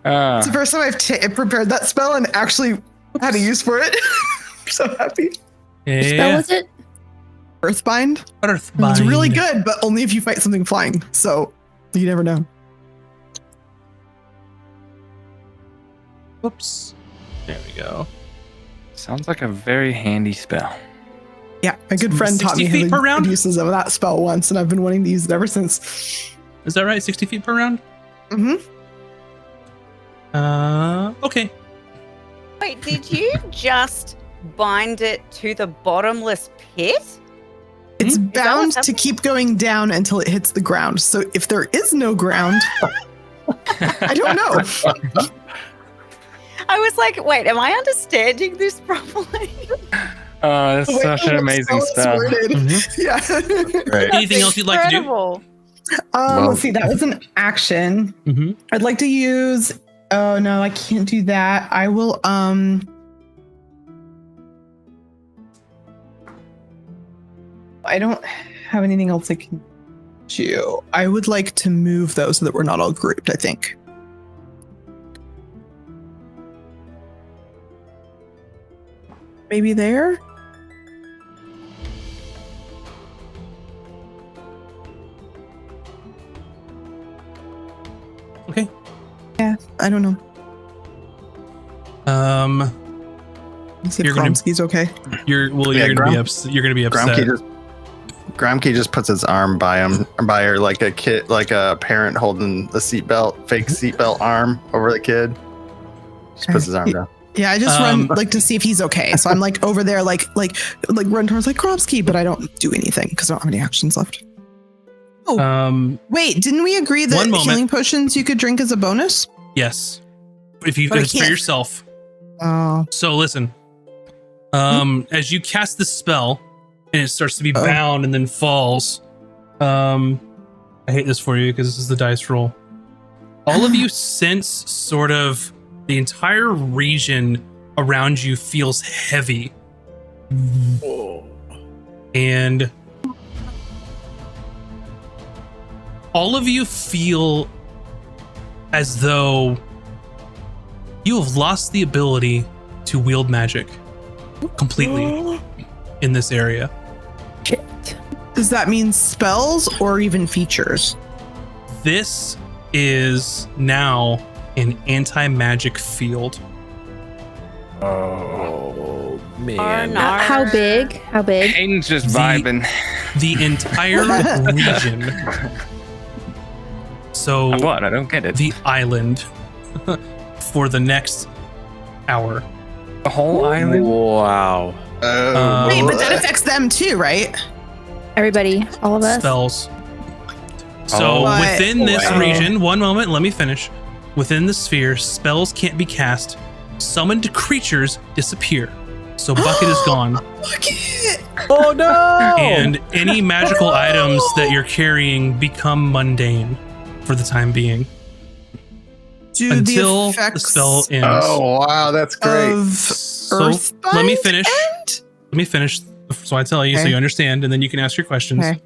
D: It's the first time I've prepared that spell and actually had a use for it. I'm so happy.
E: What spell
A: Yeah.
E: was it?
D: Earthbind.
A: Earthbind.
D: It's really good, but only if you fight something flying. So you never know.
A: Whoops. There we go.
F: Sounds like a very handy spell.
D: Yeah, my good friend taught
A: 60
D: me
A: feet per
D: the
A: round?
D: uses of that spell once, and I've been wanting to use it ever since.
A: Is that right? 60 feet per round?
D: Mm-hmm.
A: Okay.
H: Wait, did you just bind it to the bottomless pit?
D: It's
A: Hmm?
D: bound
H: what's
D: to keep going down until it hits the ground. So if there is no ground, I don't know.
H: I was like, wait, am I understanding this properly?
F: Oh, that's
D: The way
F: such an
D: the
F: amazing
D: is
F: spell.
D: worded.
A: Mhm.
D: Yeah.
G: Right.
A: Anything else you'd like to do?
H: Incredible.
G: Well-
D: Let's see. That was an action.
A: Mm-hmm.
D: I'd like to use. Oh no, I can't do that. I will. I don't have anything else I can do. I would like to move those so that we're not all grouped. I think. Maybe there.
A: Okay.
D: Yeah, I don't know. Let's see if
A: You're gonna-
D: Kromsky's okay.
A: You're
G: Yeah,
A: gonna be you're gonna be upset.
G: Gromke just puts his arm by her like a kid, like a parent holding the seatbelt, fake seatbelt arm over the kid. Just puts his arm down.
D: Yeah, I just run like to see if he's okay. So I'm like over there, like run towards like Kromsky, but I don't do anything because I don't have any actions left. Wait, didn't we agree that
A: One moment.
D: healing potions you could drink as a bonus?
A: Yes. If
D: But I
A: it's for
D: can't-
A: yourself.
D: Oh,
A: So listen. As you cast the spell and it starts to be bound and then falls. I hate this for you because this is the dice roll. All of you sense sort of the entire region around you feels heavy. And all of you feel as though you have lost the ability to wield magic completely in this area.
D: does that mean spells or even features?
A: This is now an anti-magic field.
C: Oh man.
H: Arnar.
E: How big? How big?
F: Hayden's just
A: The-
F: vibing.
A: The entire region. So
F: What? I don't get it.
A: the island for the next hour.
F: The whole island.
C: Wow.
G: Oh,
D: Wait, but that affects them too, right?
E: Everybody, all of us.
A: Spells. So
D: Oh.
A: within this
D: Wow.
A: region, one moment, let me finish. Within the sphere, spells can't be cast. Summoned creatures disappear. So Bucket is gone.
C: Oh no!
A: And any magical items that you're carrying become mundane for the time being.
D: Do
A: Until
D: the
A: the
D: effects
A: spell ends.
G: oh wow, that's great.
D: of
A: So
D: Earthbind
A: let me finish.
D: end?
A: Let me finish. So I tell you, so
D: Okay.
A: you understand, and then you can ask your questions.
D: Okay.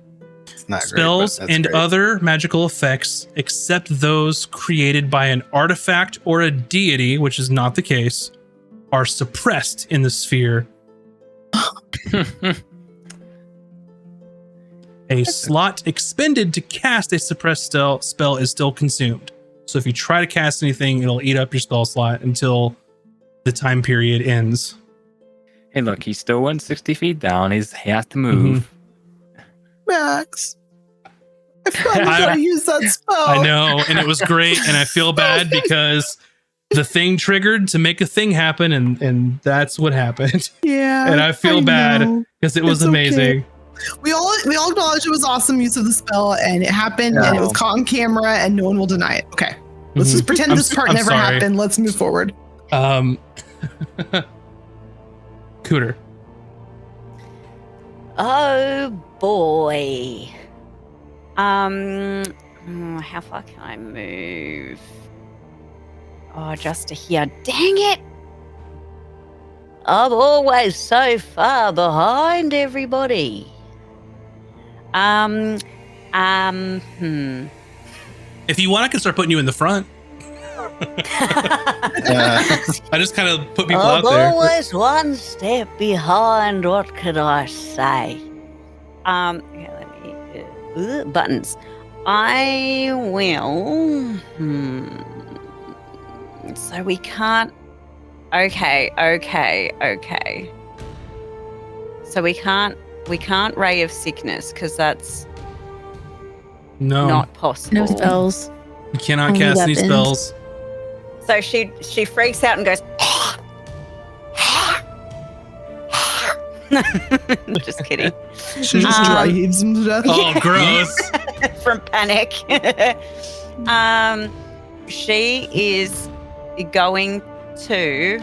G: It's not
A: Spells
G: great, but that's
A: and
G: great.
A: other magical effects, except those created by an artifact or a deity, which is not the case, are suppressed in the sphere. A slot expended to cast a suppressed spell is still consumed. So if you try to cast anything, it'll eat up your spell slot until the time period ends.
F: Hey, look, he still went 60 feet down. He has to move.
D: Max. I finally got to use that spell.
A: I know, and it was great, and I feel bad because the thing triggered to make a thing happen, and that's what happened.
D: Yeah.
A: And I feel bad
D: know.
A: because it was
D: It's
A: amazing.
D: okay. We all acknowledge it was awesome use of the spell, and it happened, and it was caught on camera, and no one will deny it. Okay, let's just pretend this part never happened. Let's move forward.
A: Cooter.
H: Oh boy. How far can I move? Oh, just to here. Dang it! I'm always so far behind everybody.
A: If you want, I can start putting you in the front. I just kind of put people out there.
H: I'm always one step behind. What can I say? Okay, let me buttons. I will. So we can't. Okay. So we can't ray of sickness because that's not possible.
E: No spells.
A: You cannot
E: Only
A: cast any
E: weapons.
A: spells.
H: So she freaks out and goes. Just kidding.
D: She just dry heaves him to death.
A: Oh, gross.
H: From panic. She is going to,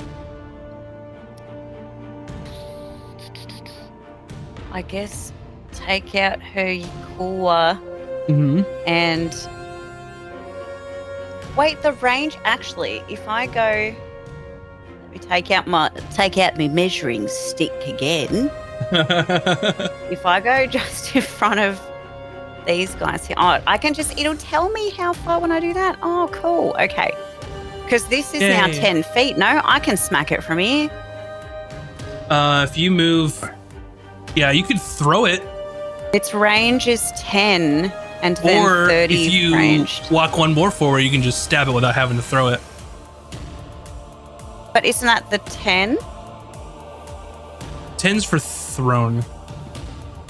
H: I guess, take out her Yakua and wait. The range, actually, if I go, let me take out my measuring stick again. If I go just in front of these guys here, I can just, it'll tell me how far when I do that. Oh, cool. Okay. Because this is now 10 feet. No, I can smack it from here.
A: If you move, you could throw it.
H: Its range is 10 and then
A: Or
H: 30
A: if you
H: ranged.
A: walk one more forward, you can just stab it without having to throw it.
H: But isn't that the 10?
A: 10's for thrown.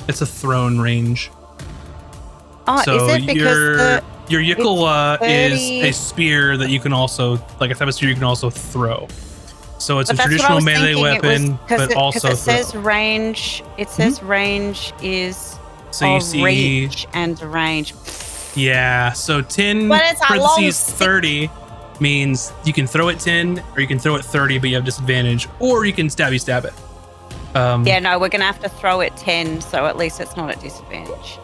A: It's a thrown range.
H: Oh,
A: So
H: is it because
A: your Yikola is
H: 30
A: a spear that you can also, like a type of spear you can also throw. So it's
H: But
A: a
H: that's what I
A: traditional
H: was
A: melee
H: thinking. It
A: weapon,
H: was-
A: but also
H: it
A: throw.
H: says range. It says range is
A: So you
H: of
A: see,
H: reach and range.
A: yeah. So 10
H: But it's a long
A: parentheses
H: stick.
A: 30 means you can throw it 10 or you can throw it 30, but you have disadvantage, or you can stab it.
H: Yeah, no, we're gonna have to throw it 10, so at least it's not at disadvantage.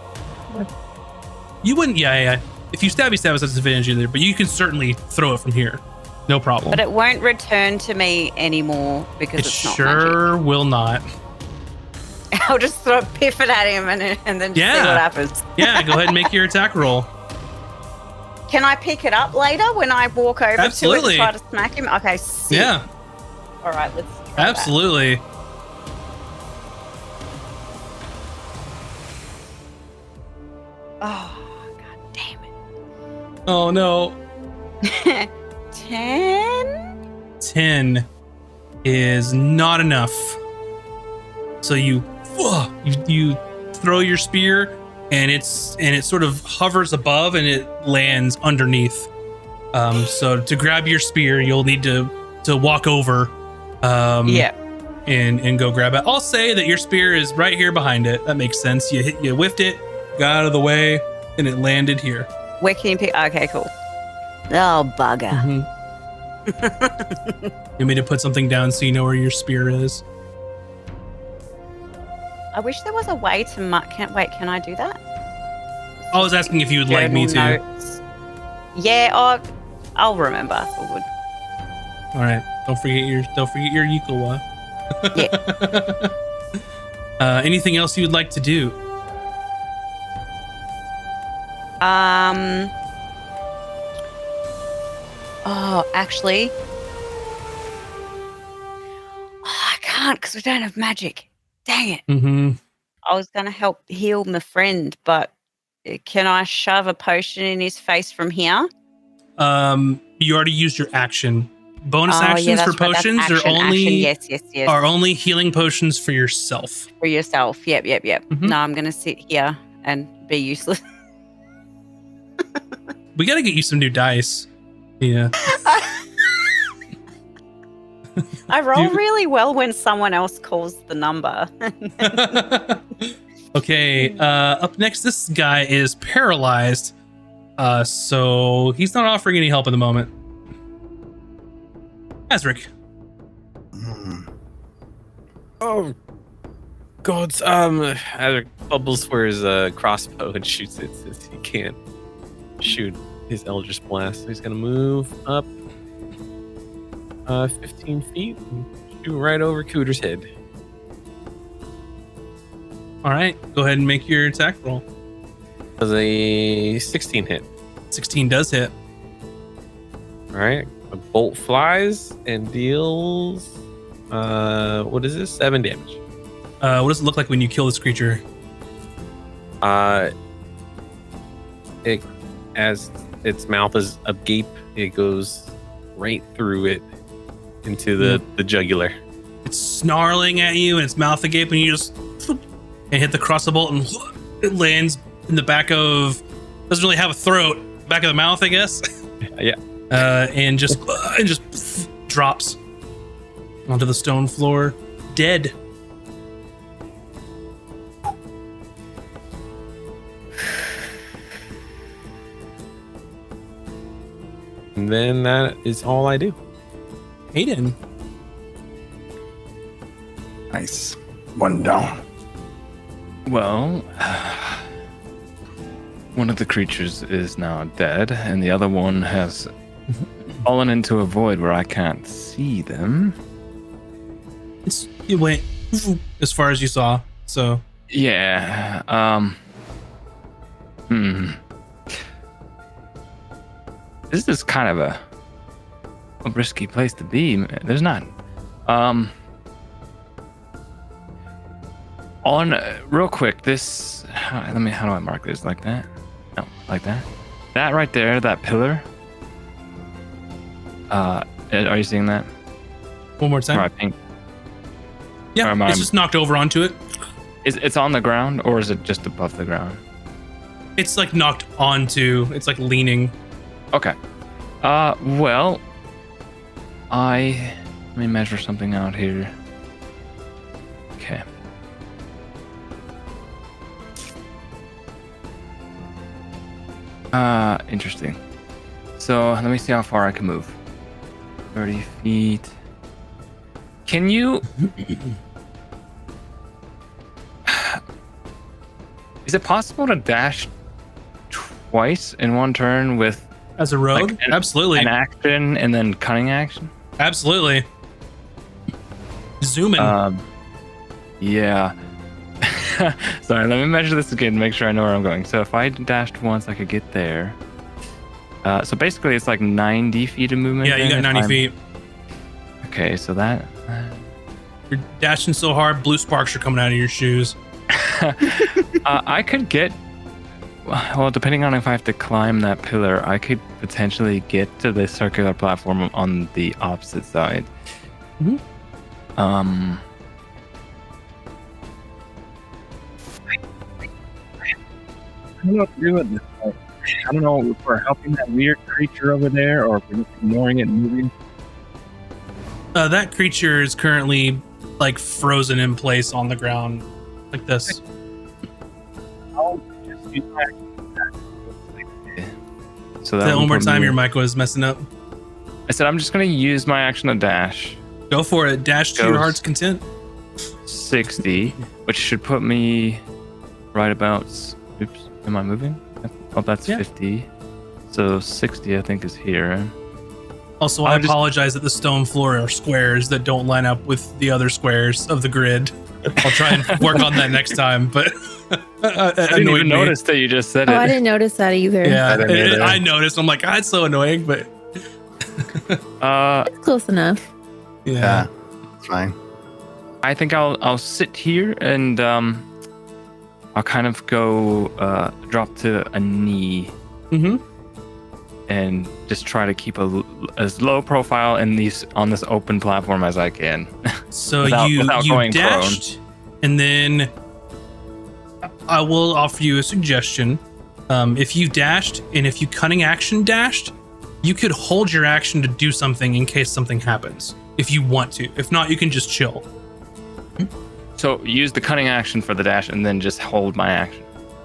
A: You wouldn't, yeah. If you stab, it's at disadvantage either, but you can certainly throw it from here. No problem.
H: But it won't return to me anymore because
A: It
H: it's not
A: sure will not.
H: magic. I'll just throw piff it at him and then see
A: Yeah.
H: what happens.
A: Yeah, go ahead and make your attack roll.
H: Can I pick it up later when I walk over
A: Absolutely.
H: to it and try to smack him? Okay, sick.
A: Yeah,
H: All right, let's try
A: absolutely.
H: that. Oh, god damn
A: Oh no.
H: it. 10?
A: 10 is not enough. So you throw your spear and it sort of hovers above and it lands underneath. So to grab your spear, you'll need to walk over.
H: Yeah.
A: And go grab it. I'll say that your spear is right here behind it. That makes sense. You whiffed it, got out of the way, and it landed here.
H: Where can you pick? Okay, cool. Oh, bugger.
A: Mhm. You want me to put something down so you know where your spear is?
H: I wish there was a way to mark. Can I do that?
A: I was asking if you would like me to.
H: Journal notes. Yeah, I'll remember. All good.
A: All right. Don't forget your Yikowa.
H: Yeah.
A: Anything else you would like to do?
H: Oh, actually. I can't because we don't have magic. Dang it.
A: Mm-hmm.
H: I was going to help heal my friend, but can I shove a potion in his face from here?
A: You already used your action. Bonus
H: Oh, yeah,
A: actions for
H: that's right, that's
A: potions
H: action,
A: are only
H: action. Yes.
A: are only healing potions for yourself.
H: For yourself. Yep.
A: Mhm.
H: No, I'm gonna sit here and be useless.
A: We got to get you some new dice. Yeah.
H: I roll
A: Dude.
H: really well when someone else calls the number.
A: Okay. Up next, this guy is paralyzed. So he's not offering any help at the moment. Azric.
C: Oh, God. Adric bubbles for his crossbow and shoots it since he can't shoot his Eldritch Blast. So he's going to move up 15 feet and shoot right over Cooter's head.
A: All right. Go ahead and make your attack roll.
C: Does a 16 hit.
A: 16 does hit.
C: All right. A bolt flies and deals, what is this? 7 damage.
A: What does it look like when you kill this creature?
C: It, as its mouth is agape, it goes right through it into the jugular.
A: It's snarling at you and its mouth agape, and you just and hit the crossbow bolt, and it lands in the back of. Doesn't really have a throat, back of the mouth, I guess.
C: Yeah.
A: And just drops onto the stone floor, dead.
C: And then that is all I do.
A: Hayden.
G: Nice. One down.
F: Well, one of the creatures is now dead, and the other one has fallen into a void where I can't see them.
A: It went as far as you saw, so.
F: Yeah. This is kind of a risky place to be. There's not. Real quick, this. How do I mark this? Like that? No, like that. That right there, that pillar. Are you seeing that?
A: One more time.
F: Or I think
A: Yeah,
F: Or
A: it's just knocked over onto it.
F: it's on the ground, or is it just above the ground?
A: It's like knocked onto. It's like leaning.
F: Okay. Well, let me measure something out here. Okay. Interesting. So let me see how far I can move. 30 feet. Can you? Is it possible to dash twice in one turn with
A: As a rogue?
F: Like
A: Absolutely.
F: an action and then cunning action?
A: Absolutely. Zoom in.
F: Yeah. Sorry, let me measure this again to make sure I know where I'm going. So if I dashed once, I could get there. So basically, it's like 90 feet of movement.
A: Yeah, you got 90 feet.
F: Okay, so that.
A: You're dashing so hard, blue sparks are coming out of your shoes.
F: I could get. Well, depending on if I have to climb that pillar, I could potentially get to the circular platform on the opposite side.
A: Mhm.
F: I don't know what to do with this. I don't know if we're helping that weird creature over there or if we're just ignoring it and moving.
A: That creature is currently like frozen in place on the ground, like this.
F: I'll just use my So
A: Say that one more
F: put
A: time.
F: me-
A: Your mic was messing up.
F: I said I'm just gonna use my action to dash
A: Go for it. Dash to your
F: Goes.
A: heart's content.
F: 60, which should put me right about. Oops, am I moving? Oh, that's
A: Yeah.
F: 50. So 60, I think, is here.
A: Also, I apologize that the stone floor are squares that don't line up with the other squares of the grid. I'll try and work on that next time, but
F: I didn't even notice that you just said
E: Oh,
F: it.
E: I didn't notice that either.
A: Yeah,
F: I didn't either.
A: I noticed. I'm like, it's so annoying, but
E: It's close enough.
A: yeah.
G: It's fine.
F: I think I'll sit here and I'll kind of go drop to a knee
A: Mm-hmm.
F: and just try to keep as low profile on this open platform as I can.
A: So
F: without
A: you
F: going
A: dashed, and then I will offer you a suggestion. If you dashed, and if you cunning action dashed, you could hold your action to do something in case something happens, if you want to. If not, you can just chill.
F: So use the cunning action for the dash, and then just hold my action.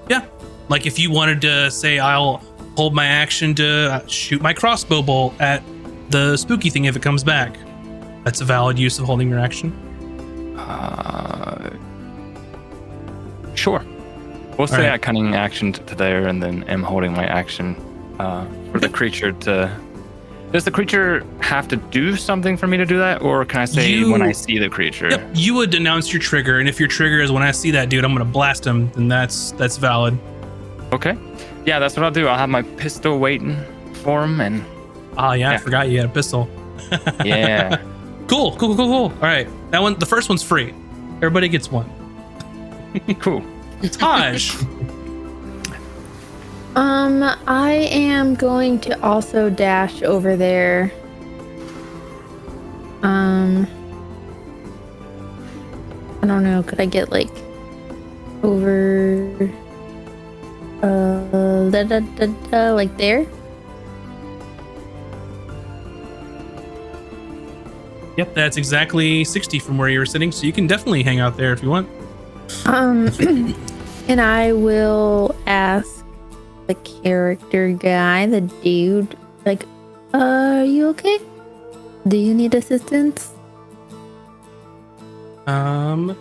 A: Yeah. Like if you wanted to say, I'll hold my action to shoot my crossbow bolt at the spooky thing if it comes back. That's a valid use of holding your action.
F: Sure. We'll say
A: right.
F: I cunning action to there, and then am holding my action for the creature to... Does the creature have to do something for me to do that, or can I say when I see the creature?
A: Yep, you would announce your trigger, and if your trigger is when I see that dude, I'm gonna blast him, then that's valid.
F: Okay. Yeah, that's what I'll do. I'll have my pistol waiting for him, and...
A: Yeah, I forgot you had a pistol.
F: Yeah.
A: Cool. All right, that one, the first one's free. Everybody gets one.
F: Cool.
A: Taj.
E: I am going to also dash over there. I don't know, could I get like over like there?
A: Yep, that's exactly 60 from where you were sitting, so you can definitely hang out there if you want.
E: And I will ask the character guy, the dude, like, are you okay? Do you need assistance?
A: And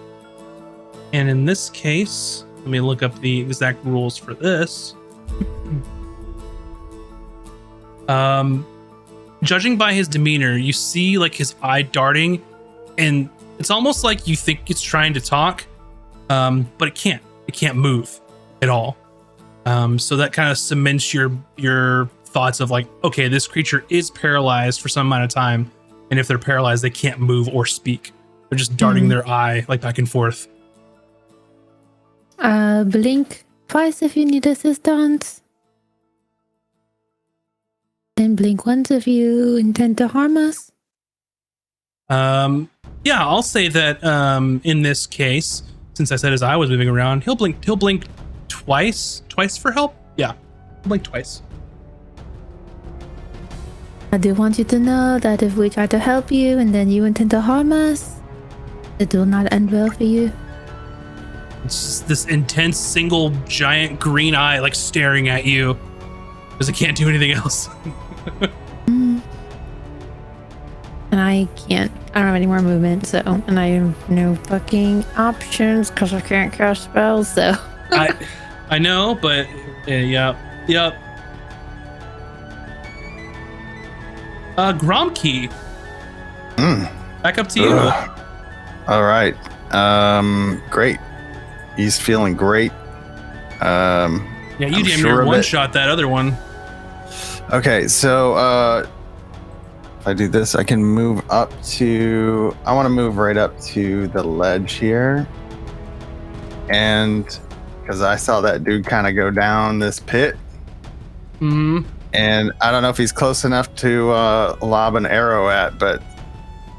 A: in this case, let me look up the exact rules for this. Judging by his demeanor, you see like his eye darting, and it's almost like you think it's trying to talk, but it can't move at all. So that kind of cements your thoughts of like, okay, this creature is paralyzed for some amount of time, and if they're paralyzed, they can't move or speak. They're just darting their eye like back and forth.
E: Blink twice if you need assistance. And blink once if you intend to harm us.
A: Yeah, I'll say that in this case, since I said his eye was moving around, he'll blink twice for help. Yeah, he'll blink twice.
E: I do want you to know that if we try to help you and then you intend to harm us, it will not end well for you.
A: It's just this intense single giant green eye like staring at you because it can't do anything else.
E: And I don't have any more movement, so, and I have no fucking options because I can't cast spells, so.
A: I know, but yep. Gromkey. Back up to you.
G: All right. Great. He's feeling great.
A: Yeah, you damn near one-shot that other one.
G: Okay, so if I do this, I can move up to... I want to move right up to the ledge here. And because I saw that dude kind of go down this pit.
A: Mm-hmm.
G: And I don't know if he's close enough to lob an arrow at, but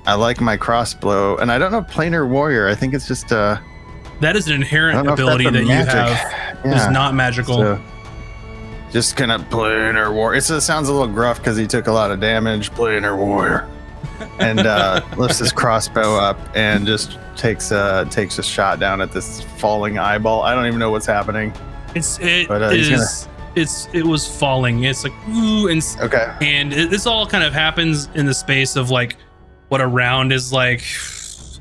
G: I like my crossbow. And I don't know planar warrior. I think it's just...
A: that is an inherent ability that you have. It's not magical.
G: So, just kind of planar warrior. It sounds a little gruff because he took a lot of damage. Planar warrior. And lifts his crossbow up and just takes a shot down at this falling eyeball. I don't even know what's happening.
A: It was falling. It's like ooh, and
G: okay.
A: And this all kind of happens in the space of like what a round is like 6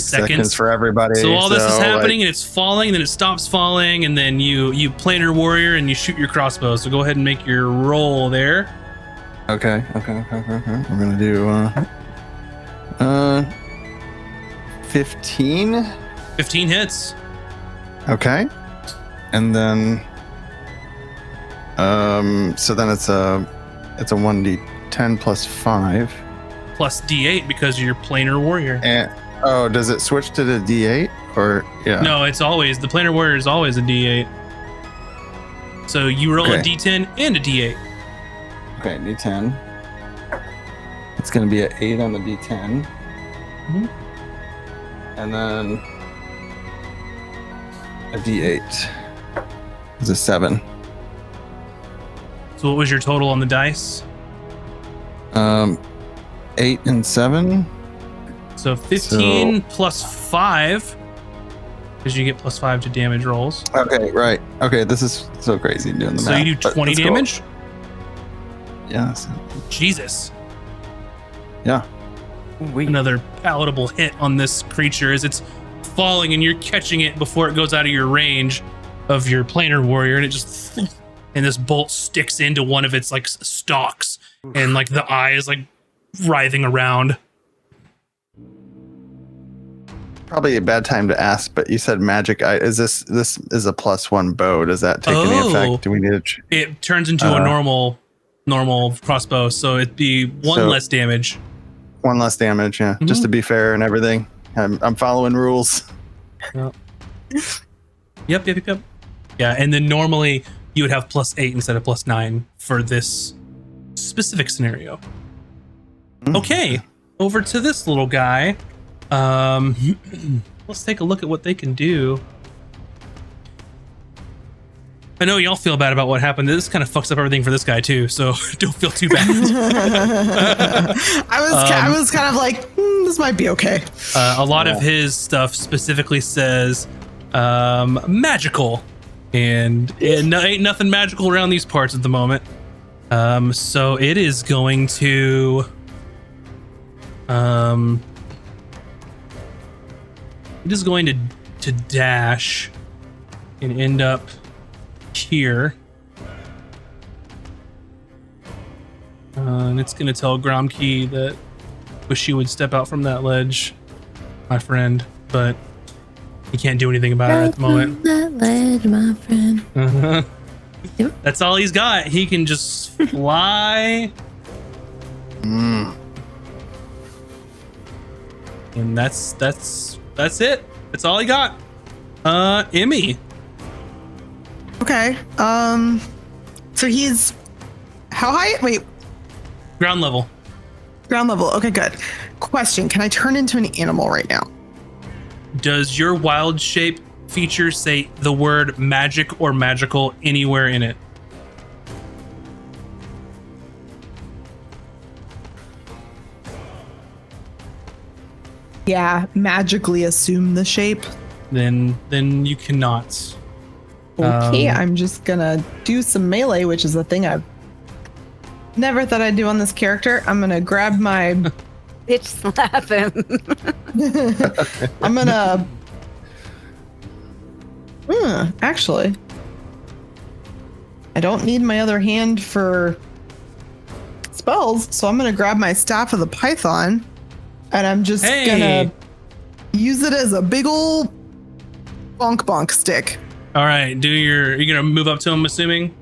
A: seconds
G: for everybody.
A: So all this is happening, and it's falling, and then it stops falling, and then you planar warrior and you shoot your crossbow. So go ahead and make your roll there.
G: Okay. We're gonna do 15.
A: 15 hits.
G: Okay. And then so then it's a 1d10 plus 5
A: plus d8 because you're planar warrior.
G: And does it switch to the d8 or yeah?
A: No, it's always the planar warrior is always a d8. So you roll a d10 and a d8.
G: Okay, D10. It's going to be an 8 on the D10.
A: Mhm.
G: And then a D8 is a 7.
A: So what was your total on the dice?
G: 8 and 7.
A: So 15 plus 5, because you get plus 5 to damage rolls.
G: Okay, right. Okay, this is so crazy doing the
A: So
G: math.
A: you do
G: but
A: 20
G: it's cool.
A: damage?
G: Yes.
A: Jesus.
G: Yeah.
A: Another palatable hit on this creature as it's falling and you're catching it before it goes out of your range of your planar warrior, and it just, and this bolt sticks into one of its like stalks, and like the eye is like writhing around.
G: Probably a bad time to ask, but you said magic eye. Is this is a +1 bow? Does that take any effect? Do we need to?
A: It turns into a normal crossbow, so it'd be one less damage.
G: 1 less damage, yeah. Just to be fair and everything. I'm following rules.
A: Yep. Yeah, and then normally you would have +8 instead of +9 for this specific scenario. Okay, over to this little guy. Let's take a look at what they can do. I know y'all feel bad about what happened. This kind of fucks up everything for this guy too, so don't feel too bad.
D: I was kind of like, this might be okay.
A: A lot of his stuff specifically says magical, and ain't nothing magical around these parts at the moment. So it is going to to dash and end up here. And it's going to tell Gromkey that wish you would step out from that ledge, my friend, but he can't do anything about it at the moment.
E: That ledge, my friend.
A: Uh-huh.
E: Yep.
A: That's all he's got. He can just fly. And that's it. That's all he got. Emmy.
D: Okay. So he's how high? Wait,
A: Ground level.
D: ground level. Okay, good. Question: can I turn into an animal right now?
A: Does your wild shape feature say the word magic or magical anywhere in it?
D: Yeah, magically assume the shape.
A: Then you cannot.
D: Okay, I'm just gonna do some melee, which is a thing I've never thought I'd do on this character. I'm gonna grab my.
H: Bitch slap him.
D: I'm gonna. Actually, I don't need my other hand for spells, so I'm gonna grab my staff of the Python, and I'm just gonna use it as a big ol' bonk stick.
A: All right, you're gonna move up to him, assuming?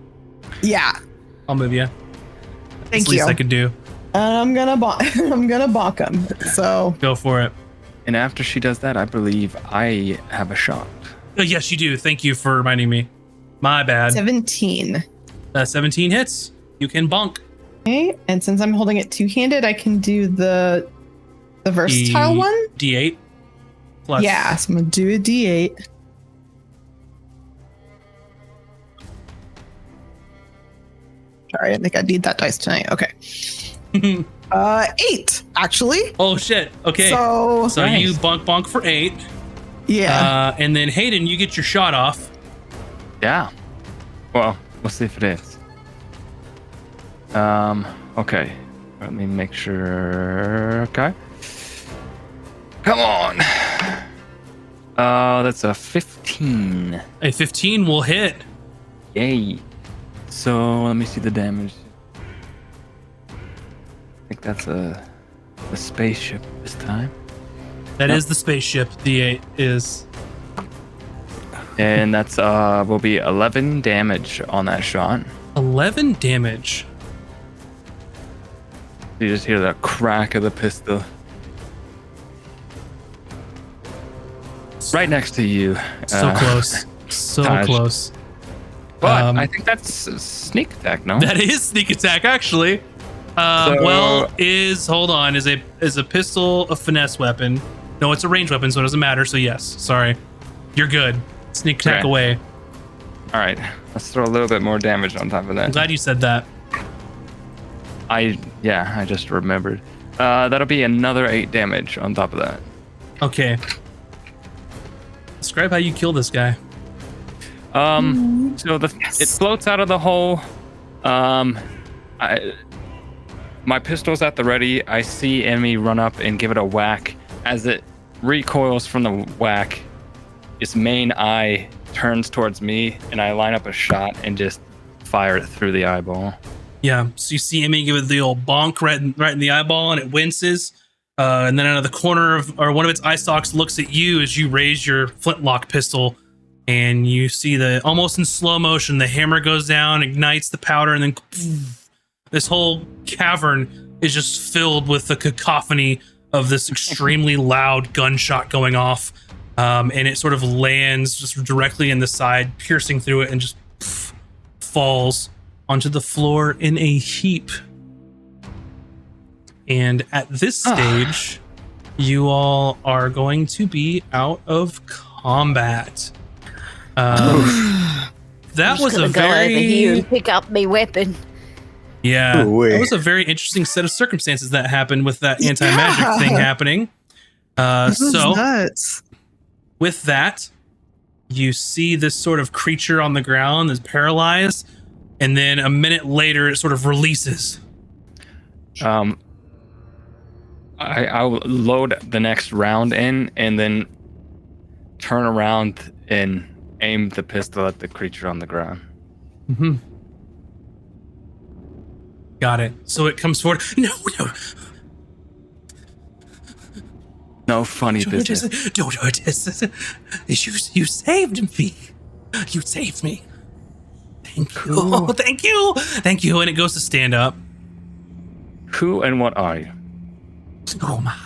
D: Yeah.
A: I'll move you.
D: Thank
A: the least
D: you.
A: I could do.
D: And I'm gonna bonk him. So
A: Go for it.
F: And after she does that, I believe I have a shot.
A: Oh, yes, you do. Thank you for reminding me. My bad.
D: 17.
A: 17 hits. You can bonk.
D: Okay, and since I'm holding it two-handed, I can do the versatile one.
A: D8 plus.
D: Yeah, so I'm gonna do a D8. Sorry, I think I need that dice tonight. Okay. 8 actually.
A: Oh shit. Okay.
D: So
A: nice. You bonk for 8.
D: Yeah.
A: And then Hayden, you get your shot off.
F: Yeah. Well, we'll see if it is. Okay. Let me make sure. Okay. Come on. That's a 15.
A: A 15 will hit.
F: Yay. So let me see the damage. I think that's a spaceship this time.
A: That is the spaceship. D8 is.
F: And that's will be 11 damage on that shot.
A: 11 damage.
F: You just hear the crack of the pistol. Right next to you.
A: So close. So
F: Taj.
A: close.
F: But I think that's a sneak attack, no?
A: That is sneak attack, actually. Hold on. Is a pistol a finesse weapon? No, it's a ranged weapon, so it doesn't matter. So yes, sorry, you're good. Sneak attack away.
F: All right, let's throw a little bit more damage on top of
A: I'm
F: that.
A: glad you said that.
F: I just remembered. That'll be another 8 damage on top of that.
A: Okay. Describe how you kill this guy.
F: So it floats out of the hole. My pistol's at the ready. I see enemy run up and give it a whack. As it recoils from the whack, its main eye turns towards me, and I line up a shot and just fire it through the eyeball.
A: Yeah, so you see Emmy give it the old bonk right in the eyeball, and it winces. And then out of the corner of one of its eye stalks looks at you as you raise your flintlock pistol, and you see almost in slow motion, the hammer goes down, ignites the powder, and then this whole cavern is just filled with the cacophony of this extremely loud gunshot going off. And it sort of lands just directly in the side, piercing through it, and just falls onto the floor in a heap. And at this stage, you all are going to be out of combat. That was a
H: go over here
A: very
H: and pick up my weapon.
A: that
G: Ooh-wee.
A: was a very interesting set of circumstances that happened with that anti-magic thing happening.
D: This was
A: So
D: nuts.
A: with that, you see this sort of creature on the ground that's paralyzed, and then a minute later, it sort of releases.
F: I'll load the next round in and then turn around and aim the pistol at the creature on the ground.
A: Mm-hmm. Got it. So it comes forward. No.
F: No funny business.
A: You saved me. You saved me. Thank you. Oh, thank you. Thank you. And it goes to stand up.
F: Who and what are you?
A: Oh my.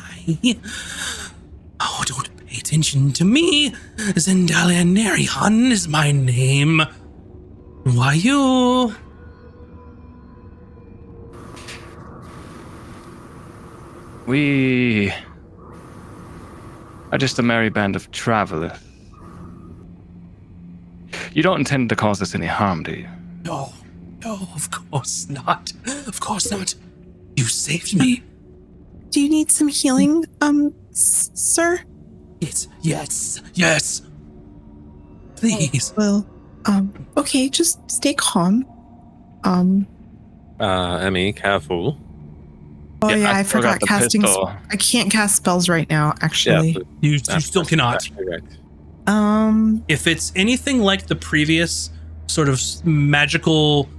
A: Oh, don't pay attention to me. Zendalia Nerihan is my name. Why you?
F: We are just a merry band of travelers. You don't intend to cause us any harm, do you?
A: No, of course not. Of course not. You saved me.
D: Do you need some healing, sir?
A: Yes. Please.
D: Well, okay, just stay calm.
C: Emmy, careful.
D: Oh
F: Yeah,
D: yeah,
F: I
D: I forgot
F: forgot the
D: casting.
F: pistol.
D: I can't cast spells right now, actually.
A: You still cannot.
C: Correct.
A: If it's anything like the previous sort of magical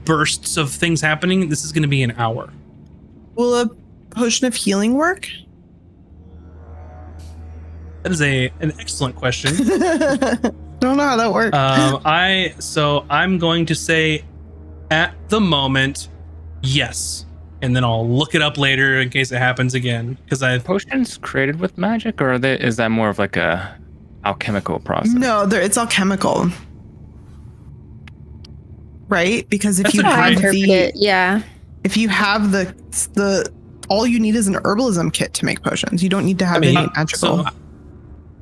A: bursts of things happening, this is going to be an hour.
D: Will a potion of healing work?
A: That is an excellent question.
D: Don't know how that works.
A: I'm going to say at the moment, yes. And then I'll look it up later in case it happens again. Because
F: Potions created with magic, or is that more of like a alchemical process?
D: No, it's alchemical. Right? Because if
A: That's
D: you
A: a
D: have
A: great-
D: if you have the all you need is an herbalism kit to make potions. You don't need to have any magical.
C: So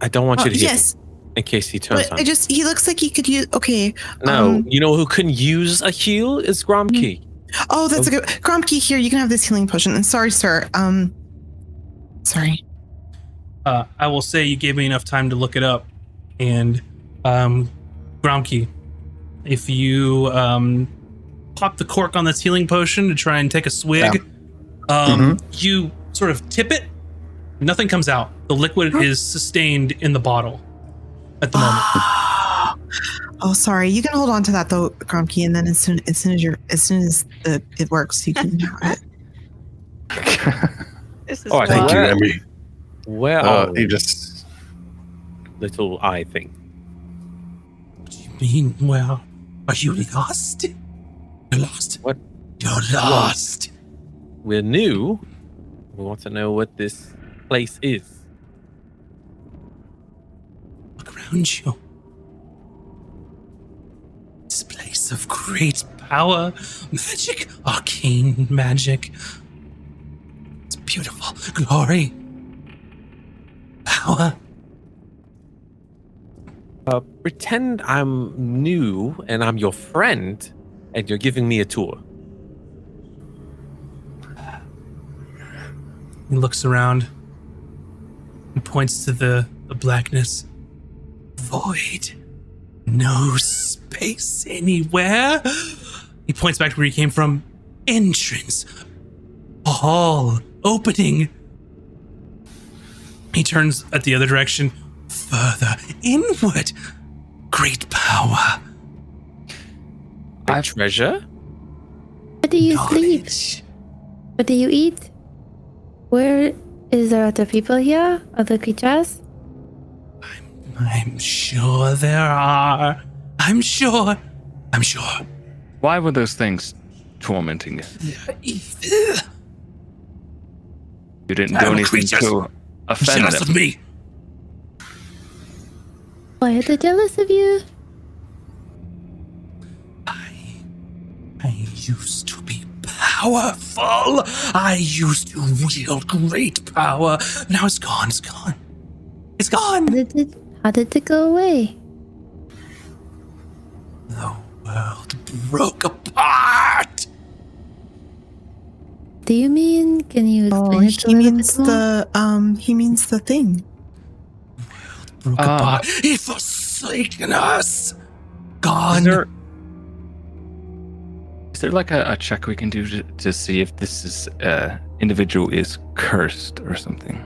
C: I don't want you to hit
D: yes,
C: him in case he turns
D: but
C: on.
D: he looks like he could use. Okay.
C: No, you know who can use a heal is Gromkey.
D: Oh, that's a good Gromkey. Here, you can have this healing potion. And sorry, sir. Sorry.
A: I will say you gave me enough time to look it up. And Gromkey, if you pop the cork on this healing potion to try and take a swig, you sort of tip it. Nothing comes out. The liquid is sustained in the bottle at the moment.
D: Oh, sorry. You can hold on to that though, Gromkey, and then as soon as it works, you can have it.
H: This is
C: Oh, I think
H: wild.
C: you,
G: Emmy.
C: Where are
G: He just.
C: little eye thing?
A: What do you mean? Well, are you lost? You're lost.
C: What?
A: You're lost.
C: We're new. We want to know what this place is.
A: Look around you. This place words of great power, magic, arcane magic. It's beautiful. Glory. Power.
C: Pretend I'm new and I'm your friend, and you're giving me a tour.
A: He looks around and points to the blackness. Void. No space anywhere. He points back to where he came from. Entrance. Hall. Opening. He turns at the other direction. Further inward. Great power.
C: Treasure?
E: Where do you sleep?
A: Knowledge.
E: What do you eat? Where is there other people here? Other creatures?
A: I'm sure there are. I'm sure.
F: Why were those things tormenting you?
A: Evil.
F: You didn't do
A: Animal
F: anything
A: creatures.
F: to offend
A: Jealous
F: them.
A: of me.
E: Why are they jealous of you?
A: I used to be powerful. I used to wield great power. Now it's gone. It's gone. It's gone.
E: How did it go away?
A: The world broke apart.
E: Do you mean? Can you
D: Oh,
E: explain it to
D: he
E: me a little
D: means
E: bit more?
D: he means the thing.
A: Broke apart. He forsaken us. Gone.
F: Is there like a check we can do to see if this is individual is cursed or something?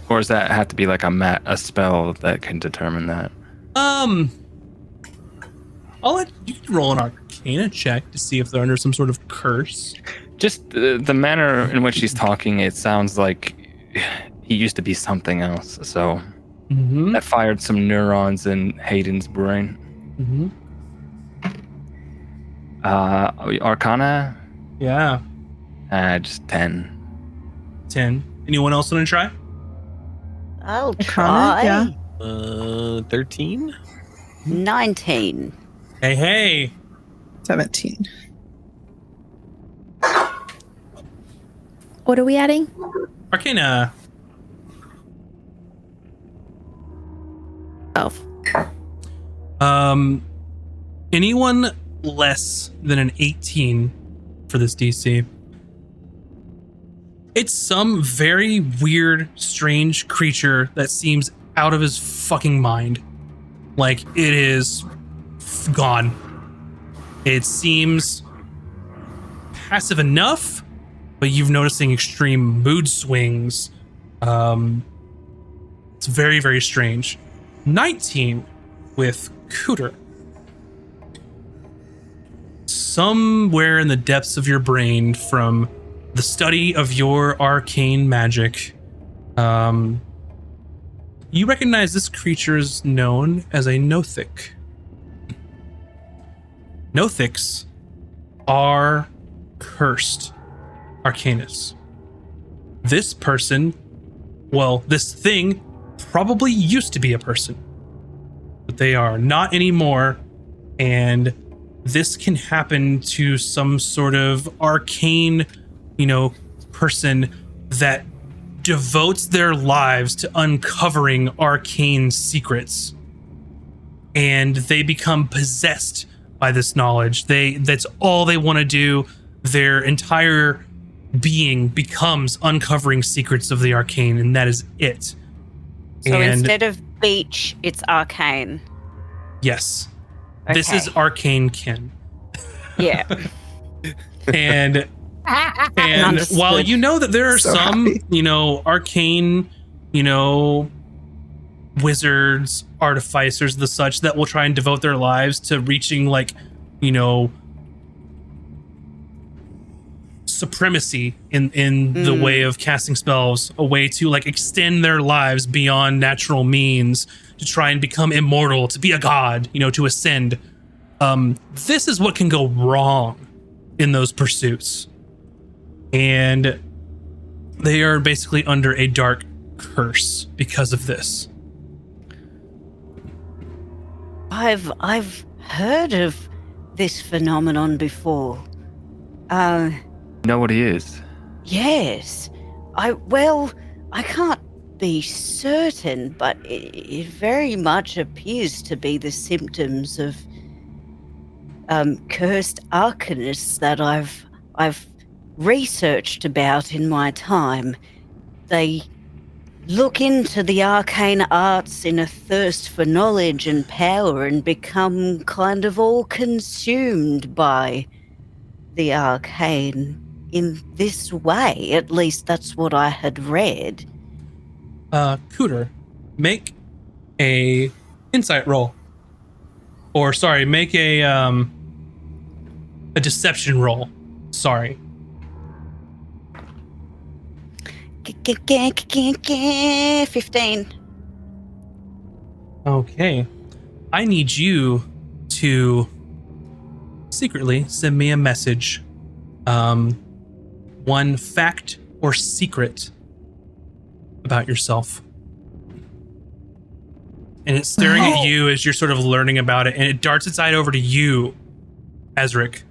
F: Or does that have to be like a spell that can determine that?
A: I'll let you can roll an Arcana check to see if they're under some sort of curse.
F: Just the manner in which he's talking, it sounds like he used to be something else. So that fired some neurons in Hayden's brain. Arcana?
A: Yeah.
F: Just 10.
A: 10. Anyone else want to try?
H: I'll
D: Arcana,
H: try.
D: yeah.
C: 13?
H: 19.
A: Hey.
D: 17.
E: What are we adding?
A: Arcana.
E: 12.
A: Anyone less than an 18 for this DC? It's some very weird, strange creature that seems out of his fucking mind. Like, it is gone. It seems passive enough, but you've noticing extreme mood swings. It's very, very strange. 19 with Cooter. Somewhere in the depths of your brain from the study of your arcane magic, you recognize this creature is known as a Nothic. Nothics are cursed arcanus. This person, well, this thing probably used to be a person, but they are not anymore, and this can happen to some sort of arcane, person that devotes their lives to uncovering arcane secrets, and they become possessed by this knowledge. That's all they want to do. Their entire being becomes uncovering secrets of the arcane, and that is it.
H: So
A: And
H: instead of beach, it's arcane.
A: yes, this is
H: Okay.
A: arcane kin.
H: Yeah.
A: And
H: Understood.
A: while you know that there are
D: So
A: some,
D: happy.
A: arcane, wizards, artificers, the such that will try and devote their lives to reaching supremacy in the way of casting spells, a way to extend their lives beyond natural means to try and become immortal, to be a god, to ascend. This is what can go wrong in those pursuits. And they are basically under a dark curse because of this.
H: I've heard of this phenomenon before.
F: You know what he is?
H: Yes. I can't be certain, but it very much appears to be the symptoms of cursed arcanists that I've researched about in my time. They look into the arcane arts in a thirst for knowledge and power and become kind of all consumed by the arcane in this way. At least that's what I had read.
A: Cooter, make a insight roll. Or sorry, make a deception roll. Sorry.
H: 15.
A: Okay. I need you to secretly send me a message. One fact or secret about yourself. And it's staring at you as you're sort of learning about it, and it darts its eye over to you, Ezric.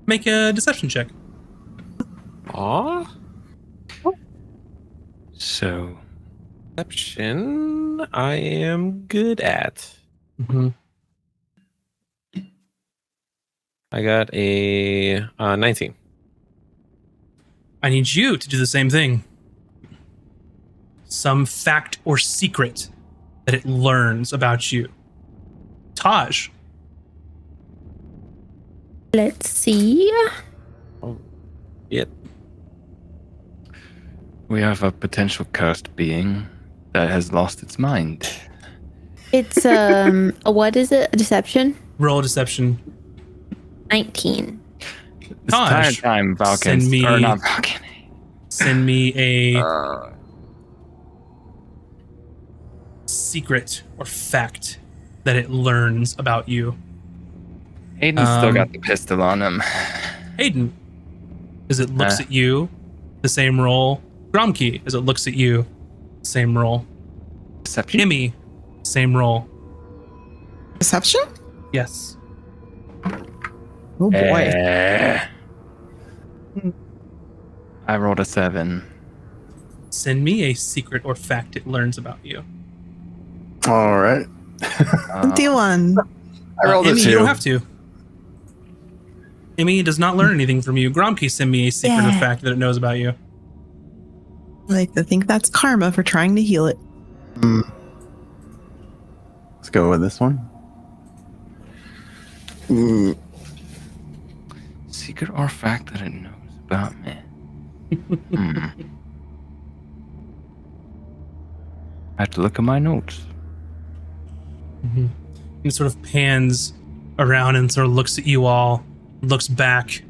A: Make a deception check.
C: Aw.
F: So,
C: Deception, I am good at.
A: Mm-hmm.
C: I got a 19.
A: I need you to do the same thing. Some fact or secret that it learns about you. Taj.
E: Let's see.
C: Yep.
F: we have a potential cursed being that has lost its mind.
E: It's what is it? A deception?
A: Roll a deception.
E: 19.
F: This entire time, Valken,
A: send me-
F: or not Valken.
A: Send me a secret or fact that it learns about you.
F: Hayden's still got the pistol on him.
A: Hayden, as it looks at you, the same roll. Gromkey, as it looks at you, same roll.
F: Deception?
A: Emmy, same roll.
D: Deception?
A: Yes.
D: Oh boy.
F: I rolled a 7.
A: Send me a secret or fact it learns about you.
G: All right.
D: D1.
G: I rolled a
A: Emmy,
G: 2.
A: you don't have to. Emmy does not learn anything from you. Gromkey, send me a secret or
D: Yeah.
A: fact that it knows about you.
D: Like, I think that's karma for trying to heal it.
G: Let's go with this one.
F: Secret or fact that it knows about me. I have to look at my notes.
A: Mm-hmm. And sort of pans around and sort of looks at you all, looks back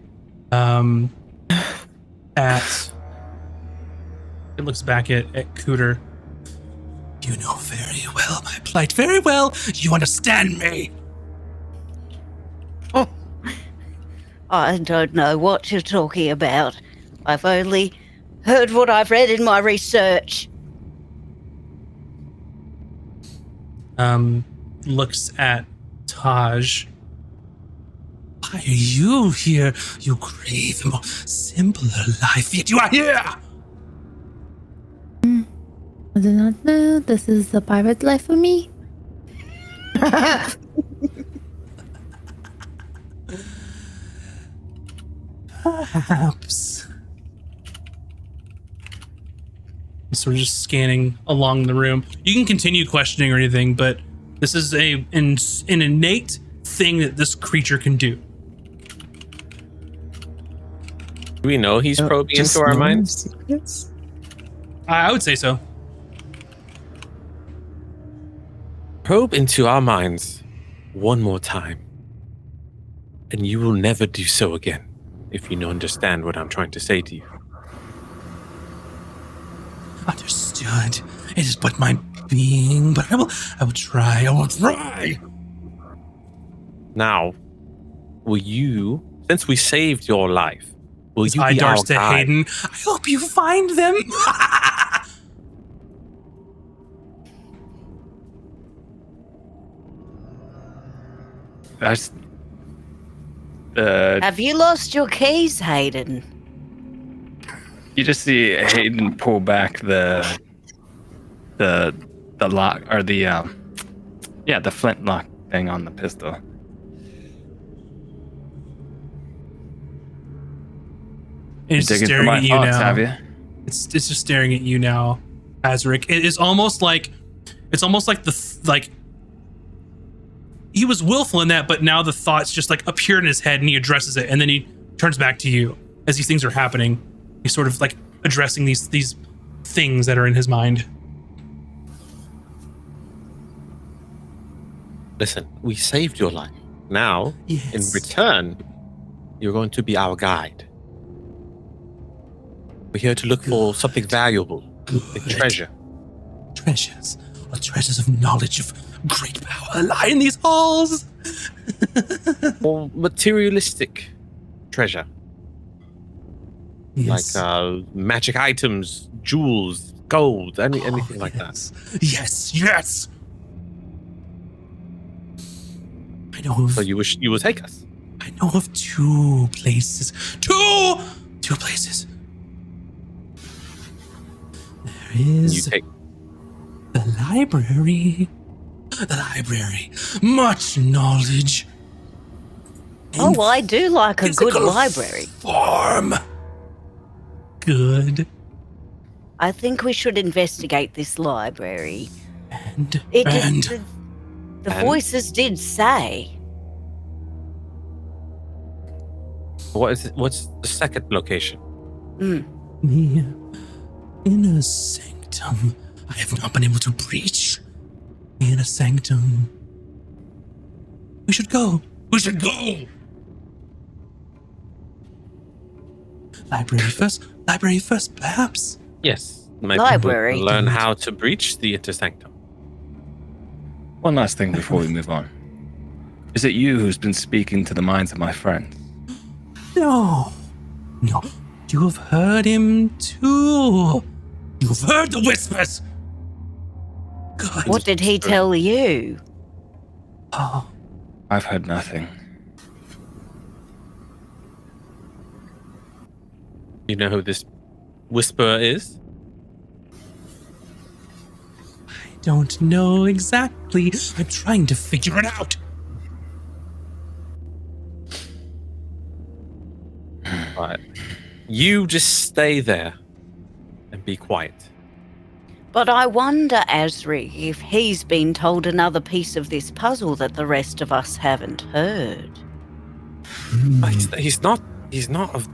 A: it looks back at Cooter. You know very well my plight. Very well. You understand me.
H: I don't know what you're talking about. I've only heard what I've read in my research.
A: Looks at Taj. Why are you here? You crave a more simpler life, yet you are here!
E: I do not know. This is a pirate's life for me.
A: Perhaps. So we're just scanning along the room. You can continue questioning or anything, but this is an innate thing that this creature can do.
C: Do we know he's probing into our minds?
D: Secrets?
A: I would say so.
C: Probe into our minds one more time, and you will never do so again, if you understand what I'm trying to say to you.
A: Understood. It is but my being, but I will try. I will try.
C: Now, will you, since we saved your life, will you
A: I
C: be our
A: darts to
C: guide?
A: Hayden. I hope you find them.
F: That's
H: Have you lost your keys, Hayden?
F: you just see Hayden pull back the lock or the flintlock thing on the pistol.
A: It's just
F: Digging for
A: staring
F: my
A: at you
F: thoughts,
A: now.
F: have you?
A: It's just staring at you now, Azric. It is almost like he was willful in that, but now the thoughts just like appear in his head and he addresses it, and then he turns back to you as these things are happening. He's sort of like addressing these things that are in his mind.
I: Listen, we saved your life. Now,
A: Yes.
I: in return, you're going to be our guide. We're here to look for something valuable, a treasure.
A: Treasures of knowledge of great power lie in these halls.
I: Or materialistic treasure,
A: Yes.
I: like magic items, jewels, gold, anything like that.
A: Yes. I know of.
I: So you will take us.
A: I know of two places. Two places. There
I: You
A: is
I: take.
A: the library. Much knowledge.
H: Oh, I do like a good
A: Physical
H: library.
A: Form. Good.
H: I think we should investigate this library.
A: And
H: The voices did say.
I: What's the second location?
A: the inner sanctum. I have not been able to breach the inner sanctum. We should go. Library first, perhaps.
I: Yes. Maybe
H: Library.
I: we'll learn how to breach the intersanctum.
F: One last thing before we move on. Is it you who's been speaking to the minds of my friends?
A: No. You have heard him too. You've heard the whispers. Good.
H: What did he tell you?
A: Oh,
F: I've heard nothing.
I: You know who this whisperer is?
A: I don't know exactly. I'm trying to figure it out.
I: Right. You just stay there and be quiet.
H: But I wonder, Asri, if he's been told another piece of this puzzle that the rest of us haven't heard.
I: He's not of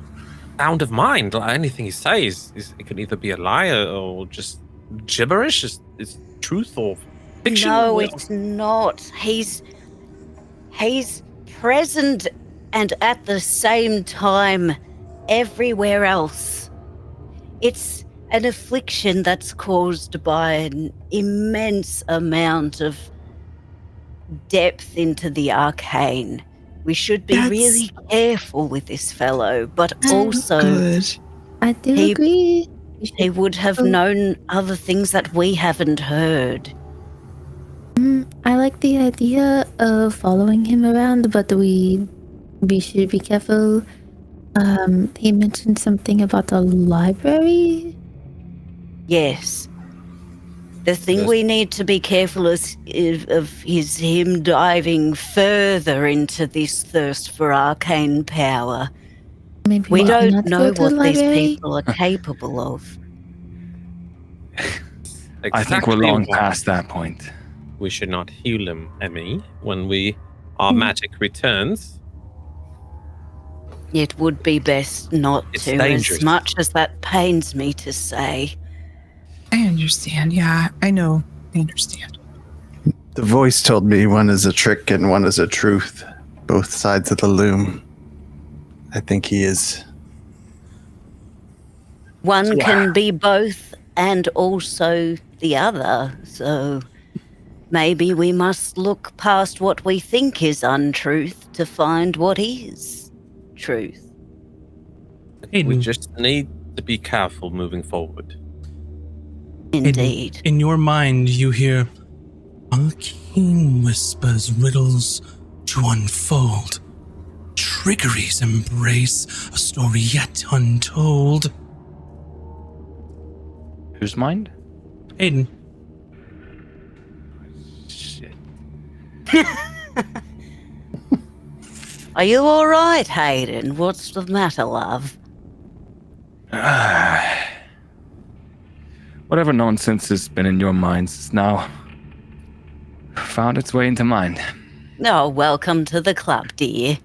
I: sound of mind. Like anything he says, it could either be a liar or just gibberish. It's truth or fiction.
H: No, it's not. He's present and at the same time everywhere else. It's an affliction that's caused by an immense amount of depth into the arcane. We should be really careful with this fellow, but also
D: Good.
E: I do
H: He-
E: agree.
H: he would have known other things that we haven't heard.
E: I like the idea of following him around, but we should be careful. He mentioned something about the library.
H: Yes. The thing we need to be careful is him diving further into this thirst for arcane power.
E: Maybe
H: We don't
E: not
H: know
E: go to the
H: what these
E: library.
H: people are capable of.
F: I think we're
I: Exactly
F: long
I: why
F: past that point.
I: We should not heal him, Emmy, when our magic returns.
H: It would be best not
I: It's
H: to,
I: dangerous.
H: as much as that pains me to say.
D: I understand. Yeah, I know. I understand.
G: The voice told me one is a trick and one is a truth. Both sides of the loom. I think he is.
H: One can be both and also the other, so maybe we must look past what we think is untruth to find what is truth.
I: We
A: Aiden.
I: just need to be careful moving forward.
H: Indeed.
A: In your mind, you hear arcane whispers, riddles, to unfold. Trickeries embrace a story yet untold.
F: Whose mind?
A: Aiden.
F: Shit.
B: Are you all right, Hayden? What's the matter, love?
F: Whatever nonsense has been in your minds has now found its way into mine.
B: Oh, welcome to the club, dear.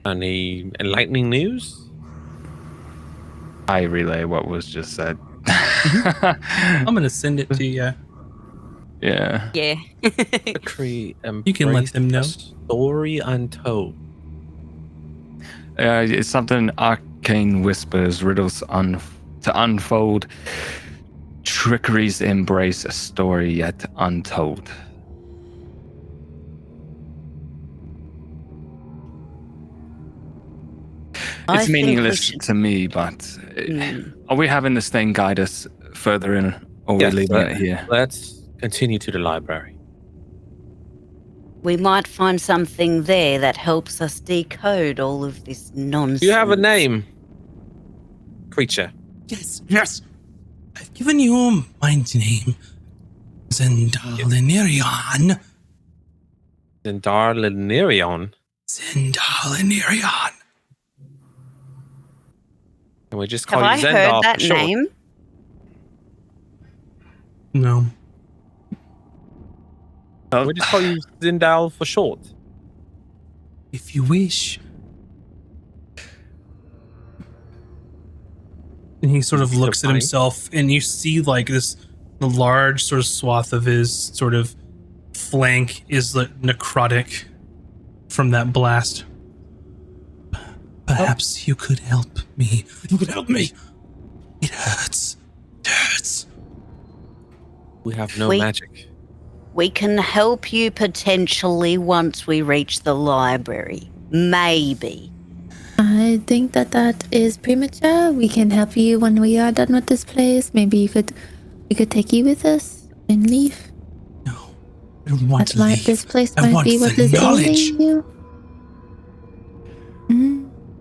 I: Any enlightening news?
F: I relay what was just said.
A: I'm gonna send it to you.
F: Yeah.
B: Yeah.
I: Trickery
A: You can let
I: embrace
A: them know.
I: a story untold.
F: It's something arcane whispers, riddles to unfold. Trickeries embrace a story yet untold.
B: I
F: It's
B: think we
F: meaningless
B: should-
F: to me, but are we having this thing guide us further in, or
I: Yes,
F: we leave it here?
I: Let's continue to the library.
B: We might find something there that helps us decode all of this nonsense.
I: Do you have a name? Creature.
A: Yes. I've given you my name. Zendalinirion.
I: Zendalinirion.
A: Zendalinirion.
I: Can we just
B: Have
I: call you
B: I
I: Zendar
B: heard
I: for
B: that
I: short?
B: name?
A: No.
I: Can we just call you Zendal for short?
A: If you wish. And he sort of
I: So
A: looks at
I: funny.
A: himself, and you see like the large sort of swath of his sort of flank is like necrotic from that blast. Perhaps you could help me. You could help me. It hurts. It hurts.
I: We have no
B: We-
I: magic.
B: We can help you potentially once we reach the library. Maybe.
E: I think that is premature. We can help you when we are done with this place. Maybe we could take you with us and leave.
A: No. I don't want to leave.
E: This place
A: I
E: might
A: want
E: be what
A: the
E: is
A: knowledge.
E: ailing you.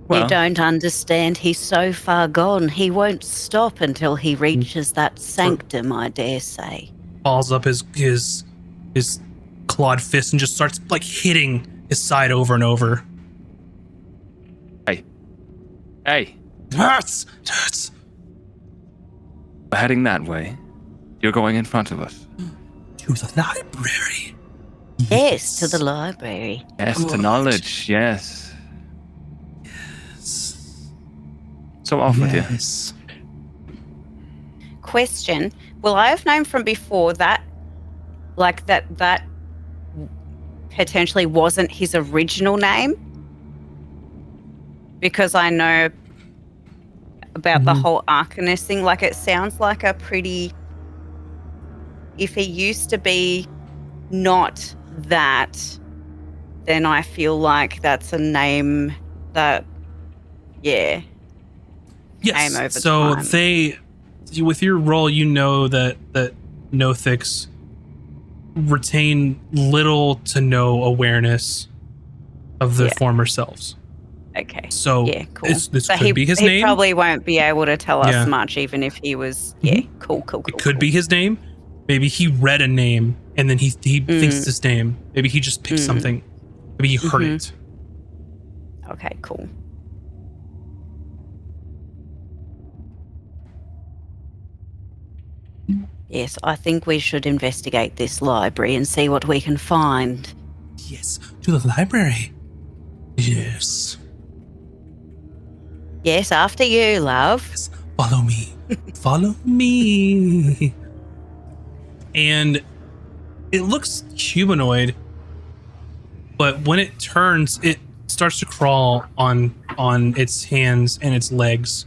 F: Well-
B: You don't understand. He's so far gone. He won't stop until he reaches that sanctum, I dare say.
A: Balls up his clawed fist and just starts like hitting his side over and over.
F: Hey,
A: It hurts. It hurts.
F: we're heading that way. You're going in front of us.
A: To the library.
B: Yes, to the library.
F: Yes, to
A: Good.
F: knowledge. Yes. So off with you.
A: Yes.
H: Question. Well, I have known from before that, like that potentially wasn't his original name. Because I know about the whole Arcanist thing. Like, it sounds like a pretty... If he used to be not that, then I feel like that's a name that, yeah.
A: Yes.
H: Came over
A: So
H: time.
A: with your role, you know that Nothics retain little to no awareness of their
H: Yeah.
A: former selves.
H: Okay.
A: So
H: Yeah, cool.
A: this
H: So
A: could be his
H: he
A: name.
H: probably won't be able to tell us
A: Yeah.
H: much, even if he was. Yeah, cool.
A: It could be his name. Maybe he read a name and then he thinks it's his name. Maybe he just picked something. Maybe he heard it.
H: Okay, cool. Yes, I think we should investigate this library and see what we can find.
A: Yes. To the library. Yes.
H: Yes, after you, love.
A: Yes. Follow me. Follow me. And it looks humanoid, but when it turns, it starts to crawl on its hands and its legs,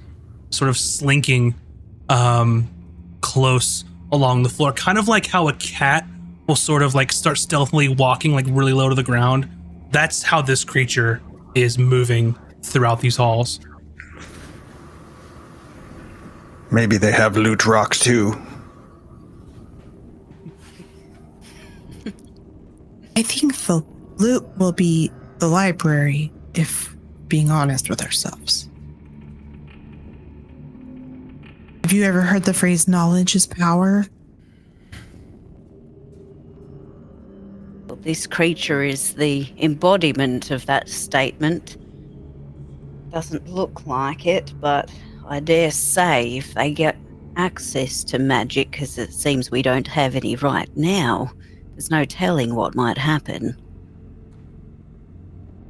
A: sort of slinking close along the floor, kind of like how a cat will sort of like start stealthily walking like really low to the ground. That's how this creature is moving throughout these halls.
G: Maybe they have loot rocks too.
D: I think the loot will be the library, if being honest with ourselves. Have you ever heard the phrase knowledge is power?
B: Well, this creature is the embodiment of that statement. Doesn't look like it, but I dare say if they get access to magic, because it seems we don't have any right now, there's no telling what might happen.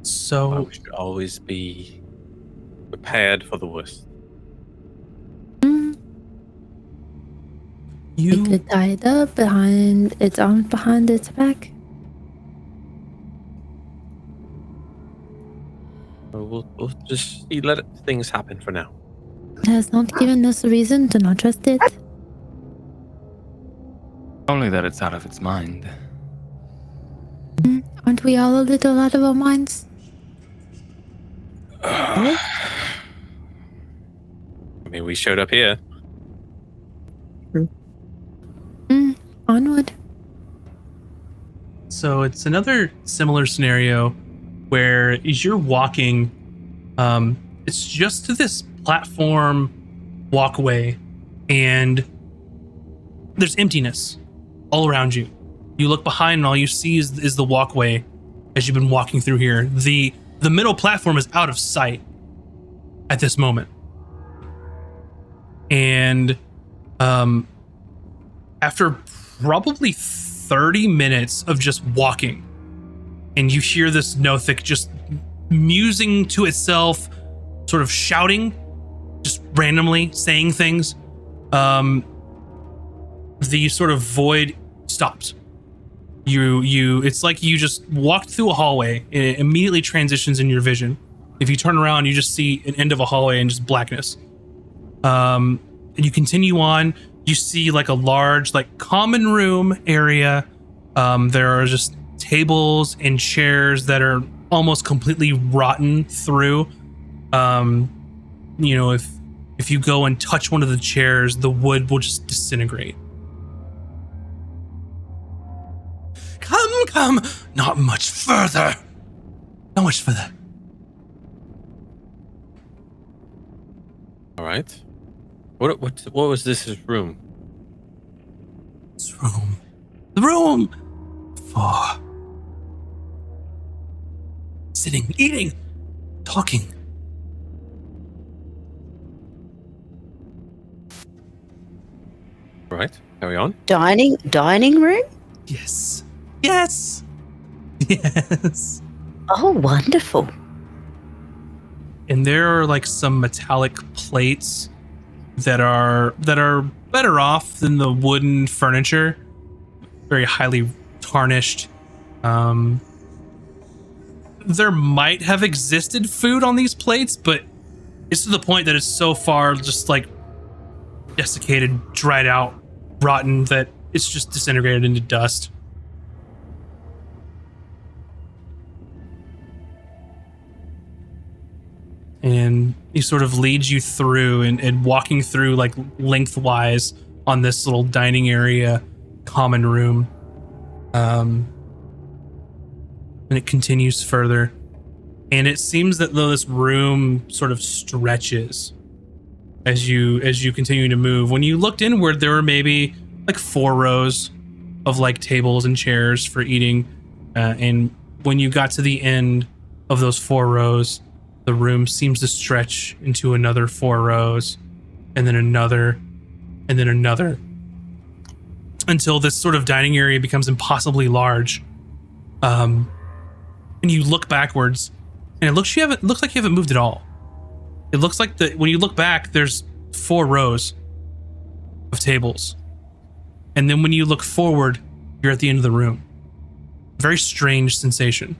A: So
I: We should always be prepared for the worst.
E: We
A: you
E: could tie it up behind its arms behind its back.
I: We'll just let things happen for now.
E: It has not given us a reason to not trust it.
F: Only that it's out of its mind.
E: Aren't we all a little out of our minds?
I: I mean, we showed up here.
E: Onward.
A: So it's another similar scenario where as you're walking, it's just this platform walkway, and there's emptiness all around you. You look behind, and all you see is the walkway as you've been walking through here. The middle platform is out of sight at this moment, and after probably 30 minutes of just walking, and you hear this Nothic just musing to itself, sort of shouting, just randomly saying things. The sort of void stops. It's like you just walked through a hallway, and it immediately transitions in your vision. If you turn around, you just see an end of a hallway and just blackness. And you continue on. You see like a large, like common room area. There are just tables and chairs that are almost completely rotten through. If you go and touch one of the chairs, the wood will just disintegrate. Come, not much further. Not much further.
I: All right. What was this room?
A: This room. The room for sitting, eating, talking.
I: All right. Carry on.
B: Dining room?
A: Yes. Yes.
B: Oh, wonderful.
A: And there are like some metallic plates that are better off than the wooden furniture. Very highly tarnished. There might have existed food on these plates, but it's to the point that it's so far just like desiccated, dried out, rotten that it's just disintegrated into dust. And he sort of leads you through and walking through like lengthwise on this little dining area, common room. And it continues further. And it seems that though this room sort of stretches as you continue to move. When you looked inward, there were maybe like 4 rows of like tables and chairs for eating. And when you got to the end of those 4 rows, the room seems to stretch into another 4 rows, and then another, and then another, until this sort of dining area becomes impossibly large. And you look backwards, and it looks like you haven't moved at all. It looks like when you look back, there's 4 rows of tables, and then when you look forward, you're at the end of the room. Very strange sensation.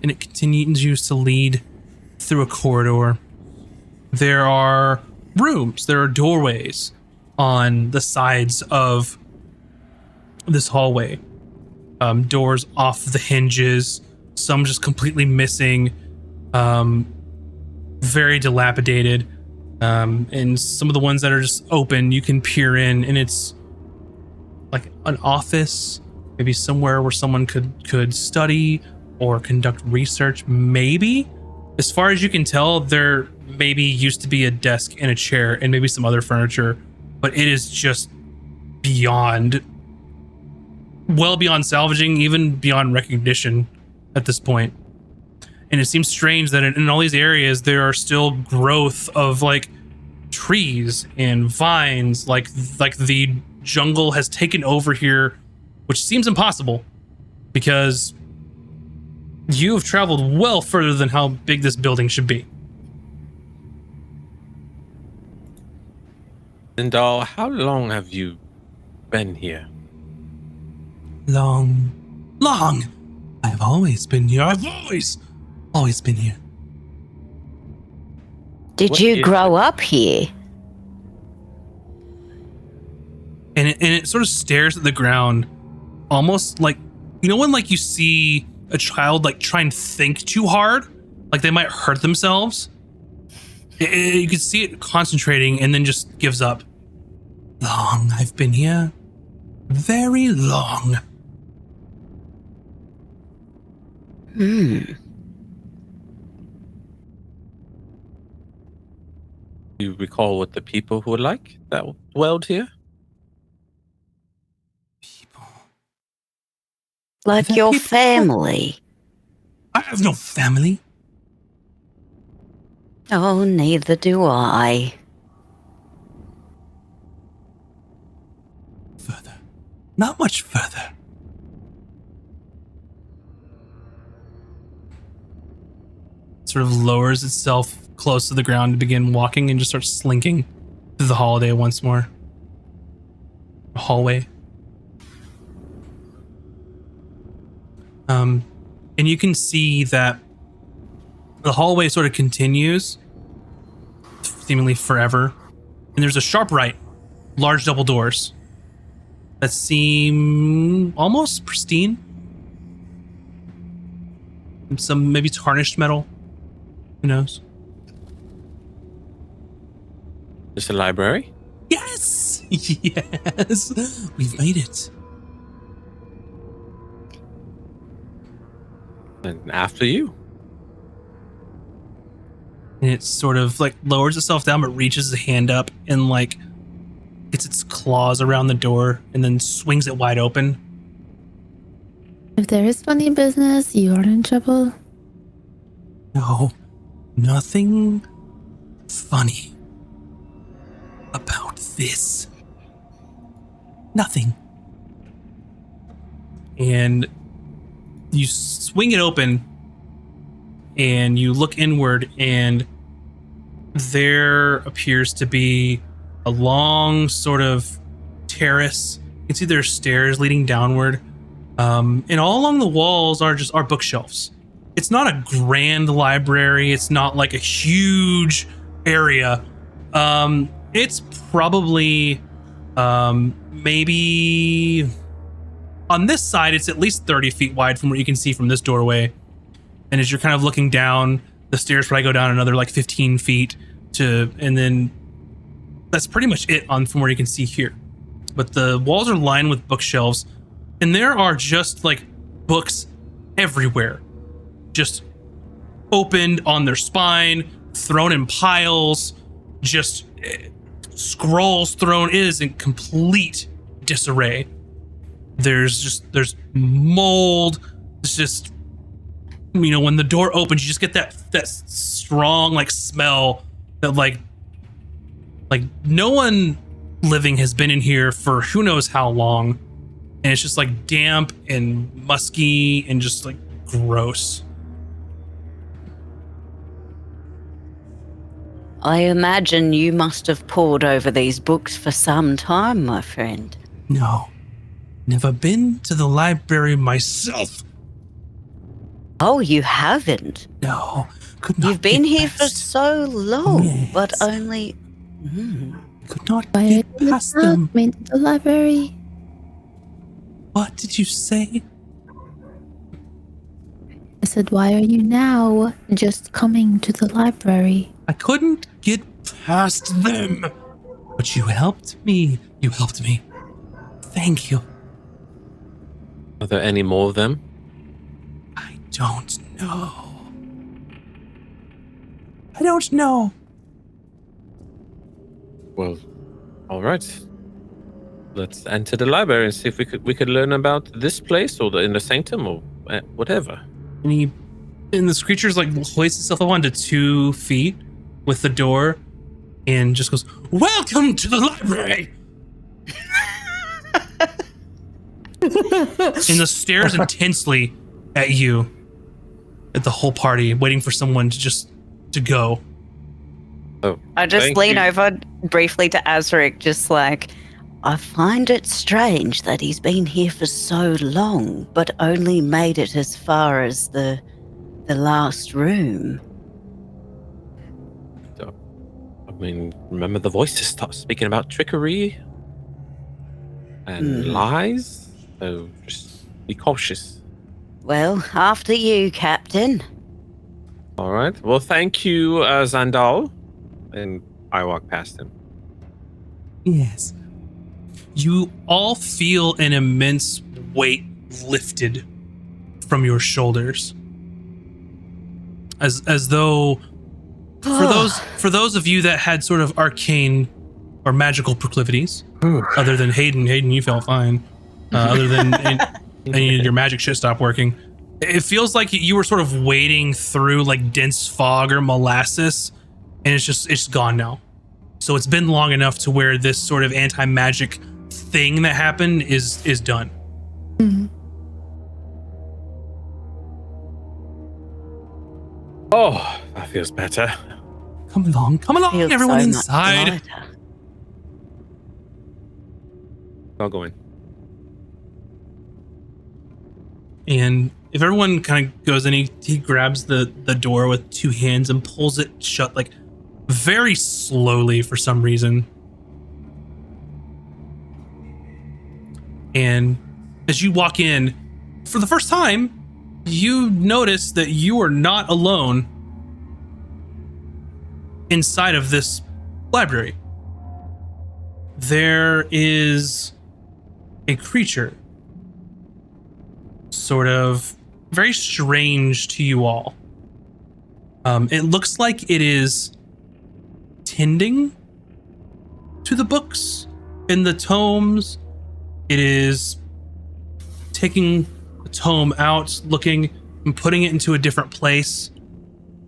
A: And it continues to lead through a corridor. There are rooms, there are doorways on the sides of this hallway. Doors off the hinges, some just completely missing, very dilapidated. And some of the ones that are just open, you can peer in, and it's like an office, maybe somewhere where someone could study or conduct research. Maybe, as far as you can tell, there maybe used to be a desk and a chair and maybe some other furniture, but it is just well beyond salvaging, even beyond recognition at this point. And it seems strange that in all these areas there are still growth of like trees and vines, like the jungle has taken over here, which seems impossible because you have traveled well further than how big this building should be.
I: Zindal, how long have you been here?
A: Long. I've always been here. I've always been here.
H: Did
I: What
H: you
I: is
H: grow up here?
A: And it sort of stares at the ground, almost like, you know, when like you see a child like try and think too hard, like they might hurt themselves. You can see it concentrating and then just gives up. Long I've been here. Very long.
H: Hmm.
I: Do you recall what the people who were like that dwelled here?
A: People.
H: Like
A: That
H: your
A: people-
H: family.
A: I have no family.
H: Oh, neither do I.
A: Further. Not much further. Sort of lowers itself close to the ground to begin walking and just starts slinking through the hallway once more. Hallway. And you can see that the hallway sort of continues seemingly forever. And there's a sharp right, large double doors that seem almost pristine. Some maybe tarnished metal. Who knows?
I: Just a library?
A: Yes! Yes! We've made it.
I: And after you.
A: And it sort of like lowers itself down, but reaches a hand up and like gets its claws around the door and then swings it wide open.
E: If there is funny business, you are in trouble.
A: No, nothing funny about this. Nothing. And you swing it open and you look inward, and there appears to be a long sort of terrace. You can see there's stairs leading downward. And all along the walls are bookshelves. It's not a grand library. It's not like a huge area. It's probably maybe on this side, it's at least 30 feet wide from what you can see from this doorway. And as you're kind of looking down, the stairs probably go down another like 15 feet and then that's pretty much it from where you can see here. But the walls are lined with bookshelves, and there are just like books everywhere, just opened on their spine, thrown in piles, just scrolls thrown. It is in complete disarray. There's mold. It's just, you know, when the door opens, you just get that strong like smell that like no one living has been in here for who knows how long, and it's just like damp and musky and just like gross.
H: I imagine you must have pored over these books for some time, my friend.
A: No, never been to the library myself.
H: Oh, you haven't?
A: No, could not.
H: You've been
A: get
H: here for
A: past-
H: so long,
A: Yes.
H: but only...
A: Could not
E: Why are you
A: get past them.
E: coming to the library?
A: What did you say?
E: I said, why are you now just coming to the library?
A: I couldn't get past them. But you helped me. You helped me. Thank you.
I: Are there any more of them?
A: I don't know. I don't know.
I: Well, all right. Let's enter the library and see if we could learn about this place or the inner sanctum or whatever.
A: And this creature's like hoists itself up onto 2 feet with the door and just goes, "Welcome to the library." And the stares intensely at you, at the whole party, waiting for someone to go.
I: Oh,
H: I just
I: thank
H: lean
I: you.
H: over briefly to Azric, just like, I find it strange that he's been here for so long, but only made it as far as the last room.
I: I mean, remember the voices start speaking about trickery and lies? So just be cautious.
H: Well, after you, Captain.
I: All right. Well, thank you, Zandal. And I walk past him.
A: Yes. You all feel an immense weight lifted from your shoulders. As though for those of you that had sort of arcane or magical proclivities, other than Hayden, you felt fine. Other than any of your magic shit stopped working. It feels like you were sort of wading through like dense fog or molasses, and it's gone now. So it's been long enough to where this sort of anti-magic thing that happened is done.
E: Mm-hmm.
I: Oh, that feels better.
A: Come along,
H: Feels
A: everyone
H: so much
A: inside.
H: lighter.
I: I'll go in.
A: And if everyone kind of goes in, he grabs the door with 2 hands and pulls it shut, like very slowly for some reason. And as you walk in, for the first time, you notice that you are not alone inside of this library. There is a creature, sort of very strange to you all. It looks like it is tending to the books and the tomes. It is taking a tome out, looking and putting it into a different place.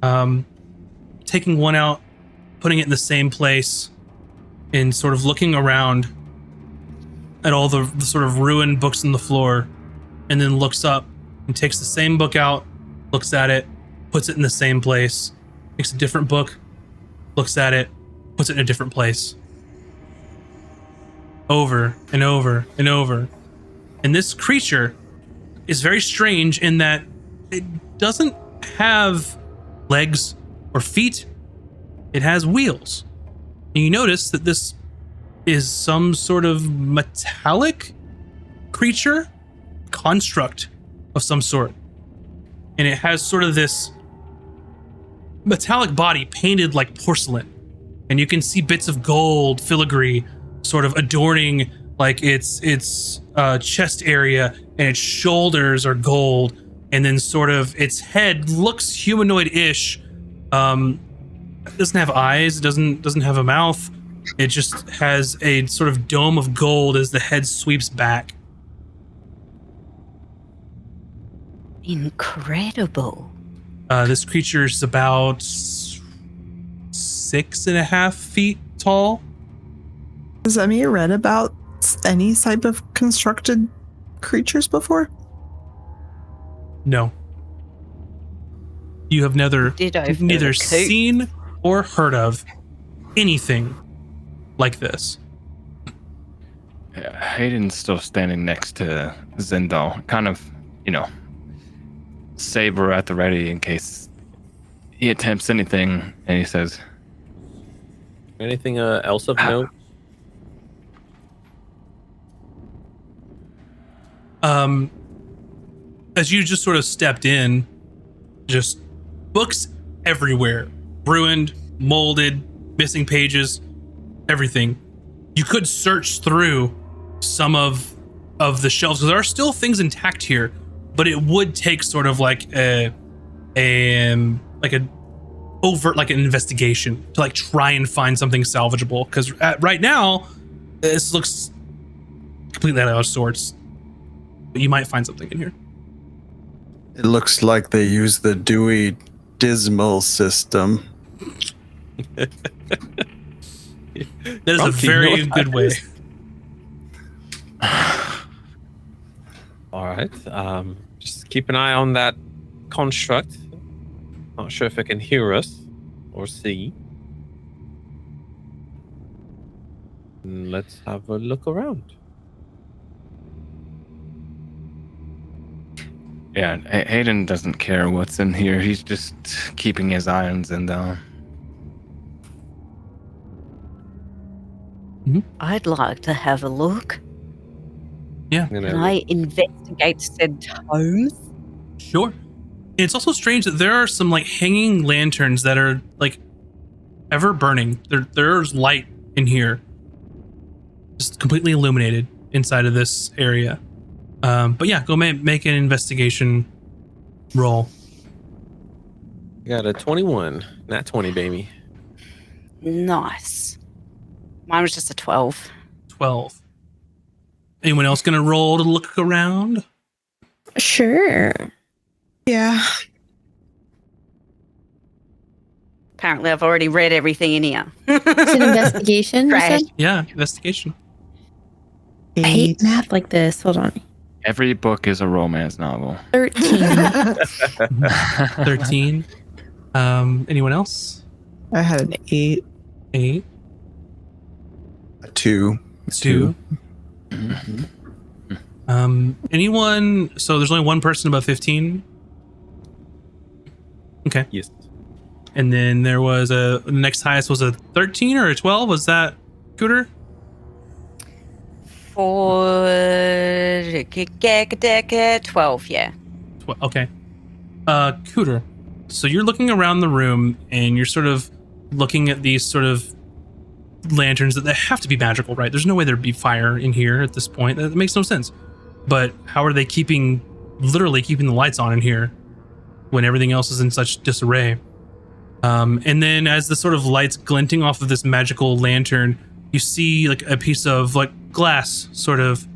A: Taking one out, putting it in the same place, and sort of looking around at all the sort of ruined books on the floor, and then looks up and takes the same book out, looks at it, puts it in the same place, takes a different book, looks at it, puts it in a different place. Over and over and over. And this creature is very strange in that it doesn't have legs or feet. It has wheels. And you notice that this is some sort of metallic creature, construct of some sort. And it has sort of this metallic body painted like porcelain. And you can see bits of gold filigree sort of adorning like its chest area, and its shoulders are gold, and then sort of its head looks humanoid-ish. It doesn't have eyes, it doesn't have a mouth. It just has a sort of dome of gold as the head sweeps back.
H: Incredible.
A: This creature is about 6.5 feet tall.
D: Has Emmy read about any type of constructed creatures before?
A: No. You have neither
H: Ditto for
A: neither
H: the coot.
A: seen or heard of anything like this.
F: Yeah, Hayden's still standing next to Zendal, kind of, saber at the ready in case he attempts anything. And he says,
I: Anything else of note?
A: As you just sort of stepped in, just books everywhere, ruined, molded, missing pages, everything. You could search through some of the shelves, because there are still things intact here, but it would take sort of like an overt, like an investigation to like try and find something salvageable, because right now this looks completely out of sorts, but you might find something in here.
G: It looks like they use the Dewey Dismal system.
A: That is a very good way.
C: All right. Just keep an eye on that construct. Not sure if it can hear us or see. Let's have a look around.
F: Yeah, Hayden doesn't care what's in here. He's just keeping his irons in down.
H: I'd like to have a look.
A: Yeah.
C: I'm gonna-
H: Can I investigate said tomes?
A: Sure. It's also strange that there are some like hanging lanterns that are like ever burning. There's light in here, just completely illuminated inside of this area. But yeah, go make an investigation roll.
C: I got a 21. Not 20, baby.
H: Nice. Mine was just a 12.
A: 12. Anyone else gonna roll to look around?
E: Sure.
D: Yeah.
H: Apparently, I've already read everything in here.
E: It's an investigation, you
H: Trash.
E: said?
A: Yeah, investigation.
E: I hate math like this. Hold on.
F: Every book is a romance novel.
E: 13.
A: 13. Anyone else?
D: I had an 8.
A: 8.
G: A 2.
A: 2. Anyone? So there's only one person above 15. Okay.
C: Yes.
A: And then there was the next highest was a 13 or a 12. Was that Cooter?
H: For 12, yeah.
A: Okay. Cooter. So you're looking around the room and you're sort of looking at these sort of lanterns that they have to be magical, right? There's no way there'd be fire in here at this point. That makes no sense. But how are they literally keeping the lights on in here when everything else is in such disarray? And then as the sort of lights glinting off of this magical lantern, you see like a piece of like glass sort of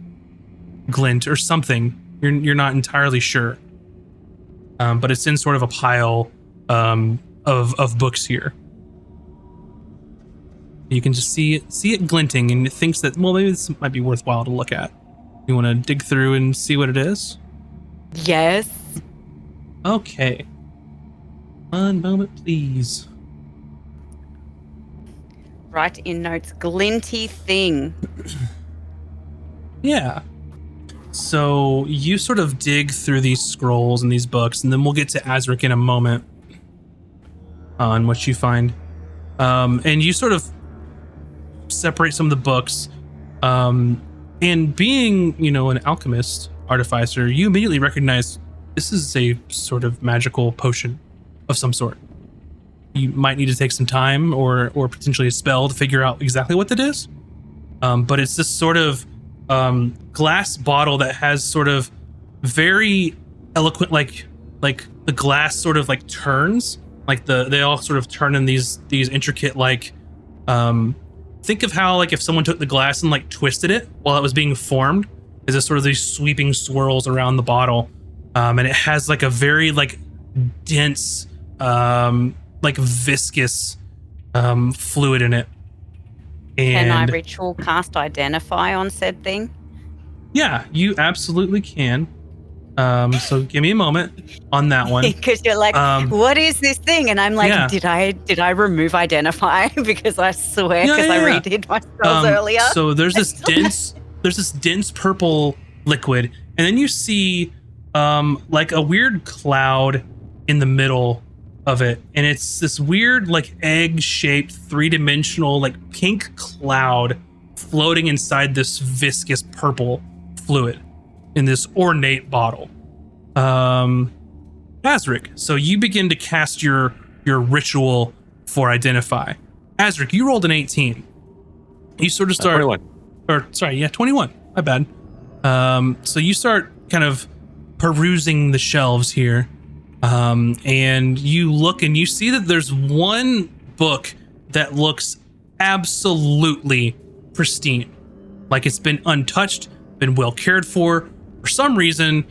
A: glint or something. You're not entirely sure. But it's in sort of a pile of books here. You can just see it glinting, and it thinks that, well, maybe this might be worthwhile to look at. You want to dig through and see what it is?
H: Yes.
A: Okay. One moment, please.
H: Write in notes, glinty thing.
A: Yeah. So you sort of dig through these scrolls and these books, and then we'll get to Azric in a moment on what you find. And you sort of separate some of the books. And being, an alchemist, artificer, you immediately recognize this is a sort of magical potion of some sort. You might need to take some time or potentially a spell to figure out exactly what that is. But it's this sort of glass bottle that has sort of very eloquent, like the glass sort of like turns, like they all sort of turn in these intricate like think of how like if someone took the glass and like twisted it while it was being formed, is this sort of these sweeping swirls around the bottle, and it has like a very like dense like viscous fluid in it. And
H: Can I ritual cast identify on said thing?
A: yeah, you absolutely can. So give me a moment on that one.
H: Because you're like, what is this thing? And I'm like,
A: yeah.
H: did I remove identify? Because I swear, because I redid my spells earlier.
A: So there's this dense purple liquid, and then you see like a weird cloud in the middle of it, and it's this weird like egg-shaped 3-dimensional like pink cloud floating inside this viscous purple fluid in this ornate bottle. Azric, so you begin to cast your ritual for identify. Azric, you rolled an 18. You sort of start
C: 21.
A: 21. My bad. So you start kind of perusing the shelves here. And you look and you see that there's one book that looks absolutely pristine. Like it's been untouched, been well cared for. For some reason,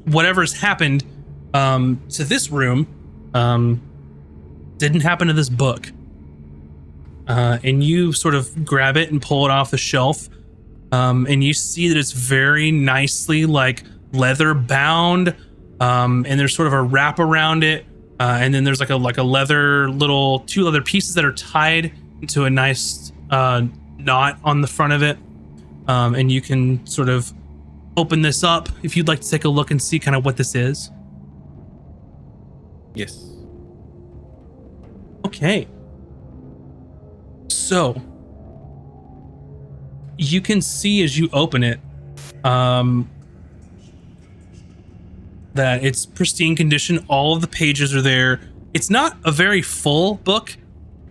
A: whatever's happened to this room didn't happen to this book. And you sort of grab it and pull it off the shelf. And you see that it's very nicely like leather bound. And there's sort of a wrap around it. And then there's like a leather two leather pieces that are tied into a nice knot on the front of it. And you can sort of open this up if you'd like to take a look and see kind of what this is.
C: Yes.
A: Okay. So you can see as you open it that it's pristine condition. All of the pages are there. It's not a very full book.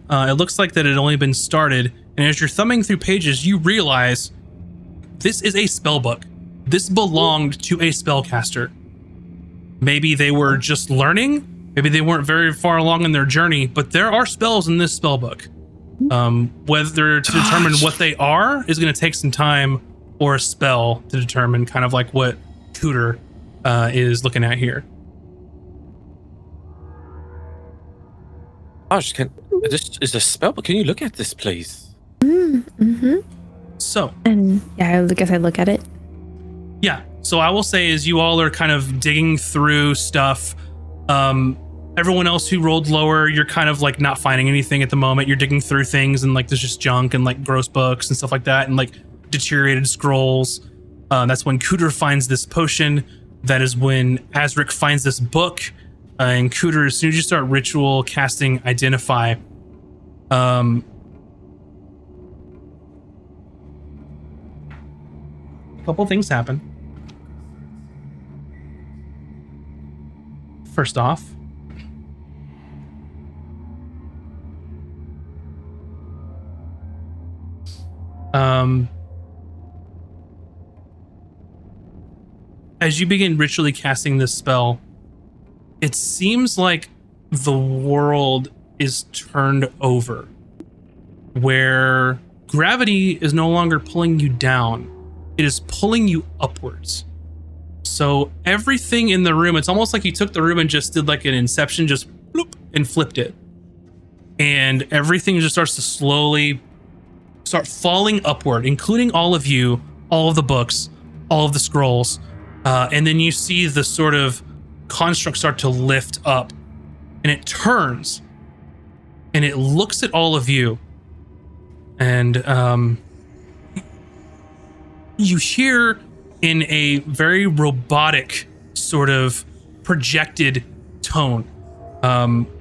A: It looks like that it had only been started. And as you're thumbing through pages, you realize this is a spell book. This belonged to a spellcaster. Maybe they were just learning. Maybe they weren't very far along in their journey, but there are spells in this spell book. Whether to determine what they are is going to take some time, or a spell to determine, kind of like what Cooter is looking at here.
C: Gosh, this is a spell book. Can you look at this, please?
E: Mm-hmm.
A: So,
E: and yeah, I guess I look at it.
A: Yeah. So I will say, as you all are kind of digging through stuff, everyone else who rolled lower, you're kind of like not finding anything at the moment. You're digging through things and like there's just junk and like gross books and stuff like that, and like deteriorated scrolls. That's when Cooter finds this potion. That is when Azric finds this book. And Cooter, as soon as you start ritual casting Identify, a couple things happen. First off, as you begin ritually casting this spell, it seems like the world is turned over, where gravity is no longer pulling you down. It is pulling you upwards. So everything in the room, it's almost like you took the room and just did like an Inception, just bloop, and flipped it. And everything just starts to slowly start falling upward, including all of you, all of the books, all of the scrolls. And then you see the sort of construct start to lift up, and it turns and it looks at all of you. And you hear in a very robotic sort of projected tone,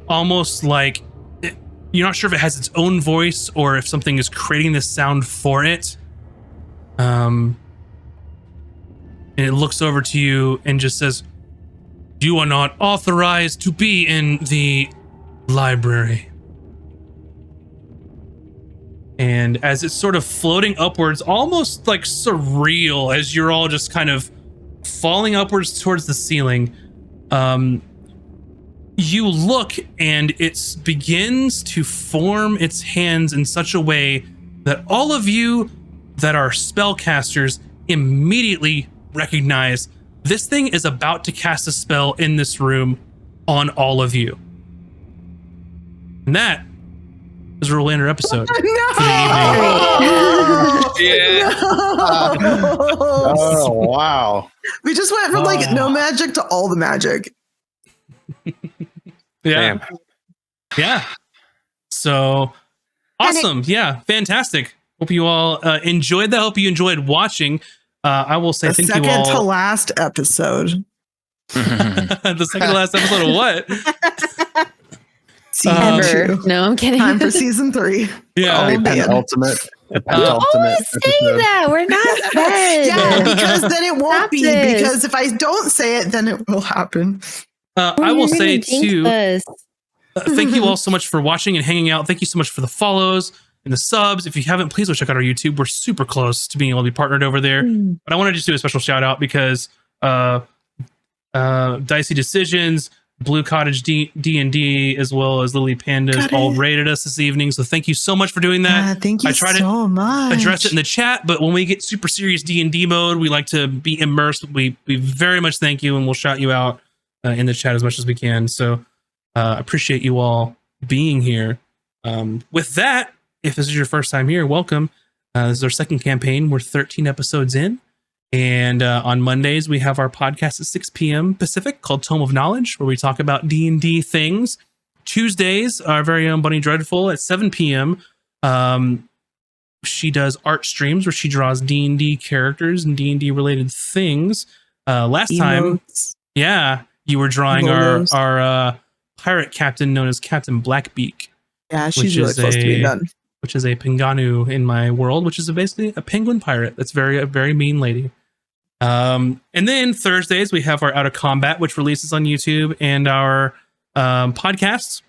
A: almost like you're not sure if it has its own voice or if something is creating this sound for it. And it looks over to you and just says, "You are not authorized to be in the library." And as it's sort of floating upwards, almost like surreal, as you're all just kind of falling upwards towards the ceiling, you look and it begins to form its hands in such a way that all of you that are spellcasters immediately recognize this thing is about to cast a spell in this room on all of you. And that is where we'll end our episode for the evening.
G: Yeah. Oh, wow.
D: We just went from like no magic to all the magic.
A: Yeah. Yeah. So awesome. Yeah. Fantastic. Hope you all enjoyed that. Hope you enjoyed watching. I will say thank you all.
D: Second to last episode.
A: The second to last episode of what?
D: Season 2.
E: No, I'm kidding.
D: Time for season 3.
A: Yeah.
G: The penultimate. The penultimate
E: Always say
G: episode.
E: that. We're not dead.
D: Yeah, because then it won't
E: Stop
D: be.
E: this.
D: Because if I don't say it, then it will happen.
A: I will say too. Thank you all so much for watching and hanging out. Thank you so much for the follows and the subs. If you haven't, please go check out our YouTube. We're super close to being able to be partnered over there. But I want to just do a special shout out because Dicey Decisions, Blue Cottage D&D, as well as Lily Pandas all rated us this evening. So thank you so much for doing that.
D: Thank you so much.
A: Address it in the chat, but when we get super serious D&D mode, we like to be immersed. We very much thank you, and we'll shout you out in the chat as much as we can. So appreciate you all being here. With that, if this is your first time here, welcome. This is our second campaign. We're 13 episodes in. And on Mondays, we have our podcast at 6 p.m. Pacific called Tome of Knowledge, where we talk about D&D things. Tuesdays, our very own Bunny Dreadful at 7 p.m. She does art streams where she draws D&D characters and D&D related things. Last time, you were drawing our pirate captain known as Captain Blackbeak.
D: Yeah, she's really close to being done.
A: Which is a Pinganu in my world, which is basically a penguin pirate. That's a very mean lady. And then Thursdays, we have our Out of Combat, which releases on YouTube, and our podcasts.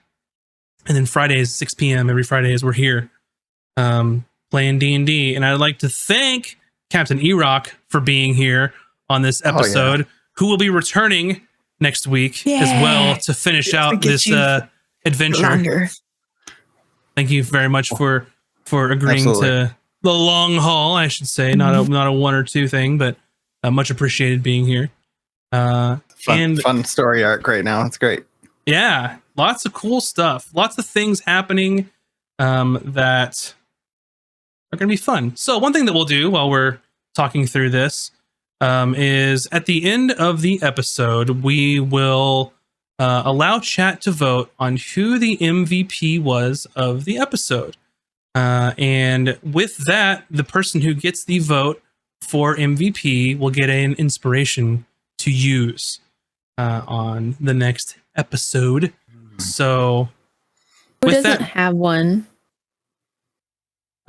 A: And then Fridays, 6 p.m. every Friday, as we're here playing D&D. And I'd like to thank Captain E-Rock for being here on this episode, who will be returning next week as well to finish out this adventure. Thank you very much for agreeing to the long haul, I should say. Not a one or two thing, but much appreciated being here.
G: Fun story arc right now. It's great.
A: Yeah, lots of cool stuff. Lots of things happening that are going to be fun. So one thing that we'll do while we're talking through this is at the end of the episode, we will allow chat to vote on who the MVP was of the episode. And with that, the person who gets the vote for MVP will get an inspiration to use on the next episode. So
E: who doesn't have one?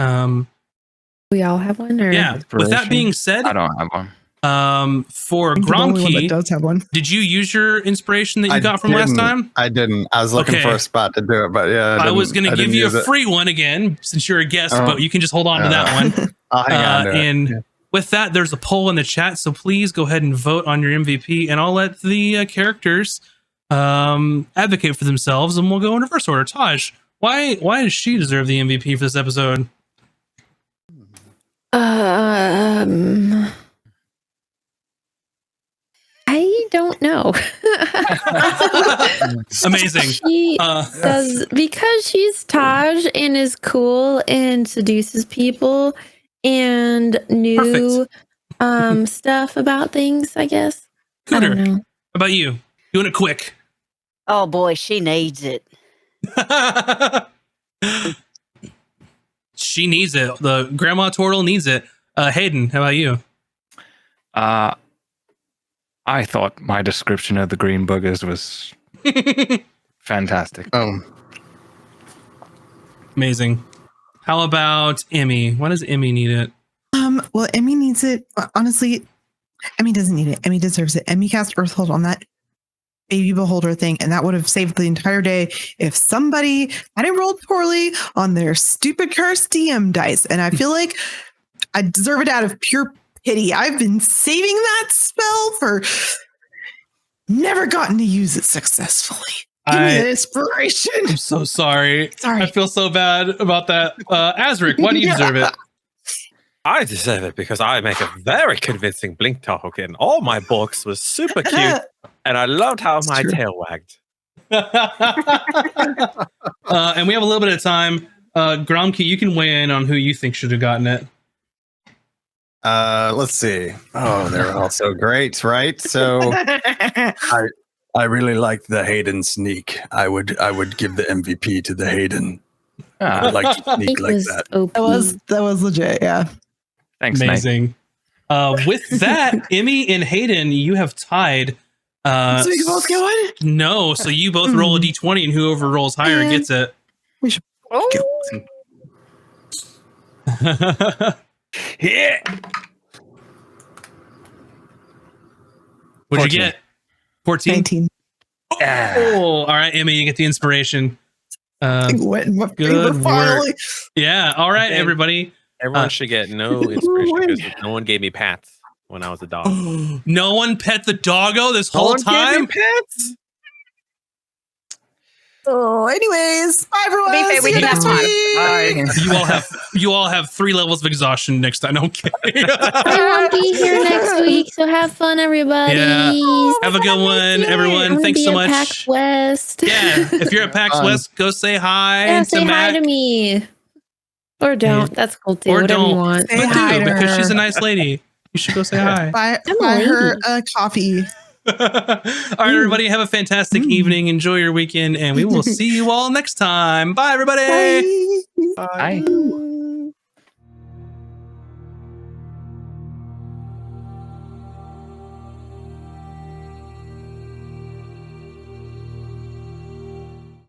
E: We all have one? Or?
A: Yeah. With that being said,
F: I don't have one.
A: For
D: Gromkey, the only one that does have one.
A: Did you use your inspiration that you got from last time?
G: I didn't. I was looking for a spot to do it, but
A: I was going to give you a free one again since you're a guest, but you can just hold on to that one.
G: I'll hang on to
A: and with that, there's a poll in the chat, so please go ahead and vote on your MVP, and I'll let the characters advocate for themselves, and we'll go in reverse order. Taj, why does she deserve the MVP for this episode?
E: I don't know.
A: Amazing.
E: She does, because she's Taj and is cool and seduces people and knew stuff about things, I guess.
A: Cooter,
E: I don't know.
A: how about you? Doing it quick.
H: Oh boy, she needs it.
A: She needs it. The Grandma Turtle needs it. Hayden, how about you?
F: I thought my description of the green boogers was fantastic.
A: Amazing. How about Emmy? Why does Emmy need it?
D: Well, Emmy needs it. Honestly, Emmy doesn't need it. Emmy deserves it. Emmy cast Earthhold on that baby beholder thing, and that would have saved the entire day if somebody hadn't rolled poorly on their stupid cursed DM dice. And I feel like I deserve it out of pure pity. I've been saving that spell for never gotten to use it successfully. Give me the inspiration.
A: I'm so sorry. I feel so bad about that. Azric, why do you deserve it?
I: I deserve it because I make a very convincing blink token. All my books was super cute, and I loved how my tail wagged.
A: And we have a little bit of time. Gromkey, you can weigh in on who you think should have gotten it.
G: Let's see. Oh, they're all so great, right? So I really liked the Hayden sneak. I would give the MVP to the Hayden. I like to sneak like that.
D: That was legit, yeah.
F: Thanks,
A: amazing. With that, Emmy and Hayden, you have tied.
D: So you both get one?
A: No, so you both roll a d20, and whoever rolls higher gets it.
D: We should
A: Yeah. What'd you get? 14?
D: 19.
A: Oh, all right, Emmy, you get the inspiration.
D: Like wet in my
A: good
D: favor
A: work.
D: finally.
A: Yeah. All right,
C: think-
A: everybody.
C: Everyone should get no inspiration because no one gave me pats when I was a dog.
A: No one pet the doggo this
C: No
A: whole
C: one gave
A: time.
C: me pats.
D: Oh, anyways, bye everyone.
H: To be fair, we
D: See you
H: did
D: next
H: have time.
D: week.
A: You all have 3 levels of exhaustion next time. Okay.
E: I won't be here next week, so have fun, everybody.
A: Yeah. Have a good one, everyone.
E: I'm
A: Thanks so
E: gonna be at
A: much.
E: PAX West.
A: Yeah. If you're at PAX
G: Fun.
A: West, go say hi
E: Yeah,
A: to
E: say hi
A: Mac.
E: to me. Or don't. That's cool too.
A: Or
E: Whatever
A: don't.
E: you want.
D: Say
A: But
D: hi
A: do,
D: to
A: because she's a
D: her.
A: nice lady. You should go say hi.
D: Buy
E: I'm a
D: her
E: lady.
D: a coffee.
A: All right, everybody. Have a fantastic evening. Enjoy your weekend, and we will see you all next time. Bye, everybody.
D: Bye.
F: Hi.